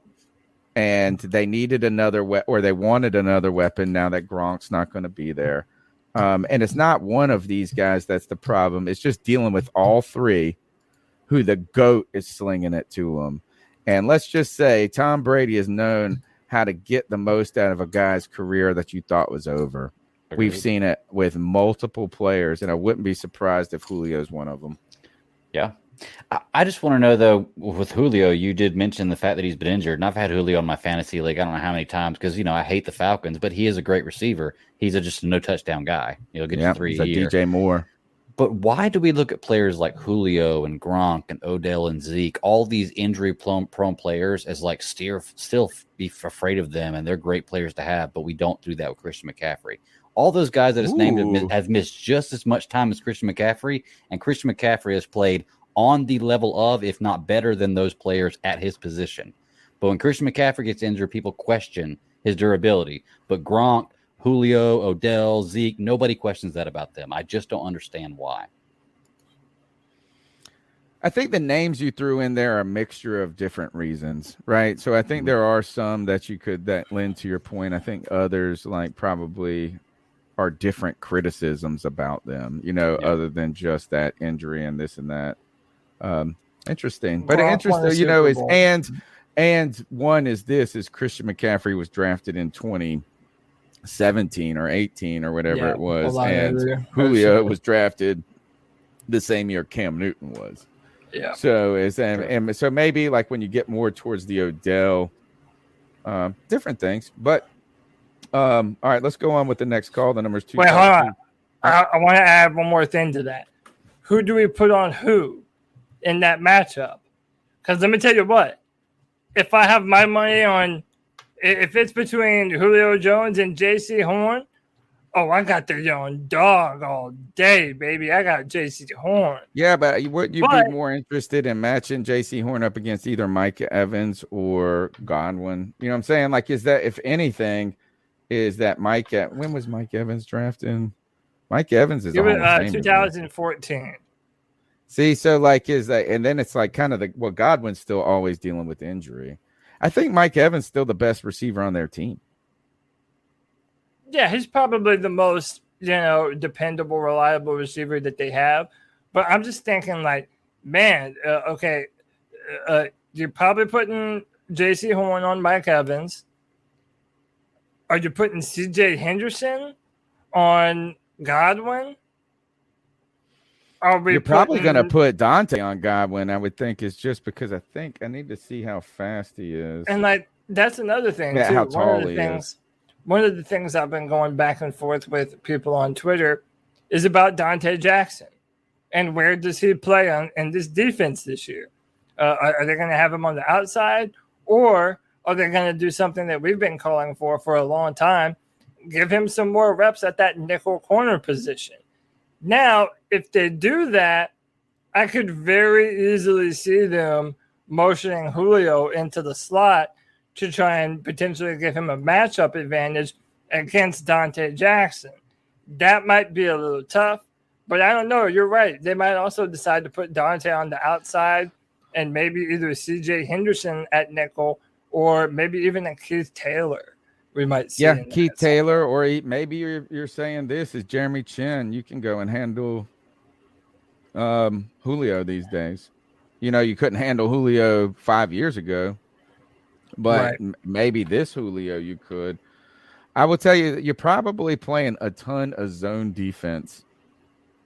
And they needed another or they wanted another weapon now that Gronk's not going to be there. And it's not one of these guys that's the problem. It's just dealing with all three who the GOAT is slinging it to them. And let's just say Tom Brady is known how to get the most out of a guy's career that you thought was over. Agreed. We've seen it with multiple players, and I wouldn't be surprised if Julio's one of them. Yeah. I just want to know, though, with Julio, you did mention the fact that he's been injured, and I've had Julio in my fantasy league I don't know how many times because, I hate the Falcons, but he is a great receiver. He's just a no-touchdown guy. He'll get you 3 a year. DJ Moore. But why do we look at players like Julio and Gronk and Odell and Zeke, all these injury-prone players, as like still be afraid of them, and they're great players to have, but we don't do that with Christian McCaffrey. All those guys that is named have missed just as much time as Christian McCaffrey, and Christian McCaffrey has played on the level of, if not better than those players at his position. But when Christian McCaffrey gets injured, people question his durability. But Gronk, Julio, Odell, Zeke, nobody questions that about them. I just don't understand why. I think the names you threw in there are a mixture of different reasons, right? So I think there are some that lend to your point. I think others probably are different criticisms about them, other than just that injury and this and that. Interesting. But interesting, is and one is Christian McCaffrey was drafted in 2017 or 18 or whatever it was, and Julio was drafted the same year Cam Newton was. Yeah. So and so maybe when you get more towards the Odell, different things. But all right, let's go on with the next call. The number's 2. Wait, hold on. I want to add one more thing to that. Who do we put on who in that matchup? Because let me tell you what, if I have my money on, if it's between Julio Jones and J.C. Horn, I got the young dog all day, baby. I got J.C. Horn. Yeah, but would you be more interested in matching J.C. Horn up against either Mike Evans or Godwin? You know what I'm saying? Is that, if anything, is that when was Mike Evans drafted? Mike Evans is 2014. See, so is that, and then it's kind of Godwin's still always dealing with injury. I think Mike Evans still the best receiver on their team. Yeah, he's probably the most, dependable, reliable receiver that they have. But I'm just thinking you're probably putting J.C. Horn on Mike Evans. Are you putting C.J. Henderson on Godwin? You're probably going to put Dante on Godwin, I would think, is just because I need to see how fast he is. And that's another thing, too. How tall he is. One of the things I've been going back and forth with people on Twitter is about Dante Jackson. And where does he play in this defense this year? Are they going to have him on the outside? Or are they going to do something that we've been calling for a long time? Give him some more reps at that nickel corner position. Now, if they do that, I could very easily see them motioning Julio into the slot to try and potentially give him a matchup advantage against Dante Jackson. That might be a little tough, but I don't know. You're right. They might also decide to put Dante on the outside and maybe either C.J. Henderson at nickel or maybe even a Keith Taylor. We might see. Yeah, Keith Taylor, or maybe you're saying this is Jeremy Chin. You can go and handle Julio these days. You couldn't handle Julio 5 years ago, but maybe this Julio you could. I will tell you, you're probably playing a ton of zone defense.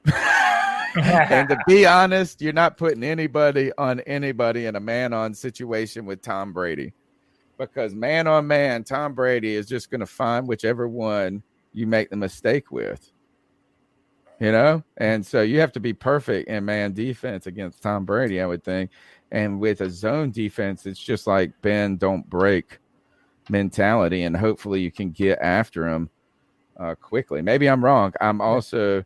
And to be honest, you're not putting anybody in a man-on situation with Tom Brady. Because man on man, Tom Brady is just going to find whichever one you make the mistake with. And so you have to be perfect in man defense against Tom Brady, I would think. And with a zone defense, it's just like bend, don't break mentality, and hopefully you can get after him quickly. Maybe I'm wrong. I'm also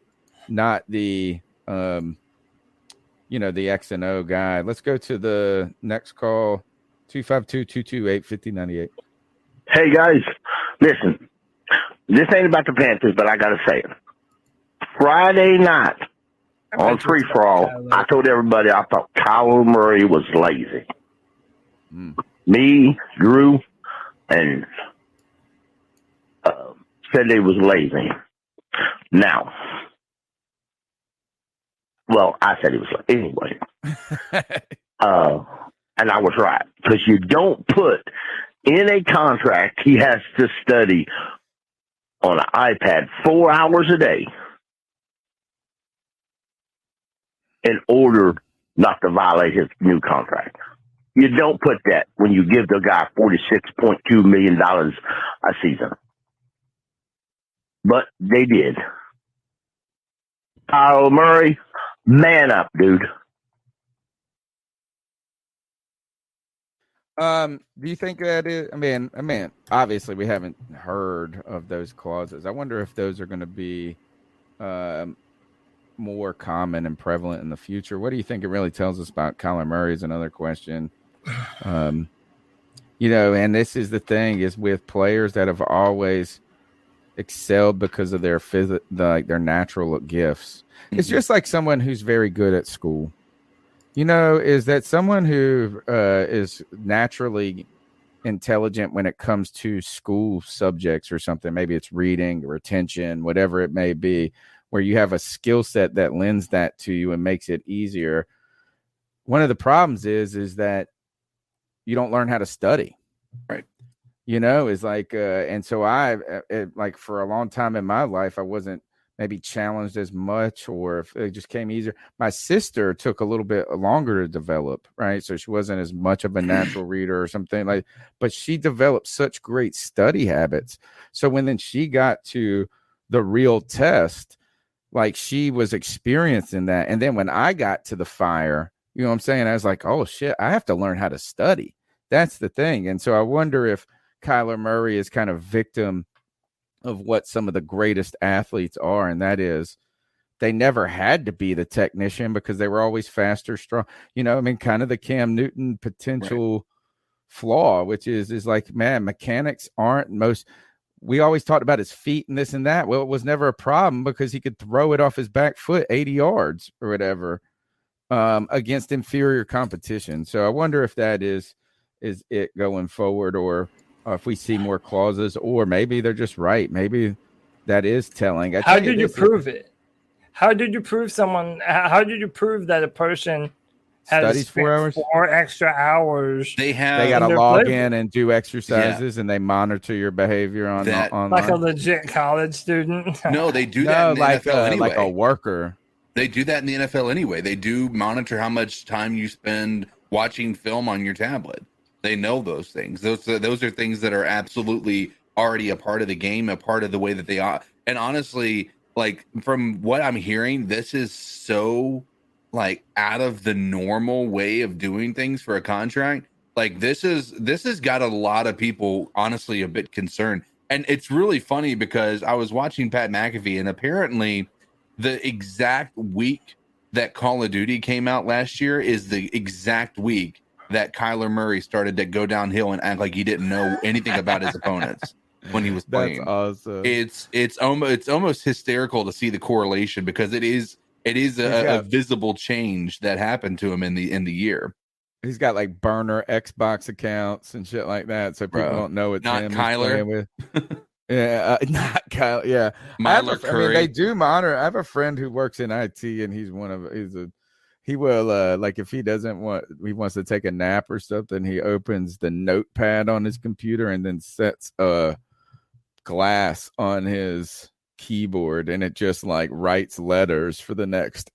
not the the X and O guy. Let's go to the next call, 252-228-5098. Hey guys, listen, this ain't about the Panthers, but I gotta say it. Friday night on Free For All, I told everybody I thought Kyler Murray was lazy. Me, Drew, and said he was lazy. Now, well, I said he was lazy anyway. And I was right, because you don't put in a contract he has to study on an iPad 4 hours a day in order not to violate his new contract. You don't put that when you give the guy $46.2 million a season. But they did. Kyle Murray, man up, dude. Do you think that is? I mean, obviously we haven't heard of those clauses. I wonder if those are going to be more common and prevalent in the future. What do you think it really tells us about Kyler Murray? Is another question. And this is the thing, is with players that have always excelled because of their their natural gifts. Mm-hmm. It's just like someone who's very good at school. Is that someone who is naturally intelligent when it comes to school subjects or something? Maybe it's reading or attention, whatever it may be, where you have a skill set that lends that to you and makes it easier. One of the problems is that you don't learn how to study. Right. Is like, and so like for a long time in my life, I wasn't maybe challenged as much, or if it just came easier. My sister took a little bit longer to develop, right? So she wasn't as much of a natural reader or something but she developed such great study habits. So when she got to the real test, like she was experiencing that. And then when I got to the fire, you know what I'm saying? I was like, oh shit, I have to learn how to study. That's the thing. And so I wonder if Kyler Murray is kind of victim of what some of the greatest athletes are, and that is they never had to be the technician because they were always faster, strong. Kind of the Cam Newton potential flaw, which is like, man, mechanics aren't most. We always talked about his feet and this and that. Well, it was never a problem because he could throw it off his back foot 80 yards or whatever against inferior competition. So I wonder if that is it going forward, or if we see more clauses, or maybe they're just right. Maybe that is telling. How did you prove it? How did you prove that a person has studies 4 hours? 4 extra hours. They got to log in and do exercises, and they monitor your behavior online. Like a legit college student. No, they do that in the NFL anyway. Like a worker. They do that in the NFL anyway. They do monitor how much time you spend watching film on your tablet. They know those things. Those are things that are absolutely already a part of the game, a part of the way that they are. And honestly, like from what I'm hearing, this is so like out of the normal way of doing things for a contract. Like this has got a lot of people honestly a bit concerned. And it's really funny because I was watching Pat McAfee, and apparently the exact week that Call of Duty came out last year is the exact week that Kyler Murray started to go downhill and act like he didn't know anything about his opponents when he was playing. That's awesome. It's almost hysterical to see the correlation, because it is a visible change that happened to him in the year. He's got like burner Xbox accounts and shit like that, so people don't know it's not him Kyler. With. Yeah, not Kyle. Yeah, they do monitor. I have a friend who works in IT, and he will like if he wants to take a nap or something, he opens the notepad on his computer and then sets a glass on his keyboard, and it just like writes letters for the next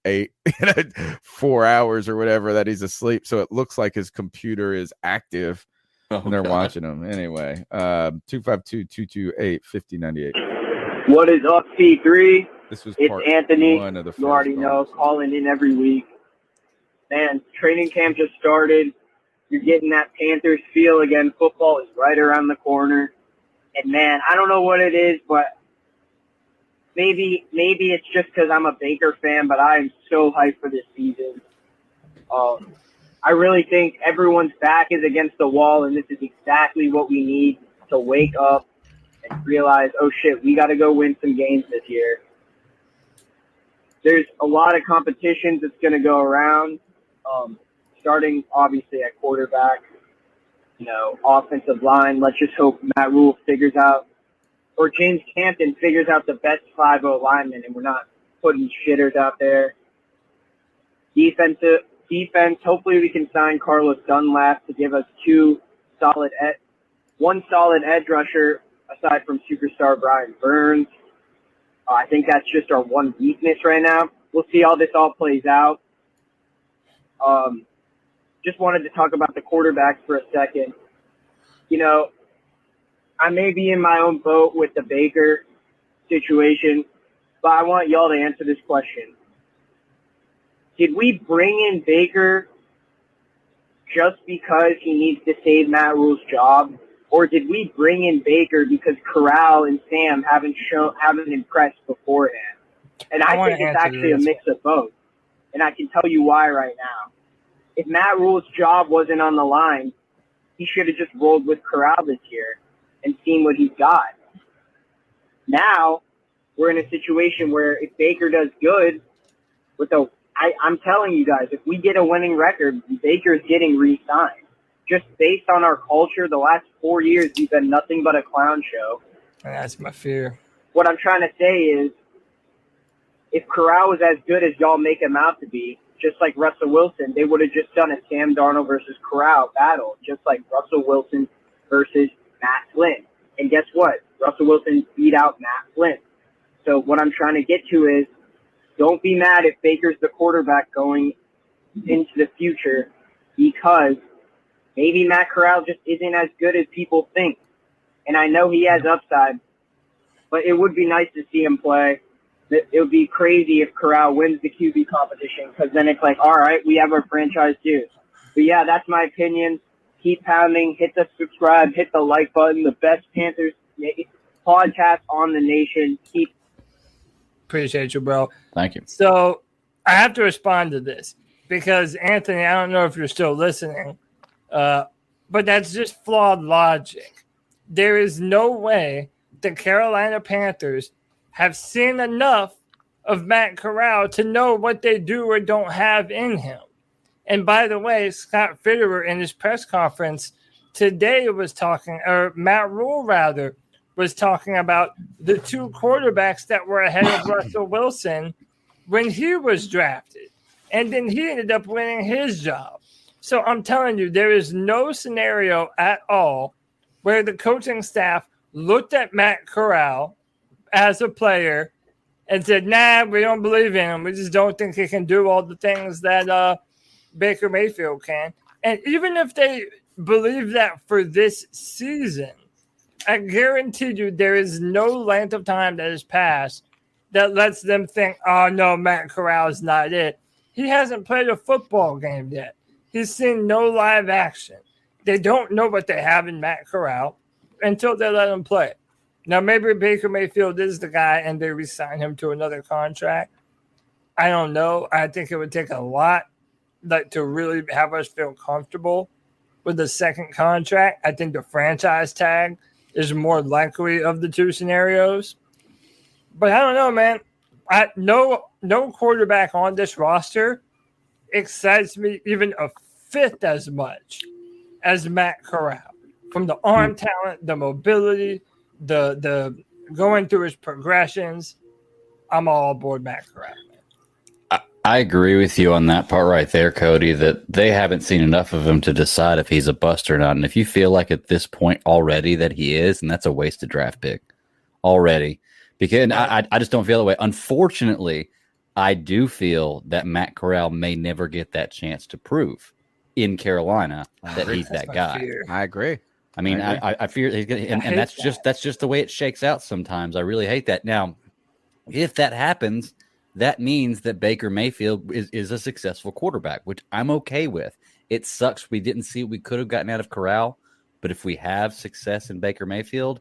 4 hours or whatever that he's asleep, so it looks like his computer is active and they're watching him. Anyway, 252-228-5098. What is up, P3? This was It's part Anthony. one of the first You already know, calling in every week. Man, training camp just started. You're getting that Panthers feel again. Football is right around the corner. And, man, I don't know what it is, but maybe it's just because I'm a Baker fan, but I am so hyped for this season. I really think everyone's back is against the wall, and this is exactly what we need to wake up and realize, oh, shit, we got to go win some games this year. There's a lot of competitions that's going to go around, starting obviously at quarterback, offensive line. Let's just hope Matt Rule figures out, or James Campton figures out the best 5-0 linemen, and we're not putting shitters out there. Defense, hopefully we can sign Carlos Dunlap to give us one solid edge rusher aside from superstar Brian Burns. I think that's just our one weakness right now. We'll see how this all plays out. Just wanted to talk about the quarterbacks for a second. I may be in my own boat with the Baker situation, but I want y'all to answer this question. Did we bring in Baker just because he needs to save Matt Rule's job? Or did we bring in Baker because Corral and Sam haven't impressed beforehand? And I think it's actually a mix of both. And I can tell you why right now. If Matt Rule's job wasn't on the line, he should have just rolled with Corral this year and seen what he's got. Now, we're in a situation where if Baker does good, I'm telling you guys, if we get a winning record, Baker's getting re-signed. Just based on our culture, the last 4 years, we've been nothing but a clown show. That's my fear. What I'm trying to say is, if Corral was as good as y'all make him out to be, just like Russell Wilson, they would have just done a Sam Darnold versus Corral battle, just like Russell Wilson versus Matt Flynn. And guess what? Russell Wilson beat out Matt Flynn. So what I'm trying to get to is, don't be mad if Baker's the quarterback going into the future, because maybe Matt Corral just isn't as good as people think. And I know he has upside, but it would be nice to see him play. It would be crazy if Corral wins the QB competition, because then it's like, all right, we have our franchise too. But yeah, that's my opinion. Keep pounding, hit the subscribe, hit the like button. The best Panthers podcast on the nation. Appreciate you, bro. Thank you. So I have to respond to this because, Anthony, I don't know if you're still listening, but that's just flawed logic. There is no way the Carolina Panthers have seen enough of Matt Corral to know what they do or don't have in him. And by the way, Scott Fitterer in his press conference today was talking, or Matt Rule rather, was talking about the two quarterbacks that were ahead of Russell Wilson when he was drafted. And then he ended up winning his job. So I'm telling you, there is no scenario at all where the coaching staff looked at Matt Corral as a player and said, nah, we don't believe in him. We just don't think he can do all the things that Baker Mayfield can. And even if they believe that for this season, I guarantee you there is no length of time that has passed that lets them think, oh, no, Matt Corral is not it. He hasn't played a football game yet. He's seen no live action. They don't know what they have in Matt Corral until they let him play. Now, maybe Baker Mayfield is the guy and they re-sign him to another contract. I don't know. I think it would take a lot to really have us feel comfortable with the second contract. I think the franchise tag is more likely of the two scenarios. But I don't know, man. No quarterback on this roster excites me even a fifth as much as Matt Corral. From the arm talent, the mobility, the going through his progressions, I'm all aboard Matt Corral. I agree with you on that part right there, Cody, that they haven't seen enough of him to decide if he's a bust or not. And if you feel like at this point already that he is, and that's a wasted draft pick already. Because I just don't feel that way. Unfortunately, I do feel that Matt Corral may never get that chance to prove in Carolina that he's that guy. Fear. I agree. I mean, I fear he's gonna, and that's just the way it shakes out sometimes. I really hate that. Now, If that happens, that means that Baker Mayfield is a successful quarterback, which I'm okay with. It sucks we didn't see what we could have gotten out of Corral, but if we have success in Baker Mayfield,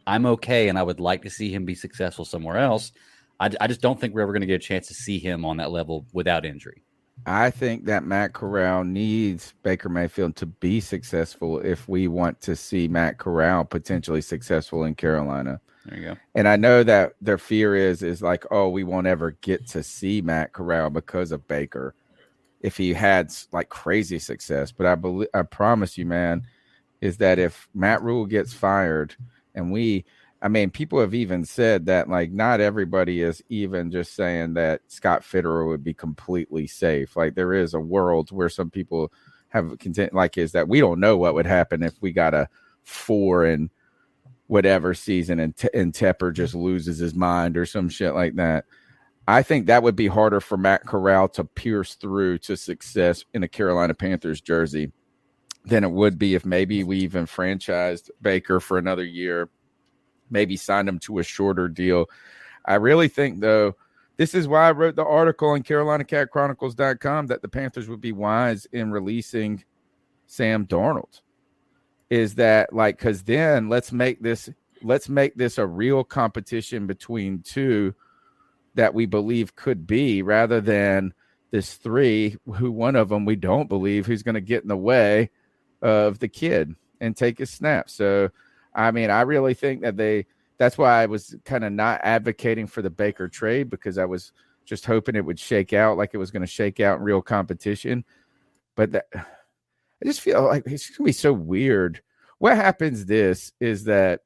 I'm okay, and I would like to see him be successful somewhere else. I just don't think we're ever going to get a chance to see him on that level without injury. I think that Matt Corral needs Baker Mayfield to be successful if we want to see Matt Corral potentially successful in Carolina. There you go. And I know that their fear is like, oh, we won't ever get to see Matt Corral because of Baker if he had like crazy success. But I promise you, man, is that if Matt Rule gets fired and people have even said that, like, not everybody is even just saying that Scott Fitterer would be completely safe. Like, there is a world where some people have content, like, is that we don't know what would happen if we got a 4 and whatever season and Tepper just loses his mind or some shit like that. I think that would be harder for Matt Corral to pierce through to success in a Carolina Panthers jersey than it would be if maybe we even franchised Baker for another year, maybe signed him to a shorter deal. I really think, though, this is why I wrote the article on CarolinaCatChronicles.com that the Panthers would be wise in releasing Sam Darnold. Is that, like, because then let's make this a real competition between two that we believe could be, rather than this 3 who one of them we don't believe who's going to get in the way of the kid and take his snap. So, I mean, I really think that that's why I was kind of not advocating for the Baker trade, because I was just hoping it would shake out like it was going to shake out in real competition. But I just feel like it's going to be so weird. What happens is that,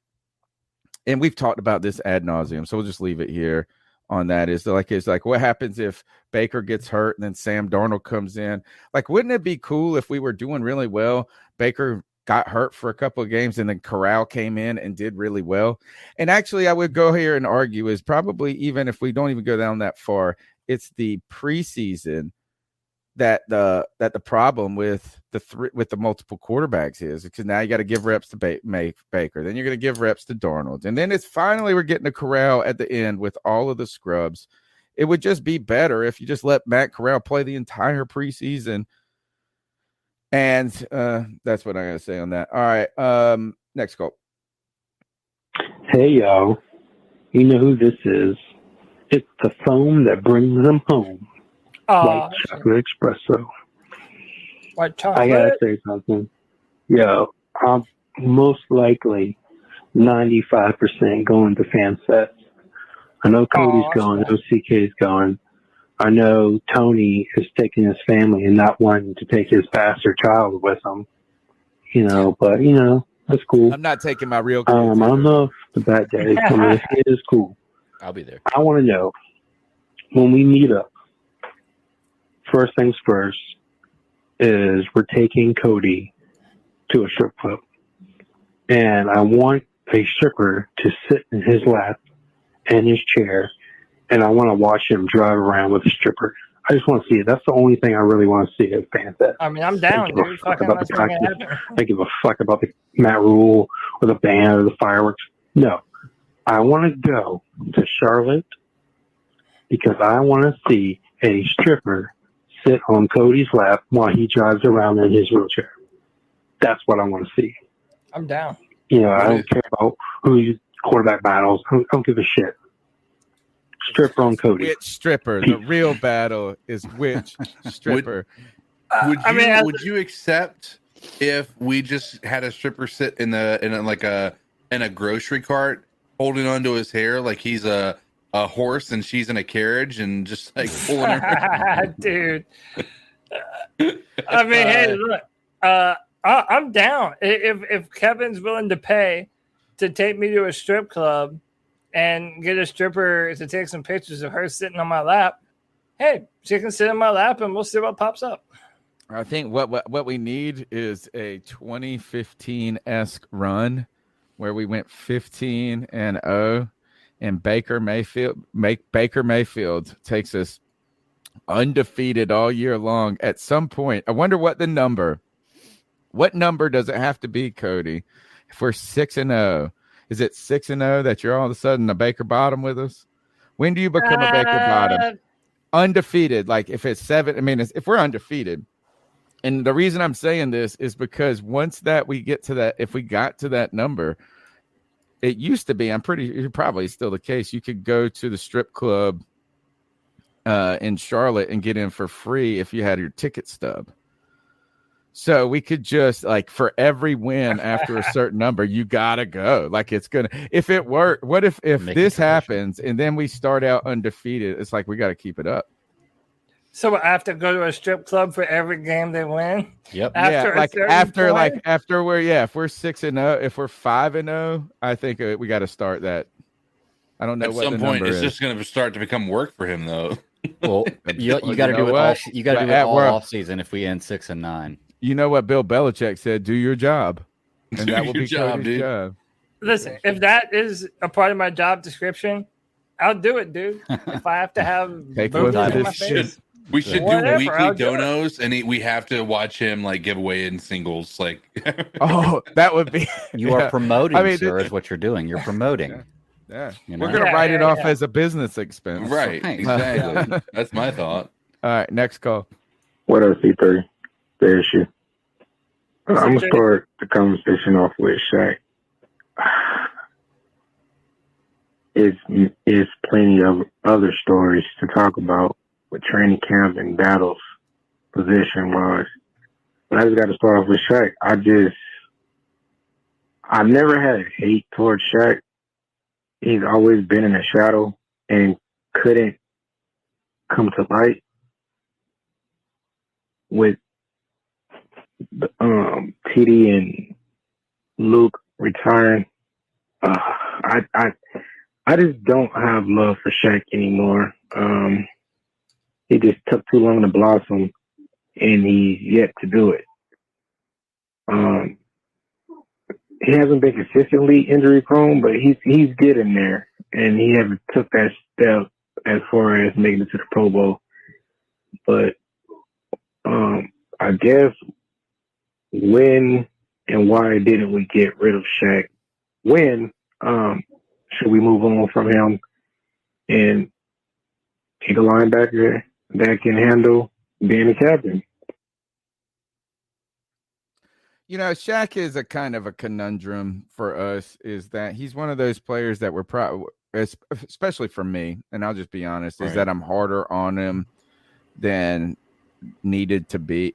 and we've talked about this ad nauseum, so we'll just leave it here on that. It's like what happens if Baker gets hurt and then Sam Darnold comes in? Like, wouldn't it be cool if we were doing really well, Baker got hurt for a couple of games, and then Corral came in and did really well? And actually, I would go here and argue is probably, even if we don't even go down that far, it's the preseason that the problem with the multiple quarterbacks is, because now you got to give reps to Baker, then you're going to give reps to Darnold, and then it's finally we're getting to Corral at the end with all of the scrubs. It would just be better if you just let Matt Corral play the entire preseason. And that's what I got to say on that. All right, next call. Hey, y'all. You know who this is. It's the foam that brings them home. White chocolate espresso. White chocolate? I got to say something. Yo, I'm most likely 95% going to FanFest. I know Cody's going. I know CK's going. I know Tony is taking his family and not wanting to take his bastard child with him. But that's cool. I'm not taking my real kids. I don't know if the bad day it is cool. I'll be there. I want to know, when we meet up, first things first is we're taking Cody to a strip club, and I want a stripper to sit in his lap and his chair, and I want to watch him drive around with a stripper. I just want to see it. That's the only thing I really want to see at FanFest. I mean, I'm down, dude. I give a fuck about the Matt Rule or the band or the fireworks. No. I want to go to Charlotte because I want to see a stripper sit on Cody's lap while he drives around in his wheelchair. That's what I want to see. I'm down. I don't care about who's quarterback battles. I don't give a shit. Stripper on Cody. Which stripper? The real battle is which stripper. Would you accept if we just had a stripper sit in a grocery cart holding onto his hair like he's a horse and she's in a carriage and just like pulling her? Dude. Hey, look, I'm down. If Kevin's willing to pay to take me to a strip club and get a stripper to take some pictures of her sitting on my lap, hey, she can sit on my lap and we'll see what pops up. I think what we need is a 2015-esque run where we went 15-0, and Baker Mayfield takes us undefeated all year long. At some point, I wonder what number does it have to be, Cody? If we're 6-0, is it 6-0 that you're all of a sudden a Baker bottom with us? When do you become a Baker bottom? Undefeated. Like if it's 7, I mean, if we're undefeated. And the reason I'm saying this is because once that we get to that, if we got to that number, it used to be, I'm pretty probably still the case. You could go to the strip club in Charlotte and get in for free if you had your ticket stub. So we could just like for every win after a certain number, you gotta go. Like it's gonna. If it worked, what if this happens and then we start out undefeated? It's like we got to keep it up. So I have to go to a strip club for every game they win. Yep. After after we're if we're 6-0, if we're 5-0, I think we got to start that. I don't know At what some the point number it's is. just going to start to become work for him, though. Well, you got to do it all. You got to do it all off season. If we end 6-9, you know what Bill Belichick said: "Do your job," and Do that will your be job, Cody's dude. job. Listen, if that is a part of my job description, I'll do it, dude. If I have to have Take boogers one for in my this face, We should Whatever, do I'll weekly do it. donos, and we have to watch him like give away in singles. Like, Oh, that would be. you are promoting, I mean, sir. Is what you're doing. You're promoting. Yeah, You we're know? gonna write it off as a business expense. right? Exactly. That's my thought. All right, next call. What up, C3? The issue. I'm going to C3? start the conversation off with Shaq. It's plenty of other stories to talk about with training camp and battles position-wise. But I just got to start off with Shaq. I've never had hate towards Shaq. He's always been in the shadow and couldn't come to light with TD and Luke retiring. I just don't have love for Shaq anymore. He just took too long to blossom, and he's yet to do it. He hasn't been consistently injury prone, but he's getting there, and he haven't took that step as far as making it to the Pro Bowl. But I guess when and why didn't we get rid of Shaq? When should we move on from him and take a linebacker that can handle being a captain? You know, Shaq is a kind of a conundrum for us, is that he's one of those players that we're probably, especially for me, and I'll just be honest, is that I'm harder on him than I need to be.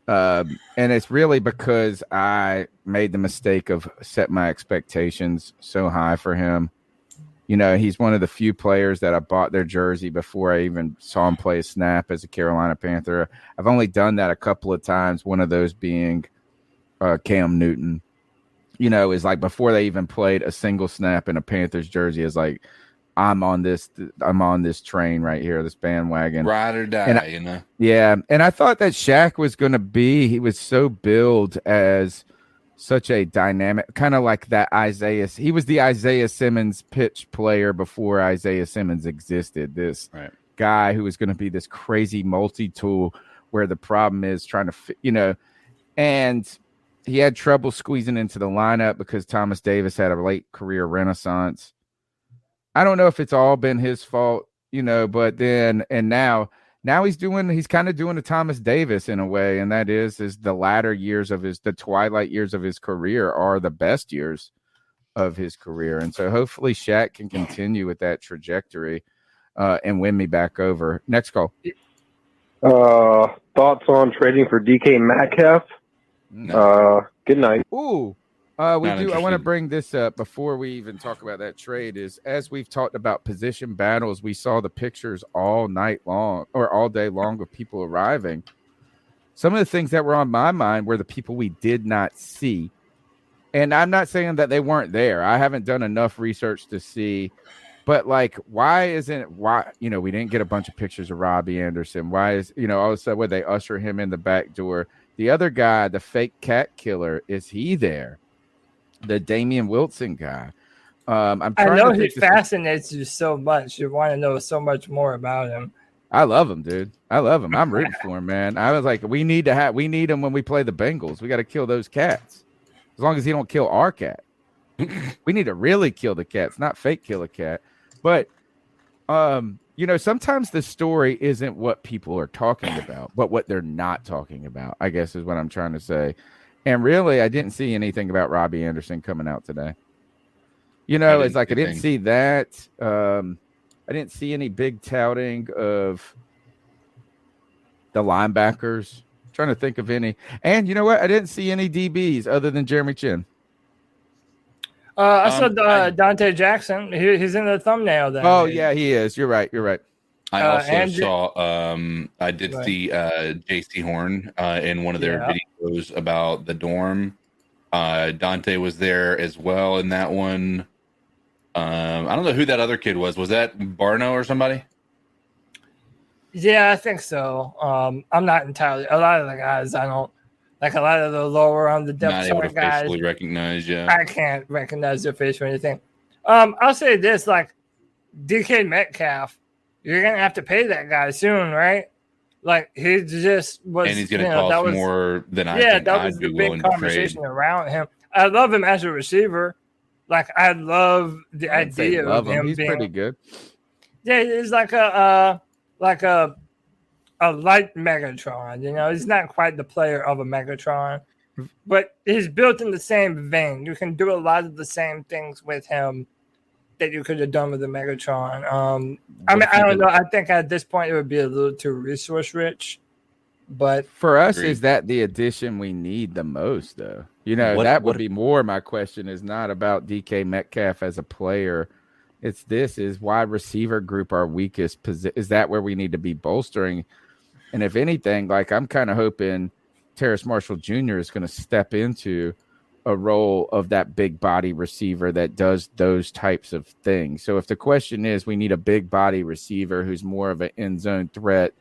And it's really because I made the mistake of setting my expectations so high for him. You know, he's one of the few players that I bought their jersey before I even saw him play a snap as a Carolina Panther. I've only done that a couple of times, one of those being Cam Newton. You know, is like before they even played a single snap in a Panthers jersey, is like, I'm on this train right here, this bandwagon. Ride or die, you know? Yeah. And I thought that Shaq was going to be, he was so billed as such a dynamic, kind of like that he was the Isaiah Simmons pitch player before Isaiah Simmons existed. This guy who was going to be this crazy multi-tool, where the problem is trying to fit, you know, and he had trouble squeezing into the lineup because Thomas Davis had a late career renaissance. I don't know if it's all been his fault, you know, but then, and now he's kind of doing a Thomas Davis in a way. And that is the latter years of the twilight years of his career are the best years of his career. And so hopefully Shaq can continue with that trajectory and win me back over. Next call. Thoughts on trading for DK Metcalf? Good night. Ooh. I want to bring this up before we even talk about that trade. Is as we've talked about position battles, we saw the pictures all night long or all day long of people arriving. Some of the things that were on my mind were the people we did not see. And I'm not saying that they weren't there. I haven't done enough research to see. But like, why, you know, we didn't get a bunch of pictures of Robbie Anderson. Why is, you know, all of a sudden would they usher him in the back door? The other guy, the fake cat killer, is he there? The Damian Wilson guy. I know he fascinates you so much. You want to know so much more about him. I love him, dude. I love him. I'm rooting for him, man. I was like, we need him when we play the Bengals. We got to kill those cats. As long as he don't kill our cat. We need to really kill the cats, not fake kill a cat. But sometimes the story isn't what people are talking about, but what they're not talking about, I guess is what I'm trying to say. And really, I didn't see anything about Robbie Anderson coming out today. It's like I didn't see that. I didn't see any big touting of the linebackers. I'm trying to think of any. And you know what? I didn't see any DBs other than Jeremy Chin. I saw Dante Jackson. He's in the thumbnail there. Oh, yeah, he is. You're right. I also saw I did see JC Horn in one of their videos about the dorm. Dante was there as well in that one. I don't know who that other kid was. Was that Barno or somebody? Yeah, I think so. I'm not entirely. A lot of the guys I don't like. A lot of the lower on the depth chart guys, facially recognize. Yeah, I can't recognize their face or anything. I'll say this: like DK Metcalf, you're gonna have to pay that guy soon, right? Like he just was, and he's gonna cost more than I think. That was the big conversation around him. I love him as a receiver. Like I love the idea of him. He's being pretty good. Yeah, he's like a light Megatron. He's not quite the player of a Megatron, but he's built in the same vein. You can do a lot of the same things with him that you could have done with the Megatron. I don't know. I think at this point it would be a little too resource rich. But for us, is that the addition we need the most, though? That would be more. My question is not about DK Metcalf as a player. Is wide receiver group our weakest position? Is that where we need to be bolstering? And if anything, like I'm kind of hoping Terrace Marshall Jr. is going to step into a role of that big body receiver that does those types of things. So if the question is we need a big body receiver who's more of an end zone threat,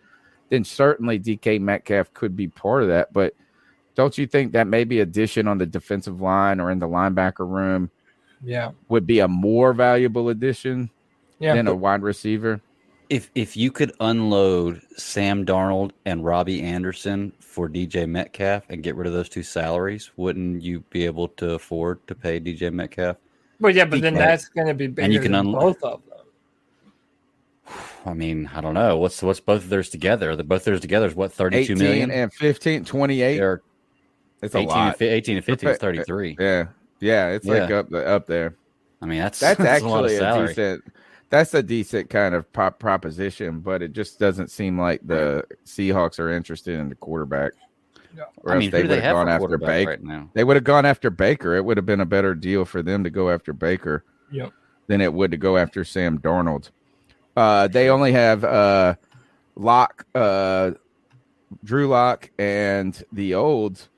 then certainly DK Metcalf could be part of that. But don't you think that maybe addition on the defensive line or in the linebacker room would be a more valuable addition than a wide receiver? If you could unload Sam Darnold and Robbie Anderson for DJ Metcalf and get rid of those two salaries, wouldn't you be able to afford to pay DJ Metcalf? Well, yeah, but then that's going to be bigger than both of them. I mean, I don't know. What's both of theirs together? Both of theirs together is what, 32 million? And 15, 28. It's 18 a lot. 18 and 15 is 33. Yeah, it's like up there. I mean, that's actually a decent. That's a decent kind of proposition, but it just doesn't seem like the Seahawks are interested in the quarterback. No. I mean, they would have gone after Baker right now. They would have gone after Baker. It would have been a better deal for them to go after Baker than it would to go after Sam Darnold. They only have Drew Lock, and the old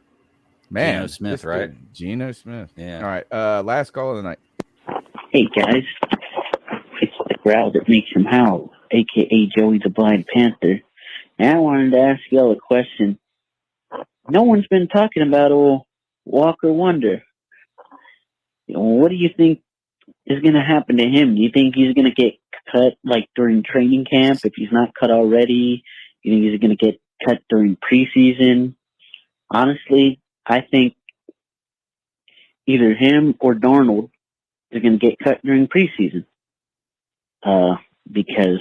man, Geno Smith, right? Geno Smith. Yeah. All right. Last call of the night. Hey guys, it's the growl that makes him howl, aka Joey the Blind Panther. And I wanted to ask y'all a question. No one's been talking about old Walker Wonder. What do you think is going to happen to him? Do you think he's going to get cut like during training camp if he's not cut already? You think he's going to get cut during preseason? Honestly, I think either him or Darnold is going to get cut during preseason. Because,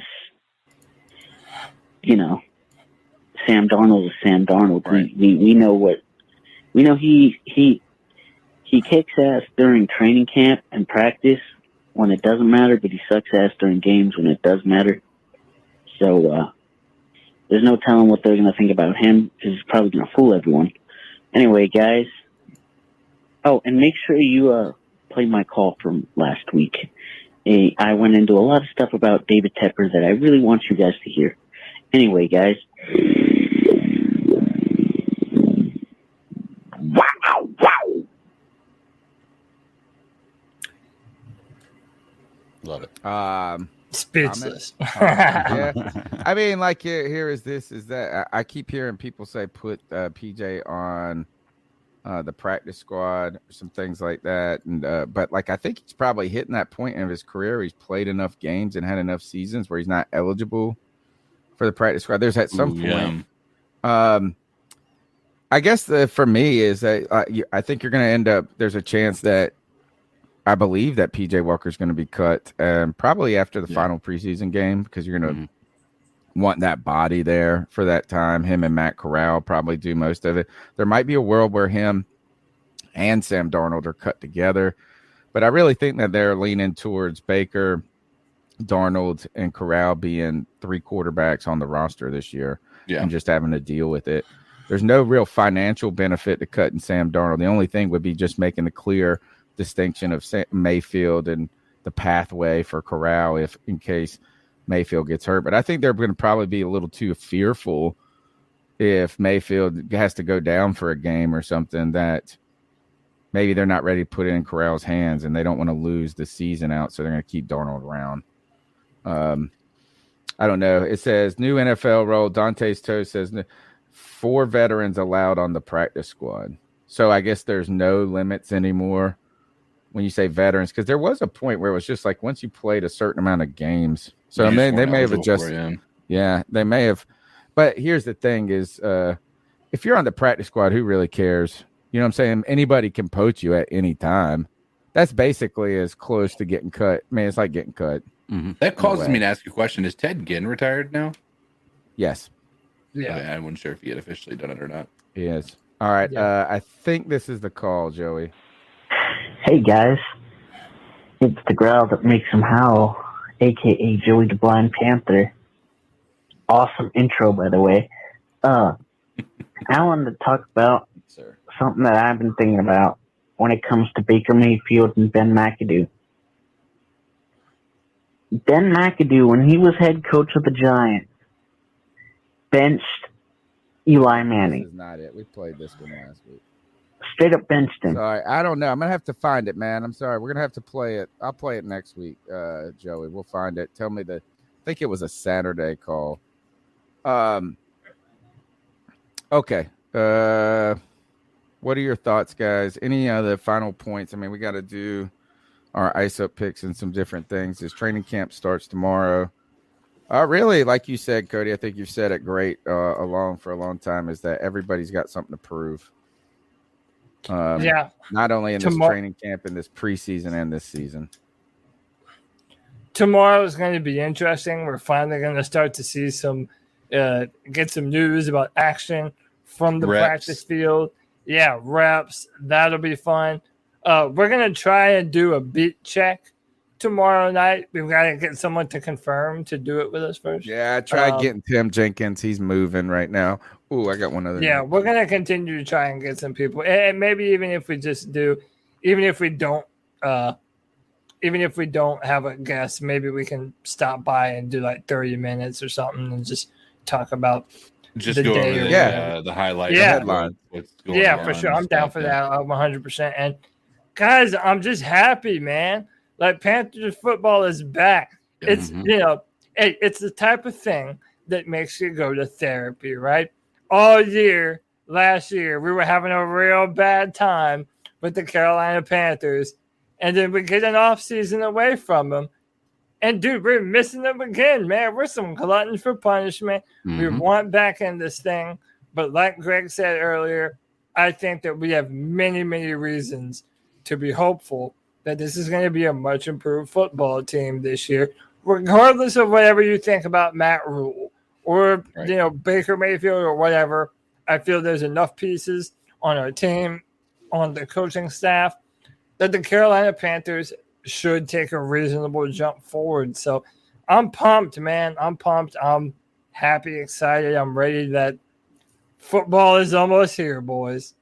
Sam Darnold is Sam Darnold. Right. We know he kicks ass during training camp and practice when it doesn't matter, but he sucks ass during games when it does matter. So there's no telling what they're going to think about him, because he's probably going to fool everyone. Anyway, guys. Oh, and make sure you play my call from last week. I went into a lot of stuff about David Tepper that I really want you guys to hear. Anyway, guys. Wow. Love it. Speechless. Yeah. I mean, like here is that I keep hearing people say put PJ on the practice squad, some things like that. And but like I think he's probably hitting that point in his career. He's played enough games and had enough seasons where he's not eligible for the practice squad. There's at some point. I guess for me is that I think you're going to end up. There's a chance that I believe that PJ Walker's going to be cut probably after the final preseason game because you're going to want that body there for that time. Him and Matt Corral probably do most of it. There might be a world where him and Sam Darnold are cut together, but I really think that they're leaning towards Baker, Darnold, and Corral being 3 quarterbacks on the roster this year and just having to deal with it. There's no real financial benefit to cutting Sam Darnold. The only thing would be just making a clear distinction of Mayfield and the pathway for Corral if in case Mayfield gets hurt. But I think they're going to probably be a little too fearful if Mayfield has to go down for a game or something that maybe they're not ready to put it in Corral's hands and they don't want to lose the season out, so they're going to keep Darnold around. I don't know. It says new NFL role. Dante's Toe says 4 veterans allowed on the practice squad. So I guess there's no limits anymore when you say veterans, because there was a point where it was just like once you played a certain amount of games. So they may have adjusted. Yeah, they may have. But here's the thing is if you're on the practice squad, who really cares? You know what I'm saying? Anybody can poach you at any time. That's basically as close to getting cut. I mean, it's like getting cut. Mm-hmm. That causes me to ask you a question. Is Ted Ginn retired now? Yes. Yeah. Okay, I wasn't sure if he had officially done it or not. He is. All right. I think this is the call, Joey. Hey guys, it's the growl that makes him howl, aka Joey the Blind Panther. Awesome intro, by the way. I wanted to talk about something that I've been thinking about when it comes to Baker Mayfield and Ben McAdoo. Ben McAdoo, when he was head coach of the Giants, benched Eli Manning. This is not it. We played this one last week. Straight up benched him. Sorry, I don't know. I'm gonna have to find it, man. I'm sorry. We're gonna have to play it. I'll play it next week, Joey. We'll find it. Tell me I think it was a Saturday call. Okay. What are your thoughts, guys? Any other final points? I mean, we got to do our ice up picks and some different things. This training camp starts tomorrow. Really, like you said, Cody, I think you've said it great for a long time, is that everybody's got something to prove. Not only in this training camp, in this preseason and this season. Tomorrow is going to be interesting. We're finally going to start to see get some news about action from the practice field. Yeah, reps. That'll be fun. We're going to try and do a beat check tomorrow night. We've got to get someone to confirm to do it with us first. Yeah, I tried getting Tim Jenkins. He's moving right now. Ooh, I got one other. Yeah, we're going to continue to try and get some people. And maybe even if we don't have a guest, maybe we can stop by and do like 30 minutes or something and just talk about the go day over the highlight. Yeah, for sure. I'm down for that. I'm 100%. And guys, I'm just happy, man. Like Panthers football is back. It's it's the type of thing that makes you go to therapy, right? All year last year, we were having a real bad time with the Carolina Panthers, and then we get an off season away from them. And dude, we're missing them again, man. We're some gluttons for punishment. We want back in this thing, but like Greg said earlier, I think that we have many, many reasons to be hopeful that this is going to be a much improved football team this year, regardless of whatever you think about Matt Rule or Baker Mayfield or whatever. I feel there's enough pieces on our team, on the coaching staff, that the Carolina Panthers should take a reasonable jump forward. So I'm pumped, man. I'm pumped. I'm happy, excited. I'm ready that football is almost here, boys.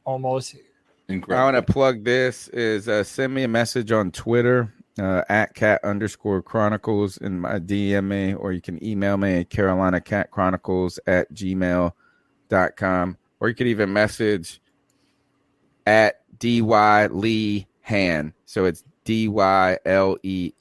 Almost here. Incredible. I want to plug this is send me a message on Twitter at cat_chronicles and my DM me, or you can email me at carolinacatchronicles@gmail.com, or you could even message at DY Lee Han. So it's DYLEEHAN.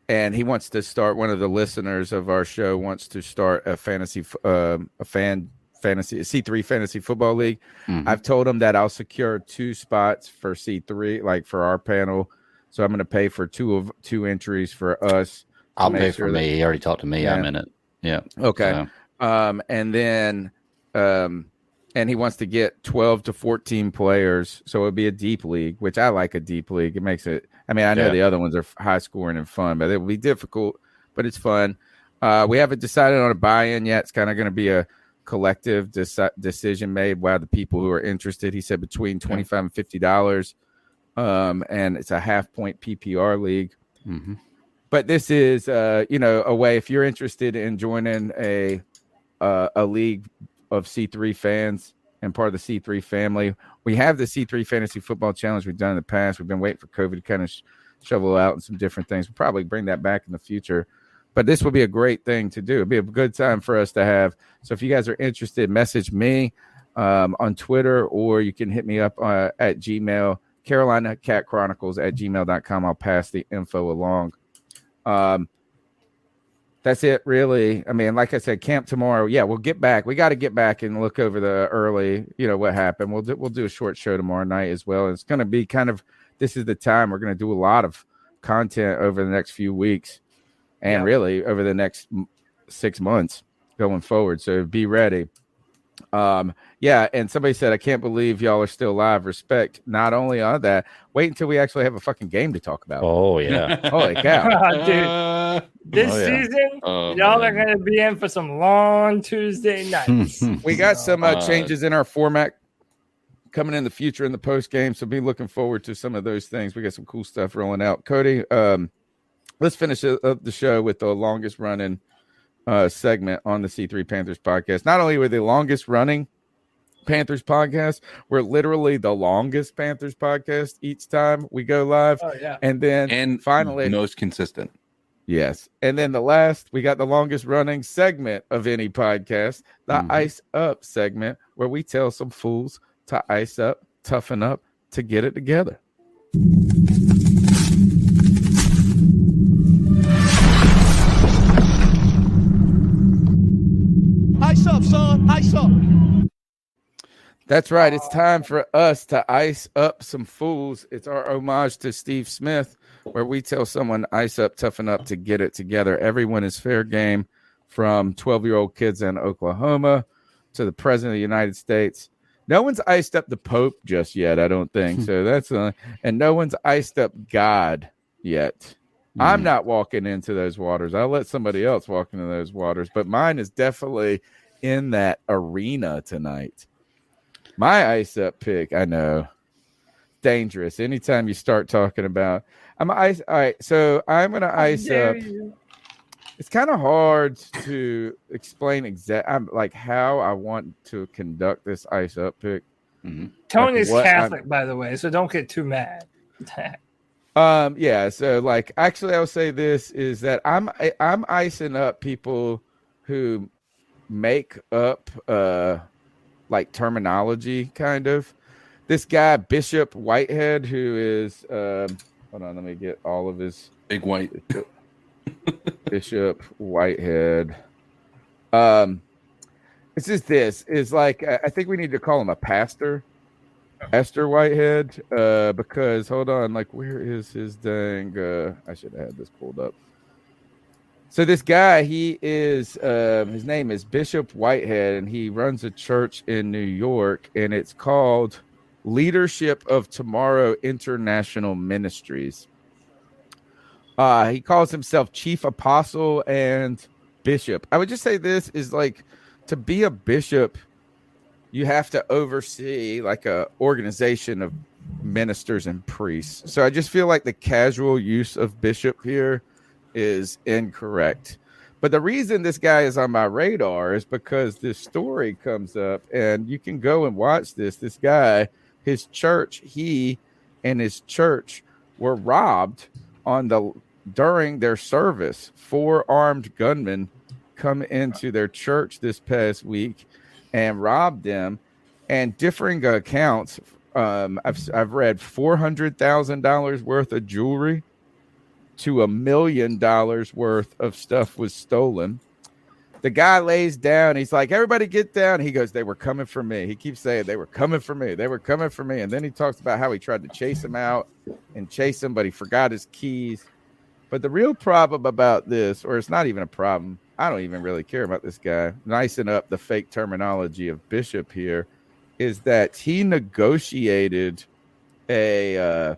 And he wants to start, one of the listeners of our show wants to start a C3 fantasy football league. I've told him that I'll secure 2 spots for C3, like for our panel. So I'm going to pay for two entries for us. I'll pay for me. He already talked to me. Yeah. I'm in it. Yeah. Okay. And then and he wants to get 12 to 14 players. So it would be a deep league, which I like a deep league. It makes it, I mean, I know the other ones are high scoring and fun, but it will be difficult, but it's fun. We haven't decided on a buy-in yet. It's kind of going to be a collective decision made by the people who are interested. He said between $25 and $50. And it's a half-point PPR league. Mm-hmm. But this is, a way if you're interested in joining a league of C3 fans and part of the C3 family. We have the C3 Fantasy Football Challenge we've done in the past. We've been waiting for COVID to kind of shovel out and some different things. We'll probably bring that back in the future. But this will be a great thing to do. It'll be a good time for us to have. So if you guys are interested, message me on Twitter, or you can hit me up at Gmail, Carolina Cat Chronicles at gmail.com. I'll pass the info along. That's it, really. I mean, like I said, camp tomorrow. Yeah, we'll get back. We got to get back and look over the early, what happened. We'll do a short show tomorrow night as well. It's going to be this is the time we're going to do a lot of content over the next few weeks and really over the next 6 months going forward. So be ready. And somebody said, I can't believe y'all are still live. Respect. Not only on that, wait until we actually have a fucking game to talk about. Oh, yeah. Holy cow. Dude, this season, y'all are going to be in for some long Tuesday nights. We got some changes in our format coming in the future in the post game. So be looking forward to some of those things. We got some cool stuff rolling out. Cody, let's finish up the show with the longest running segment on the C3 Panthers podcast. Not only were the longest running Panthers podcast, we're literally the longest Panthers podcast each time we go live. Oh, yeah. And then finally most consistent. Yes. And then we got the longest running segment of any podcast, the Ice Up segment, where we tell some fools to ice up, toughen up, to get it together. Ice up, son. Ice up. That's right. It's time for us to ice up some fools. It's our homage to Steve Smith, where we tell someone ice up, toughen up, to get it together. Everyone is fair game, from 12-year-old kids in Oklahoma to the president of the United States. No one's iced up the Pope just yet, I don't think. So that's and no one's iced up God yet. I'm not walking into those waters. I'll let somebody else walk into those waters, but mine is definitely in that arena tonight. My ice up pick, I know, dangerous. Anytime you start talking about, all right, so I'm going to ice up. It's kind of hard to explain like how I want to conduct this ice up pick. Tony's Catholic, by the way, so don't get too mad. So like, actually, I'll say this is that I'm icing up people who make up like terminology, kind of. This guy Bishop Whitehead, who is hold on, let me get all of his big white Bishop Whitehead. It's just this is like, I think we need to call him a pastor. Esther Whitehead, because hold on, like, where is his dang? I should have had this pulled up. So this guy, he is his name is Bishop Whitehead, and he runs a church in New York, and it's called Leadership of Tomorrow International Ministries. He calls himself Chief Apostle and Bishop. I would just say this is like, to be a bishop, you have to oversee like a organization of ministers and priests. So I just feel like the casual use of bishop here is incorrect. But the reason this guy is on my radar is because this story comes up, and you can go and watch this. This guy, his church, he and his church were robbed during their service. 4 armed gunmen come into their church this past week and robbed them, and differing accounts. I've read $400,000 worth of jewelry to $1 million worth of stuff was stolen. The guy lays down. He's like, everybody get down. He goes, they were coming for me. He keeps saying they were coming for me. They were coming for me. And then he talks about how he tried to chase him out and chase him, but he forgot his keys. But the real problem about this, or it's not even a problem, I don't even really care about this guy nicing up the fake terminology of bishop here. is that he negotiated a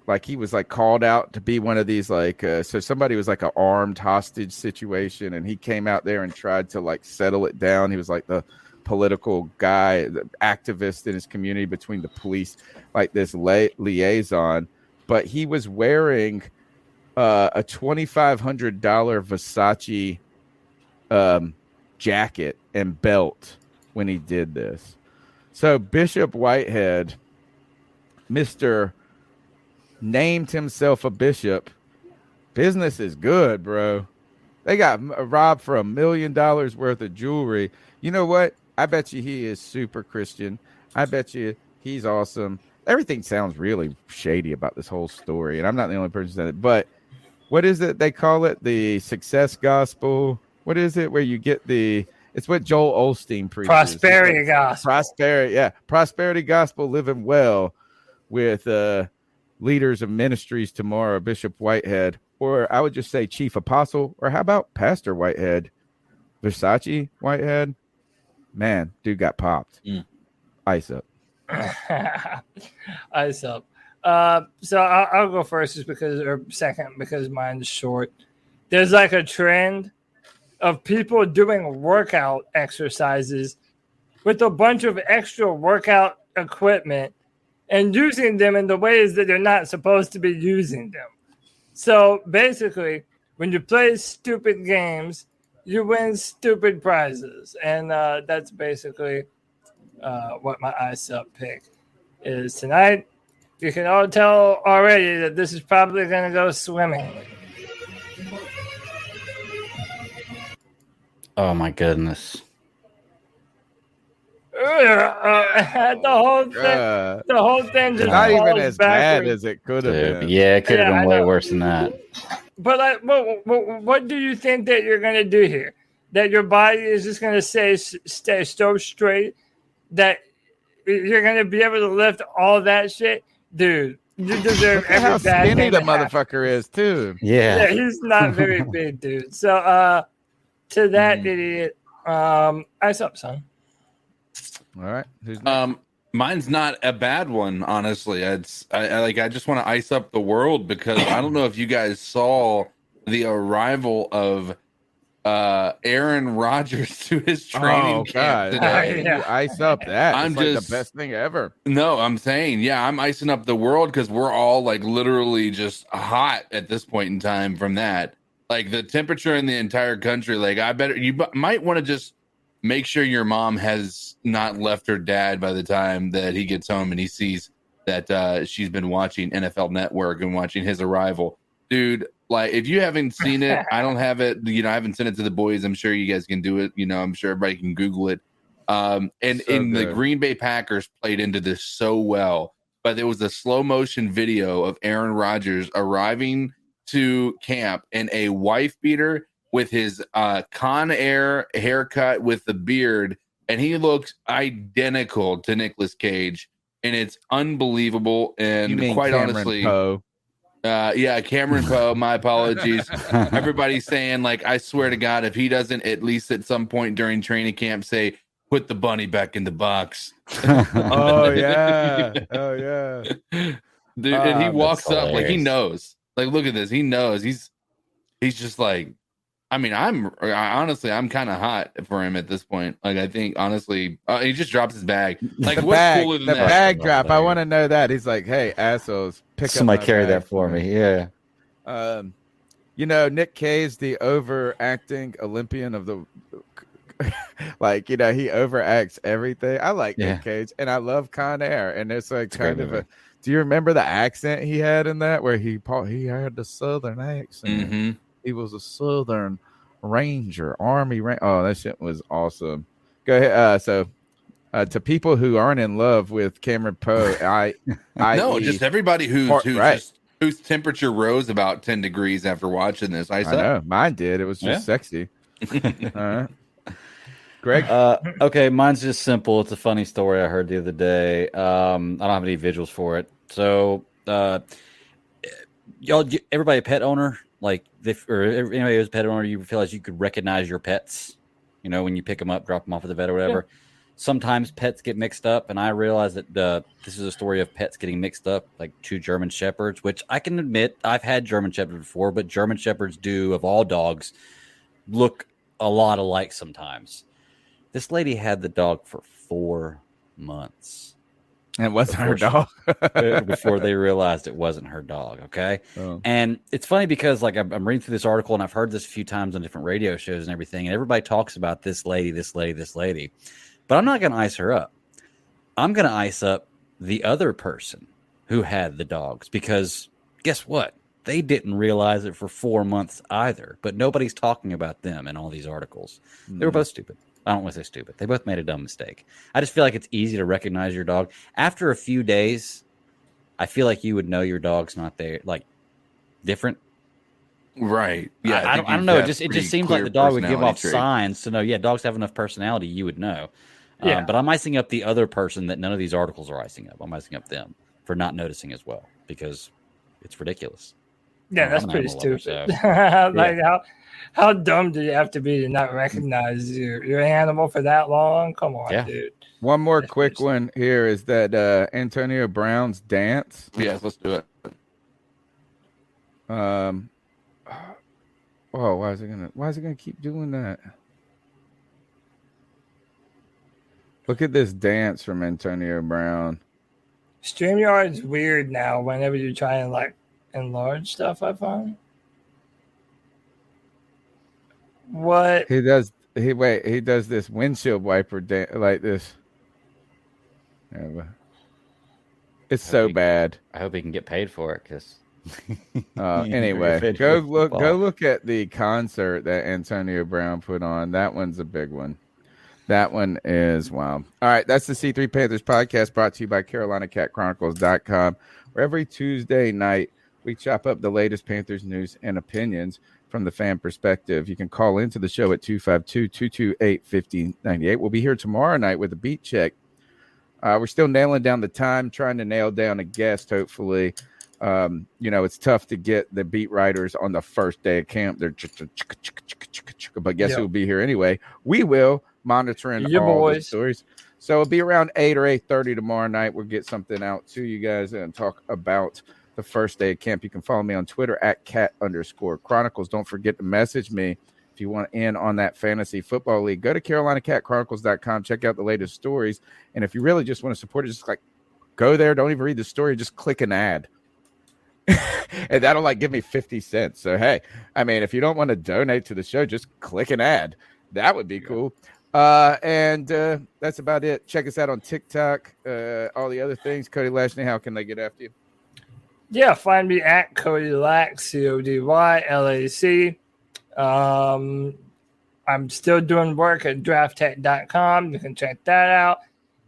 like he was like called out to be one of these like so somebody was like an armed hostage situation, and he came out there and tried to like settle it down. He was like the political guy, the activist in his community between the police, like this liaison. But he was wearing a $2,500 Versace jacket and belt when he did this. So Bishop Whitehead, Mr. named himself a bishop. Business is good, bro. They got robbed for $1 million worth of jewelry. You know what? I bet you he is super Christian. I bet you he's awesome. Everything sounds really shady about this whole story, and I'm not the only person that. But what is it they call it? The success gospel. What is it where you get the? It's what Joel Osteen preaches. Prosperity gospel. Prosperity, yeah, prosperity gospel. Living well with leaders of ministries tomorrow, Bishop Whitehead, or I would just say Chief Apostle, or how about Pastor Whitehead, Versace Whitehead. Man, dude got popped. Ice up. Ice up. So I'll go first just because, or second because mine's short. There's like a trend of people doing workout exercises with a bunch of extra workout equipment and using them in the ways that they're not supposed to be using them. So basically, when you play stupid games, you win stupid prizes. And that's basically what my ice up pick is tonight. You can all tell already that this is probably going to go swimmingly. Oh, my goodness. The whole thing just not even falls as backwards. bad as it could have been. Yeah, it could have been way worse than that. But like, what do you think that you're going to do here? That your body is just going to stay so straight that you're going to be able to lift all that shit? Dude, you deserve every how bad skinny thing the to happen. motherfucker is, too. Yeah. He's not very big, dude. So, to that idiot, ice up, son. All right. Mine's not a bad one, honestly. I just want to ice up the world because I don't know if you guys saw the arrival of Aaron Rodgers to his training camp today. You ice up that. I'm It's like just the best thing ever. No, I'm saying, yeah, I'm icing up the world because we're all like literally just hot at this point in time from that. Like the temperature in the entire country. Like you might want to just make sure your mom has not left her dad by the time that he gets home and he sees that she's been watching NFL Network and watching his arrival. Dude, like if you haven't seen it, I don't have it. I haven't sent it to the boys. I'm sure you guys can do it. I'm sure everybody can Google it. The Green Bay Packers played into this so well, but there was a slow motion video of Aaron Rodgers arriving to camp in a wife beater with his Con Air haircut with the beard, and he looks identical to Nicolas Cage, and it's unbelievable. And You mean quite Cameron honestly, Poe. Cameron Poe. My apologies. Everybody's saying, like, I swear to God, if he doesn't at least at some point during training camp say, "Put the bunny back in the box." Oh yeah, dude. And he walks that's up like he hilarious. knows. Like, look at this. He knows. He's just like. I mean, I'm kind of hot for him at this point. Like, I think honestly, he just drops his bag. Like, the what's bag, cooler than the that? bag drop. I want to know that. He's like, "Hey, assholes, pick Somebody up my carry bag that for me." Yeah. Nick Cage, the overacting Olympian of the, like, he overacts everything. I like Nick Cage, and I love Con Air, and it's like kind of a. Do you remember the accent he had in that where he had the Southern accent? Mm-hmm. He was a Southern Ranger, Army Ranger. Oh, that shit was awesome. Go ahead. To people who aren't in love with Cameron Poe, just everybody whose temperature rose about 10 degrees after watching this. I know mine did. It was just sexy. Greg. Okay, mine's just simple. It's a funny story I heard the other day. I don't have any visuals for it. So, everybody a pet owner? Like, or anybody who's a pet owner, you feel like you could recognize your pets, when you pick them up, drop them off at the vet or whatever. sometimes pets get mixed up, and I realize that this is a story of pets getting mixed up, like 2 German Shepherds, which I can admit I've had German Shepherds before, but German Shepherds do, of all dogs, look a lot alike sometimes. This lady had the dog for 4 months. And it wasn't her dog. Before they realized it wasn't her dog, okay? Oh. And it's funny because, like, I'm reading through this article, and I've heard this a few times on different radio shows and everything, and everybody talks about this lady. But I'm not going to ice her up. I'm going to ice up the other person who had the dogs, because guess what? They didn't realize it for 4 months either, but nobody's talking about them in all these articles. They were both stupid. I don't want to say stupid. They both made a dumb mistake. I just feel like it's easy to recognize your dog. After a few days, I feel like you would know your dog's not there, like, different. Right. Yeah. I don't know. It just seems like the dog would give off signs to know, yeah, dogs have enough personality, you would know. Yeah. But I'm icing up the other person that none of these articles are icing up. I'm icing up them for not noticing as well, because it's ridiculous. Yeah, that's pretty stupid. Like, how dumb do you have to be to not recognize your animal for that long? Come on, dude. One more quick one here is that Antonio Brown's dance. Yes, let's do it. Oh, why is it gonna keep doing that? Look at this dance from Antonio Brown. StreamYard's weird now whenever you try and, like, enlarge stuff, I find. What? He does this windshield wiper dance like this. It's so bad. I hope he can get paid for it, because anyway, go look at the concert that Antonio Brown put on. That one's a big one. That one is wild. All right, that's the C3 Panthers podcast, brought to you by CarolinaCatChronicles.com, where every Tuesday night we chop up the latest Panthers news and opinions from the fan perspective. You can call into the show at 252-228-5098. We'll be here tomorrow night with a beat check. We're still nailing down the time, trying to nail down a guest, hopefully. It's tough to get the beat writers on the first day of camp. They're but guess who will be here anyway? We will, monitoring all the stories. So it'll be around 8 or 8:30 tomorrow night. We'll get something out to you guys and talk about the first day of camp. You can follow me on Twitter at @cat_chronicles. Don't forget to message me if you want in on that fantasy football league. Go to CarolinaCatChronicles.com. Check out the latest stories. And if you really just want to support it, just like go there. Don't even read the story. Just click an ad. And that'll give me 50 cents. So, hey, I mean, if you don't want to donate to the show, just click an ad. That would be cool. And that's about it. Check us out on TikTok. All the other things. Cody Lashney, how can they get after you? Yeah, find me at Cody Lack, CODYLAC. I'm still doing work at drafttech.com. You can check that out.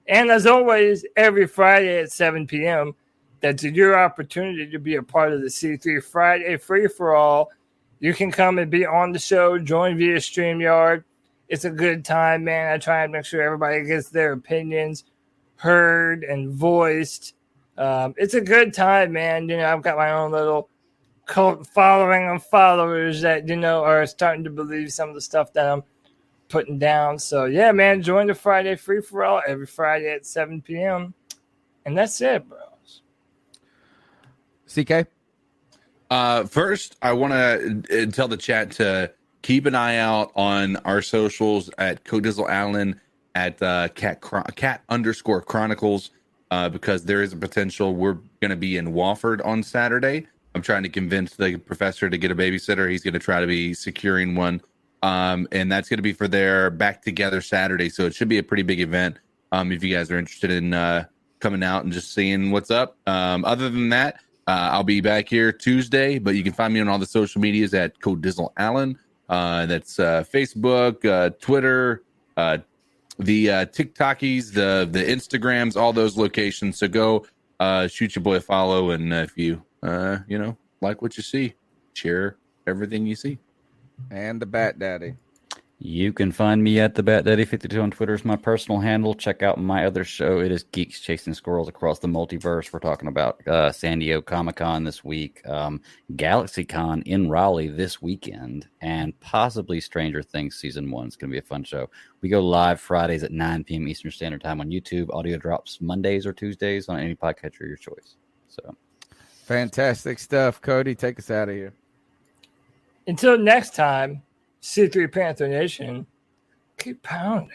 And as always, every Friday at 7 p.m., that's your opportunity to be a part of the C3 Friday free-for-all. You can come and be on the show, join via StreamYard. It's a good time, man. I try and make sure everybody gets their opinions heard and voiced. It's a good time, man. I've got my own little cult following of followers that, are starting to believe some of the stuff that I'm putting down. So, yeah, man, join the Friday free-for-all every Friday at 7 p.m. And that's it, bros. CK? First, I want to tell the chat to keep an eye out on our socials at Codizzle Allen, at cat_chronicles, because there is a potential we're going to be in Wofford on Saturday. I'm trying to convince the professor to get a babysitter. He's going to try to be securing one. And that's going to be for their Back Together Saturday. So it should be a pretty big event if you guys are interested in coming out and just seeing what's up. Other than that, I'll be back here Tuesday, but you can find me on all the social medias at Codizzle Allen. That's Facebook, Twitter, the TikTokies, the Instagrams, all those locations. So go shoot your boy a follow, and if you like what you see, share everything you see. And the Bat Daddy. You can find me at the BatDaddy52 on Twitter is my personal handle. Check out my other show. It is Geeks Chasing Squirrels Across the Multiverse. We're talking about San Diego Comic-Con this week, GalaxyCon in Raleigh this weekend, and possibly Stranger Things Season 1. It's going to be a fun show. We go live Fridays at 9 p.m. Eastern Standard Time on YouTube. Audio drops Mondays or Tuesdays on any podcatcher of your choice. So, fantastic stuff. Cody, take us out of here. Until next time, C3 Panther Nation, keep pounding.